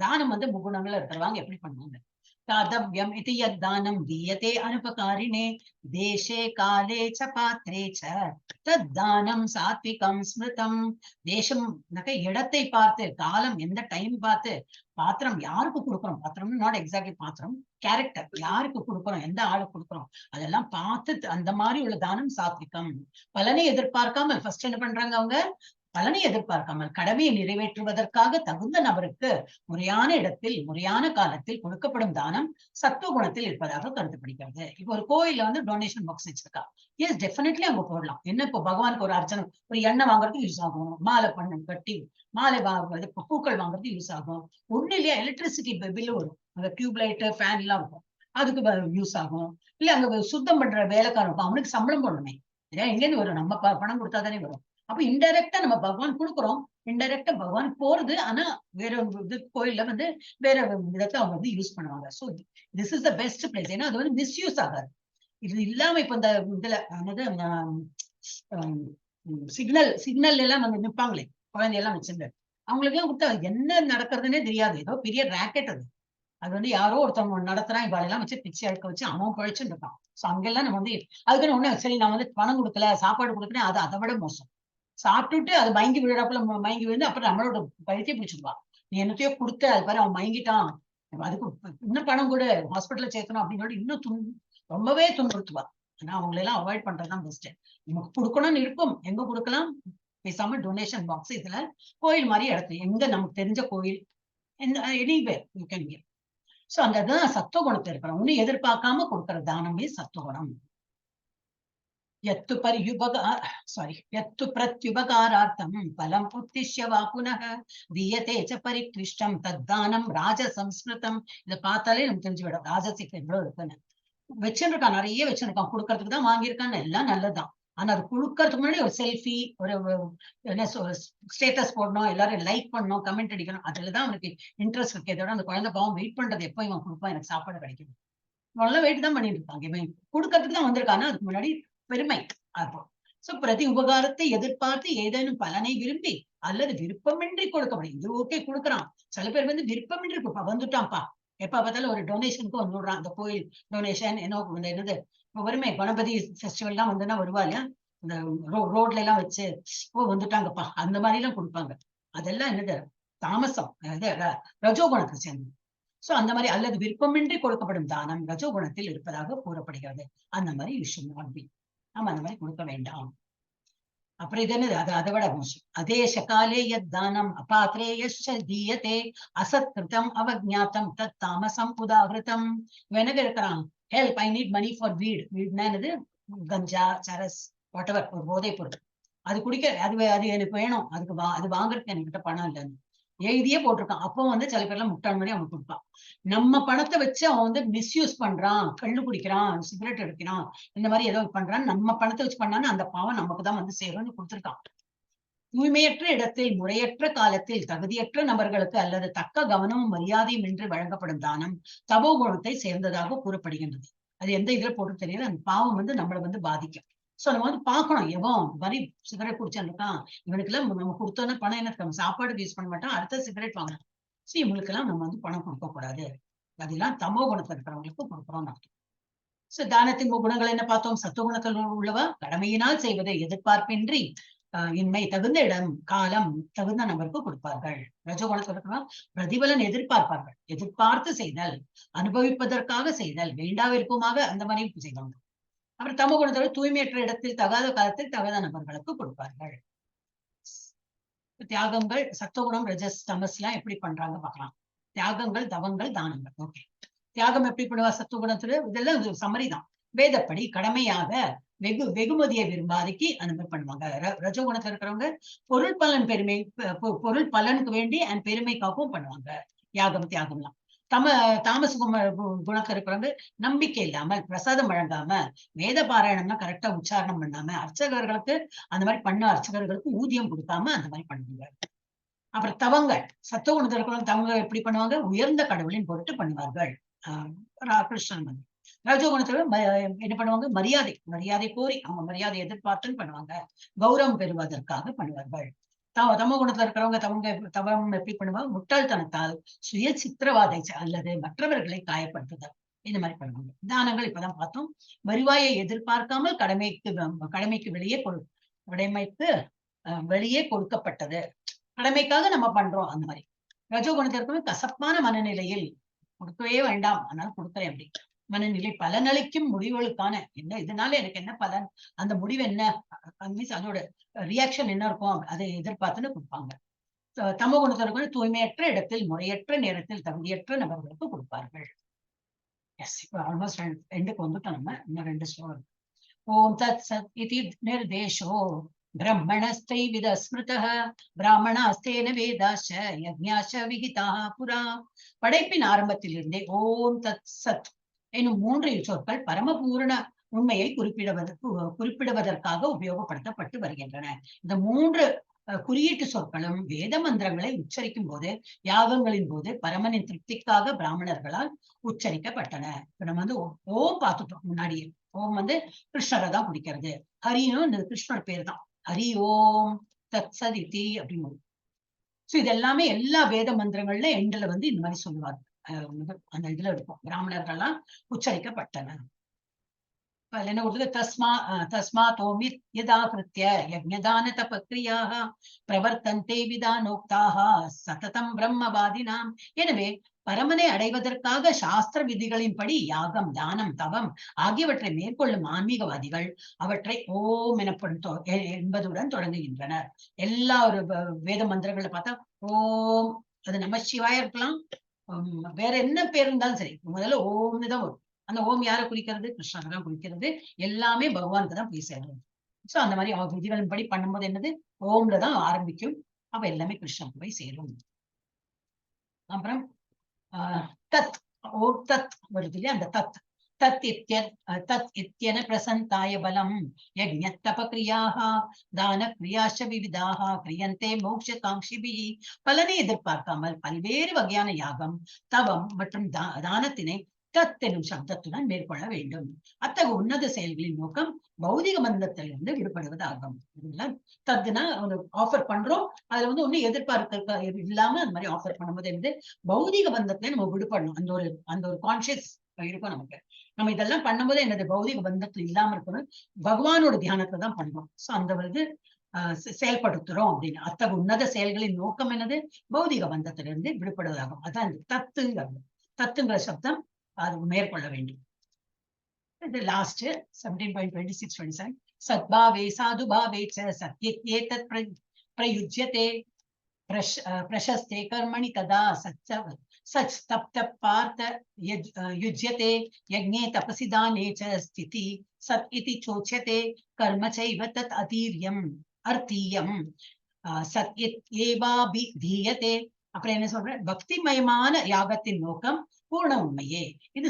தானம் வந்து முகுணங்கள் இருக்கிறவங்க எப்படி பண்ணுவாங்க. தாதவ்யம் இது யத்தானம் தீயதே அனுபகாரிணே தேசே காலே ச பாத்ரே ச தத்தானம் சாத்விகம் ஸ்மிருதம். தேசம் இடத்தை பார்த்து, காலம் எந்த டைம் பார்த்து, பாத்திரம் யாருக்கு கொடுக்குறோம், பாத்திரம் நாட் எக்ஸாக்ட்லி பாத்திரம், கேரக்டர் யாருக்கு கொடுக்குறோம், எந்த ஆளுக்கு கொடுக்குறோம், அதெல்லாம் பார்த்து அந்த மாதிரி உள்ள தானம் சாத்விகம். பலனை எதிர்பார்க்காமல் ஃபர்ஸ்ட் என்ன பண்றாங்க, அவங்க பலனை எதிர்பார்க்காமல் கடமையை நிறைவேற்றுவதற்காக தகுந்த நபருக்கு முறையான இடத்தில் முறையான காலத்தில் கொடுக்கப்படும் தானம் சத்துவ குணத்தில் இருப்பதாக கருதப்படுகிறது. இப்போ ஒரு கோயில்ல வந்து டொனேஷன் பாக்ஸ் வச்சிருக்கா, எஸ் டெஃபினெட்லி அங்க போடலாம். என்ன இப்போ பகவானுக்கு ஒரு அர்ச்சனை, ஒரு எண்ணெய் வாங்குறதுக்கு யூஸ் ஆகும், மாலை பண்ண கட்டி மாலை வாங்குறது, பூக்கள் வாங்குறதுக்கு யூஸ் ஆகும். ஒண்ணு இல்லையா, எலக்ட்ரிசிட்டி பில்லு வரும், அந்த டியூப் லைட் ஃபேன் எல்லாம் இருக்கும், அதுக்கு யூஸ் ஆகும். இல்ல அங்க சுத்தம் பண்ற வேலைக்காரன் இருக்கும், அவனுக்கு சம்பளம் போடணுமே, எங்கேருந்து வரும், நம்ம பணம் கொடுத்தாதானே வரும். அப்ப இன்டைரக்டா நம்ம பகவான் கொடுக்குறோம், இன்டைரக்டா பகவான் போறது. ஆனா வேற இது கோயில்ல வந்து வேற விதத்தை அவங்க வந்து யூஸ் பண்ணுவாங்க. So this is the best place. ஏன்னா அது வந்து மிஸ்யூஸ் ஆகாது. இது இல்லாம இப்ப இந்த இதுல சிக்னல் எல்லாம் வந்து நிற்பாங்களே குழந்தையெல்லாம் வச்சிருந்து, அவங்களுக்கு எல்லாம் கொடுத்தா என்ன நடக்கிறதுனே தெரியாது. ஏதோ பெரிய ராக்கெட் அது. அது வந்து யாரோ ஒருத்தவங்க நடத்துறான், இவாளெல்லாம் வச்சு பிச்சை அழுக்க வச்சு அவன் குழைச்சுட்டு இருக்கான். சோ அங்கெல்லாம் நம்ம வந்து அதுக்குன்னு ஒண்ணு சரி நான் வந்து பணம் கொடுக்கல சாப்பாடு கொடுக்குறேன், அது அதை விட மோசம். சாப்பிட்டுட்டு அது மயங்கி விழுறாப்புல மயங்கி விழுந்து அப்புறம் நம்மளோட கழுத்தையே பிடிச்சிருவான். நீ என்னத்தையோ கொடுத்த, அது பாரு அவன் மயங்கிட்டான், அதுக்கு இன்னும் பணம் கூட ஹாஸ்பிட்டல்ல சேர்க்கணும் அப்படின்னு சொல்லி இன்னும் ரொம்பவே துன்புறுத்துவா. ஆனா அவங்களை எல்லாம் அவாய்ட் பண்றதுதான் பெஸ்ட். நமக்கு கொடுக்கணும்னு இருக்கும், எங்க கொடுக்கலாம், பேசாம டொனேஷன் பாக்ஸ் இதுல கோயில் மாதிரி இடத்துல எங்க நமக்கு தெரிஞ்ச கோயில் anywhere you can give. So அந்த இதுதான் சத்துவ குணத்தை இருக்கிறோம். ஒன்னும் எதிர்பார்க்காம கொடுக்கற தானமே சத்துவகுணம். यत्तु प्रत्युपकारार्थं फलम् उद्दिश्य वा पुनः दीयते च परिक्लिष्टं तद्दानं राजसंस्कृतं. இதை பார்த்தாலே நமக்கு தெரிஞ்சு விடும் ராஜசிக் எவ்வளவு இருக்குன்னு. வச்சிருக்கான், நிறைய வச்சிருக்கான், கொடுக்கறதுக்கு தான் வாங்கியிருக்கான்னு, எல்லாம் நல்லதுதான். ஆனா அது கொடுக்கறதுக்கு முன்னாடி ஒரு செல்ஃபி, ஒரு என்ன ஸ்டேட்டஸ் போடணும், எல்லாரும் லைக் பண்ணணும், கமெண்ட் அடிக்கணும், அதுலதான் அவனுக்கு இன்ட்ரெஸ்ட் இருக்கே தவிர அந்த குழந்தை பாவம் வெயிட் பண்றது எப்போ இவன் கொடுப்பான் எனக்கு சாப்பாடு கிடைக்கும். நல்ல வெயிட் தான் பண்ணிட்டு இருக்காங்க. இவன் கொடுக்கறதுக்கு தான் வந்திருக்கானா, அதுக்கு முன்னாடி பெருமை. அப்போ சோ பிரதி உபகாரத்தை எதிர்பார்த்து ஏதேனும் பலனை விரும்பி அல்லது விருப்பமின்றி கொடுக்கப்படும். இது ஓகே கொடுக்குறான். சில பேர் வந்து விருப்பமின்றி வந்துட்டான்ப்பா, எப்ப பார்த்தாலும் ஒரு டொனேஷனுக்கு வந்துடுறான். அந்த கோயில் டொனேஷன் என்னது வருமே, கணபதி ஃபெஸ்டிவல் எல்லாம் வந்துன்னா வருவா இல்லையா, இந்த ரோட்ல எல்லாம் வச்சு வந்துட்டாங்கப்பா, அந்த மாதிரி எல்லாம் கொடுப்பாங்க. அதெல்லாம் என்னது தாமசம், ரஜோகுணத்தை சேர்ந்தது. சோ அந்த மாதிரி அல்லது விருப்பமின்றி கொடுக்கப்படும் தானம் ரஜோகுணத்தில் இருப்பதாக கூறப்படுகிறது. அந்த மாதிரி விஷயம் நம்ம அந்த மாதிரி கொடுக்க வேண்டாம். அப்புறம் இது என்னது, அதை விட மோசம். அதேஷ காலே யத் தானம் அபாத்ரேயஸ்ச தீயதே அசத்கிருதம் அவஜ்ஞாதம் தத் தாமசம் உதாகிருதம். இவன் இருக்கிறான், help, I need money for வீட்னா என்னது, கஞ்சா, சரஸ், வாட் எவர், ஒரு போதை பொருள். அது குடிக்க அது எனக்கு வேணும், அதுக்கு அது வாங்குறதுக்கு என்கிட்ட பணம் இல்லைன்னு எழுதியே போட்டிருக்கான். அப்போ வந்து சில பேர்லாம் முட்டாள் மாதிரி அவன் கொடுப்பான். நம்ம பணத்தை வச்சு அவன் வந்து மிஸ்யூஸ் பண்றான், கள்ளு குடிக்கிறான், சிகரெட் எடுக்கிறான், இந்த மாதிரி ஏதோ பண்றான். நம்ம பணத்தை வச்சு பண்ணான்னு அந்த பாவம் நமக்கு தான் வந்து சேரும்னு கொடுத்துருக்கான். தூய்மையற்ற இடத்தில், முறையற்ற காலத்தில், தகுதியற்ற நபர்களுக்கு அல்லது தக்க கவனமும் மரியாதையும் இன்றி வழங்கப்படும் தானம் தபோ குணத்தை சேர்ந்ததாக கூறப்படுகின்றது. அது எந்த இதுல போட்டு தெரியல, அந்த பாவம் வந்து நம்மளை வந்து பாதிக்கும். சோ நம்ம வந்து பார்க்கணும், எவன் வரி சிகரெட் குடிச்சான் இருக்கான், இவனுக்கு எல்லாம் நம்ம கொடுத்தோன்னா பணம் என்ன சாப்பாடுக்கு யூஸ் பண்ண மாட்டோம், அடுத்த சிகரெட் வாங்கணும். சோ இவங்களுக்கு எல்லாம் நம்ம வந்து பணம் கொடுக்க கூடாது. அதெல்லாம் தமோ குணத்துல இருக்கிறவங்களுக்கு கொடுக்குறோம் அர்த்தம். சோ தானத்தின் குணங்கள் என்ன பார்த்தோம்? சத்துவகுணத்தில் உள்ளவா கடமையினால் செய்வதை எதிர்பார்ப்பின்றி இன்மை தகுந்த இடம் காலம் தகுந்த நபருக்கு கொடுப்பார்கள். ரஜோகுணத்தில் இருக்கிறவா பிரதிபலன் எதிர்பார்ப்பார்கள், எதிர்பார்த்து செய்தல், அனுபவிப்பதற்காக செய்தல், வேண்டா விருப்பமாக அந்த மாதிரி செய்வாங்க. அப்புறம் தமோ குணத்தோட தூய்மையற்ற இடத்தில் தகாத காலத்தில் தகாத நபர்களுக்கு கொடுப்பார்கள். தியாகங்கள் சத்துவகுணம் ரஜஸ் தமஸ் எல்லாம் எப்படி பண்றாங்க பார்க்கலாம். தியாகங்கள், தவங்கள், தானங்கள். ஓகே, தியாகம் எப்படி பண்ணுவா சத்துவகுணத்துல, இதெல்லாம் சம்மரி தான். வேதப்படி கடமையாக வெகுமதியை விரும்பாதிக்கு அந்த மாதிரி பண்ணுவாங்க. ரஜோகுணத்துல இருக்கிறவங்க பொருள் பலனுக்கு வேண்டி அண்ட் பெருமைக்காகவும் பண்ணுவாங்க யாகம் தியாகம்லாம். தாமச குணத்துல இருக்கிறவங்க நம்பிக்கை இல்லாமல், பிரசாதம் வழங்காம, வேத பாராயணம்னா கரெக்டா உச்சாரணம் பண்ணாம, அர்ச்சகர்களுக்கு அந்த மாதிரி பண்ண அர்ச்சகர்களுக்கு ஊதியம் கொடுக்காம அந்த மாதிரி பண்ணுவாங்க. அப்புறம் தவங்கள் சத்துவகுணத்துல இருக்கிறவங்க தவங்கள் எப்படி பண்ணுவாங்க? உயர்ந்த கடவுளின் பொருட்டு பண்ணுவார்கள். கிருஷ்ணன் வந்து ரஜோகுணத்துல என்ன பண்ணுவாங்க? மரியாதை கோரி, அவங்க மரியாதை எதிர்பார்த்துன்னு பண்ணுவாங்க, கௌரவம் பெறுவதற்காக பண்ணுவார்கள். தமோ குணத்துல இருக்கிறவங்க தவம் எப்படி பண்ணுவாங்க? முட்டாள்தனத்தால் சுய சித்திரவாதை அல்லது மற்றவர்களை காயப்படுத்துதல், இந்த மாதிரி பண்ணுவாங்க. தானங்கள் இப்பதான் பார்த்தோம். வருவாயை எதிர்பார்க்காமல் கடமைக்கு வெளியே கொடுக்கப்பட்டது, கடமைக்காக நம்ம பண்றோம் அந்த மாதிரி. ரஜோகுணத்துல இருக்கிறவங்க கசப்பான மனநிலையில் கொடுக்கவே வேண்டாம், அதனால கொடுக்குறேன் அப்படி மனநிலை, பலனளிக்கும் முடிவுகளுக்கான என்ன, இதனால எனக்கு என்ன பலன், அந்த முடிவு என்ன, அதோட ரியாக்ஷன் என்ன இருக்கும், அதை எதிர்பார்த்துன்னு கொடுப்பாங்க. தமோ குணத்திற்கு தூய்மையற்ற இடத்தில், முறையற்ற நேரத்தில், தகுதியற்ற நபர்களுக்கு கொடுப்பார்கள். எஸ், இப்போ ஆல்மோஸ்ட் ரெண்டுக்கு வந்துட்டோம் நம்ம. இன்னும் 2 ஸ்லோகம். ஓம் தத் சத் இதி நிர்தேஷோ பிரம்மணஸ்தைவித ஸ்மிருதः பிராமணாஸ்தேன வேதாச்ச யஜ்ஞாச்ச விஹிதாः புரா. படைப்பின் ஆரம்பத்திலிருந்தே ஓம் தத் சத் என்னும் 3 சொற்கள் பரமபூரண உண்மையை குறிப்பிடுவதற்காக உபயோகப்படுத்தப்பட்டு வருகின்றன. இந்த 3 குறியீட்டு சொற்களும் வேத மந்திரங்களை உச்சரிக்கும் போது, யாகங்களின் போது பரமனின் திருப்திக்காக பிராமணர்களால் உச்சரிக்கப்பட்டன. இப்ப நம்ம வந்து ஓம் பார்த்துட்டோம் முன்னாடியே. ஓம் வந்து கிருஷ்ணரை தான் குறிக்கிறது. ஹரியும் இந்த கிருஷ்ணர் பேர் தான், ஹரி ஓம் தத் சதிதி அப்படின்னு. சோ இது எல்லாமே எல்லா வேத மந்திரங்கள்ல எண்ட்ல வந்து இந்த மாதிரி சொல்லுவாங்க. அந்த இதுல இருக்கும், பிராமணர்கள்லாம் உச்சரிக்கப்பட்டன. என்ன கொடுத்தது? தஸ்மாத் ஓம் யதா கிருத்ய யஜ்ஞதான தபக்ரியாः பிரவர்த்தந்தே விதானோக்தாः சததம் பிரம்மவாதினாம். எனவே பரமனை அடைவதற்காக சாஸ்திர விதிகளின்படி யாகம், தானம், தவம் ஆகியவற்றை மேற்கொள்ளும் ஆன்மீகவாதிகள் அவற்றை ஓம் என்பதுடன் தொடங்குகின்றனர். எல்லா ஒரு வேத மந்திரங்களை பார்த்தா ஓம், அது நம சிவாய இருக்கலாம், வேற என்ன பேர் இருந்தாலும் சரி, முதல்ல ஓம்னு தான் வரும். அந்த ஓம் யாரை குறிக்கிறது? கிருஷ்ணனை தான் குறிக்கிறது. எல்லாமே பகவானுக்கு தான் போய் சேரும். சோ அந்த மாதிரி அவங்க விதிகளின் படி பண்ணும்போது என்னது, ஓம்ல தான் ஆரம்பிக்கும். அப்ப எல்லாமே கிருஷ்ணனுக்கு போய் சேரும். அப்புறம் தத், ஓம் தத் வருது இல்லையா, அந்த தத் இத்யன பிரசந்தாய பலம் யஜ்ஞ தபக்ரியாः தான கிரியாச்ச விவிதாः கிரியந்தே மோக்ஷ காங்க்ஷிபிஹி. பலனை எதிர்பார்க்காமல் பல்வேறு வகையான யாகம், தவம் மற்றும் தானத்தினை தத் எனும் சப்தத்துடன் மேற்கொள்ள வேண்டும். அத்தகைய உன்னத செயல்களின் நோக்கம் பௌதிக பந்தத்திலிருந்து விடுபடுவதாகும். இதெல்லாம் தத்துனா ஆஃபர் பண்றோம், அதுல ஒன்னும் எதிர்பார்க்க இல்லாம அந்த மாதிரி ஆஃபர் பண்ணும்போது வந்து பௌதிக பந்தத்துல நம்ம விடுபடணும். அந்த ஒரு கான்சியஸ் இருக்கும் நமக்கு. நம்ம இதெல்லாம் பண்ணும்போது என்னது பௌதிக பந்தத்துல இல்லாம இருக்கணும், பகவானோட தியானத்தை தான் பண்றோம். சோ அந்த வந்து செயல்படுத்துறோம் அப்படின்னு. அத்தகைய உன்னத செயல்களின் நோக்கம் என்னது பௌதிக பந்தத்திலிருந்து விடுபடுவதாகும். அதான் தத்துங்கிறது. தத்துங்கிற சப்தம் அது மேற்கொள்ள வேண்டும். இது லாஸ்ட் 17.26-27. சத்பாவே சாதுபாவே ச சத்யேதத் பிரயுஜ்யதே பிரசஸ்தே கர்மணி ததா சச் தப்த பார்த்த யுஜ்யதே யஜ்ஞே தபசி தானே ச ஸ்திதி சத் இதி சோச்யதே கர்ம சைவ தத் அதீர்யம் அர்த்தீயம் சத் ஏவாபிதீயதே. அப்புறம் என்ன சொல்றேன், பக்திமயமான யாகத்தின் நோக்கம் பூர்ண உண்மையே. இது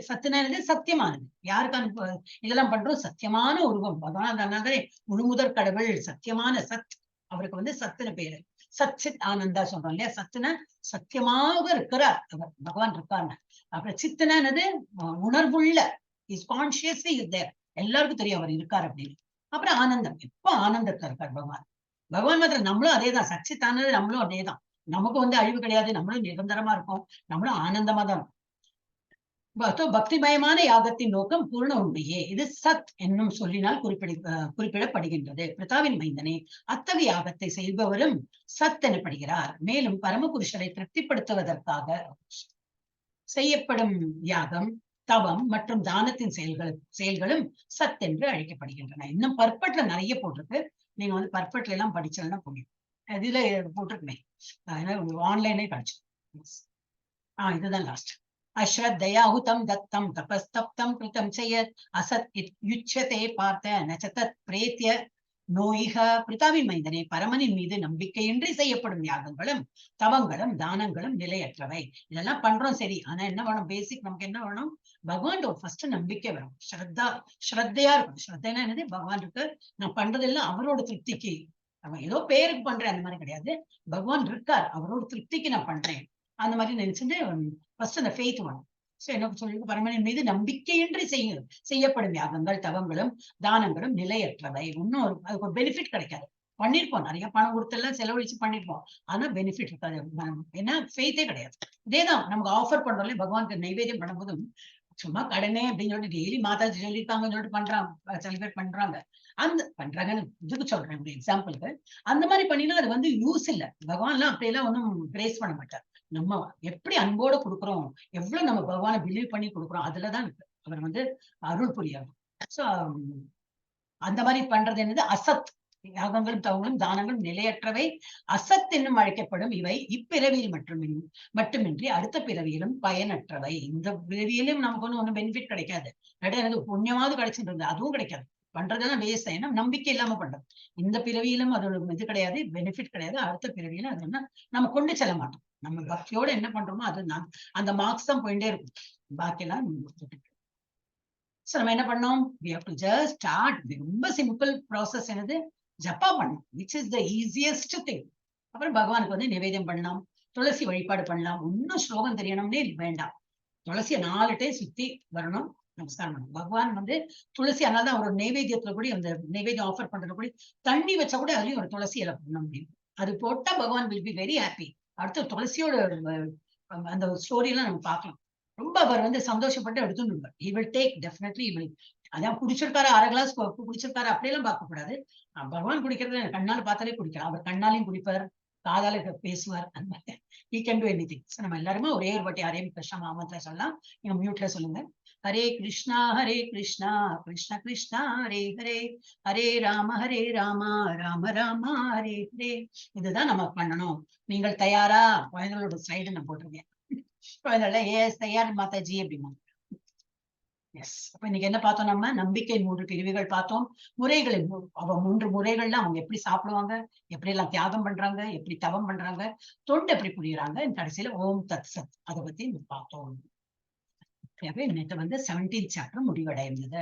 சத்துனது சத்தியமானது. யாருக்கு இதெல்லாம் பண்றோம், சத்தியமான உருவம் பகவான் முழுமுதற் கடவுள், சத்தியமான சத். அவருக்கு வந்து சத்துன பேரு. சச்சித் ஆனந்தா சொல்றோம் இல்லையா, சத்துன சத்தியமாக இருக்கிறார் அவர், பகவான் இருக்காரு. அப்புறம் சித்தனது உணர்வுள்ள, இஸ் கான்சியஸ்லி இஸ் தேர், எல்லாருக்கும் தெரியும் அவர் இருக்கார் அப்படின்னு. அப்புறம் ஆனந்தம், எப்ப ஆனந்தத்துல இருக்கார் பகவான். பகவான் மாத்திரம் நம்மளும் அதேதான், சச்சித்தானது நம்மளும் அதேதான். நமக்கு வந்து அழிவு கிடையாது, நம்மளும் நிரந்தரமா இருக்கும், நம்மளும் ஆனந்தமா தான் இருக்கும். பக்திமயமான யாகத்தின் நோக்கம் பூர்ண உண்மையே. இது சத் என்னும் சொல்லினால் குறிப்பிடப்படுகின்றது. பிரதாவின் மைந்தனே, அத்தகைய யாகத்தை செய்பவரும் சத் எனப்படுகிறார். மேலும் பரமபுருஷரை திருப்திப்படுத்துவதற்காக செய்யப்படும் யாகம், தவம் மற்றும் தானத்தின் செயல்களும் சத் என்று அழைக்கப்படுகின்றன. இன்னும் பர்பட்ல நிறைய போட்டிருக்கு. நீங்க வந்து பர்பட்ல எல்லாம் படிச்சா புரியும். இதுல போட்டிருக்குமே, ஆன்லைனே கிடைச்சு. இதுதான் லாஸ்ட். அஸ்ரத்தயாஹுதம் தத்தம் தபஸ்தப்தம் கிருதம் செய்யத் அசத் யுச்சதே பார்த்த நச்சதத் பிரேத்திய நோயிக. பிரிதாவின் மைந்தனே, பரமனின் மீது நம்பிக்கையின்றி செய்யப்படும் யாகங்களும் தவங்களும் தானங்களும் நிலையற்றவை. இதெல்லாம் பண்றோம் சரி, ஆனா என்ன வேணும், பேசிக் நமக்கு என்ன வேணும், பகவான் ஃபர்ஸ்ட் நம்பிக்கை வேணும், ஸ்ரத்தையா இருக்கணும். ஸ்ரத்தைனா என்னது, பகவான் இருக்கு, நான் பண்றதெல்லாம் அவரோட திருப்திக்கு. அவன் ஏதோ பேருக்கு பண்றேன் அந்த மாதிரி கிடையாது, பகவான் இருக்கார், அவரோட திருப்திக்கு நான் பண்றேன் அந்த மாதிரி நினைச்சுட்டு ஃபர்ஸ்ட் அந்த ஃபெய்த் வேணும். சோ என்ன சொல்லி, பரமனின் மீது நம்பிக்கையின்றி செய்யப்படும் யாகங்கள் தவங்களும் தானங்களும் நிலையற்றவை. இன்னும் அதுக்கு ஒரு பெனிஃபிட் கிடைக்காது. பண்ணிருப்போம், நிறைய பணம் கொடுத்தெல்லாம் செலவழிச்சு பண்ணிருப்போம், ஆனா பெனிஃபிட் இருக்காது. ஏன்னா ஃபெய்த்தே கிடையாது. இதேதான் நமக்கு ஆஃபர் பண்றோம்ல, பகவானுக்கு நைவேத்தியம் பண்ணும்போதும் சும்மா கடனே அப்படின்னு சொல்லிட்டு டெய்லி மாதாஜி சொல்லியிருக்காங்கன்னு சொல்லிட்டு பண்றாங்க, சில பேர் பண்றாங்க. அந்த பண்றாங்கன்னு இதுக்கு சொல்றேன் ஒரு எக்ஸாம்பிளுக்கு. அந்த மாதிரி பண்ணினா அது வந்து யூஸ் இல்லை. பகவான்லாம் அப்படியெல்லாம் ஒன்றும் பிரேஸ் பண்ண மாட்டார். நம்ம எப்படி அன்போட கொடுக்குறோம், எவ்வளவு நம்ம பகவானை பிலீவ் பண்ணி கொடுக்குறோம், அதுலதான் இருக்கு அவர் வந்து அருள் புரியாகும். சோ அந்த மாதிரி பண்றது என்னது, அசத். யாகங்களும் தவங்களும் தானங்களும் நிலையற்றவை, அசத் என்னும் அழைக்கப்படும் இவை இப்பிறவியில் மட்டுமின்றி அடுத்த பிறவியிலும் பயனற்றவை. இந்த பிறவியிலும் நமக்கு ஒன்றும் பெனிஃபிட் கிடைக்காது. எனக்கு புண்ணியமாவது கிடைச்சிட்டு இருந்தது, அதுவும் கிடைக்காது. பண்றதெல்லாம் வேஸ்ட். ஏன்னா நம்பிக்கை இல்லாம பண்றது. இந்த பிறவியிலும் அதோட இது கிடையாது, பெனிஃபிட் கிடையாது. அடுத்த பிறவியிலும் அது நம்ம கொண்டு செல்ல மாட்டோம். நம்ம பக்தியோட என்ன பண்றோமோ அது அந்த மார்க்ஸ் தான் போயிட்டே இருக்கும். பாக்கியெல்லாம் சோ நம்ம என்ன பண்ணோம், we have to just start. ரொம்ப சிம்பிள் ப்ராசஸ் என்னது, ஜப்பா பண்ணணும், which is the easiest thing. அப்புறம் பகவானுக்கு வந்து நிவேதம் பண்ணலாம், துளசி வழிபாடு பண்ணலாம். இன்னும் ஸ்லோகம் தெரியணும்னே வேண்டாம், துளசியை 4 டைம் சுத்தி வரணும், நமஸ்காரம் பண்ணணும். பகவான் வந்து துளசி, அதனாலதான் அவரோட நைவேத்தியத்துல கூட, அந்த நைவேத்தியம் ஆஃபர் பண்றது கூட தண்ணி வச்சா கூட அதுலயும் ஒரு துளசி இலை பண்ண முடியும். அது போட்டா பகவான் will be very happy. அடுத்து துளசியோட அந்த ஸ்டோரி எல்லாம் நம்ம பார்க்கலாம். ரொம்ப அவர் வந்து சந்தோஷப்பட்டு எடுத்துட்டு he will take, definitely he will. அதான் குடிச்சிருக்காரு, 1/2 கிளாஸ் குடிச்சிருக்காரு அப்படியெல்லாம் பார்க்க கூடாது. பகவான் குடிக்கிறது கண்ணால பார்த்தாலே குடிக்கலாம். அவர் கண்ணாலையும் குடிப்பார், காதால பேசுவார், அந்த மாதிரி he can do anything. So நம்ம எல்லாருமே ஒரே ஒரு வாட்டி ஹரே கிருஷ்ணா மாமந்திர சொல்லலாம். நீங்க மியூட்ல சொல்லுங்க. ஹரே கிருஷ்ணா கிருஷ்ணா கிருஷ்ணா ஹரே ஹரே, ஹரே ராம ராம ராம ஹரே ஹரே. இதுதான் நம்ம பண்ணணும். நீங்கள் தயாரா? குழந்தைகளோட ஸ்லைடு நான் போட்டிருக்கேன். குழந்தைகள் எஸ் தயார் மாதாஜி அப்படிமா. எஸ். அப்ப இன்னைக்கு என்ன பார்த்தோம், நம்ம நம்பிக்கை 3 பிரிவுகள் பார்த்தோம். முறைகள் 3 முறைகள்ல அவங்க எப்படி சாப்பிடுவாங்க, எப்படி எல்லாம் தியாகம் பண்றாங்க, எப்படி தவம் பண்றாங்க, தொண்டு எப்படி புரியுறாங்க, கடைசியில ஓம் தத் சத் அதை பத்தி பார்த்தோம். இன்னைக்கு வந்து 17th சாப்டர் முடிவடைந்தது.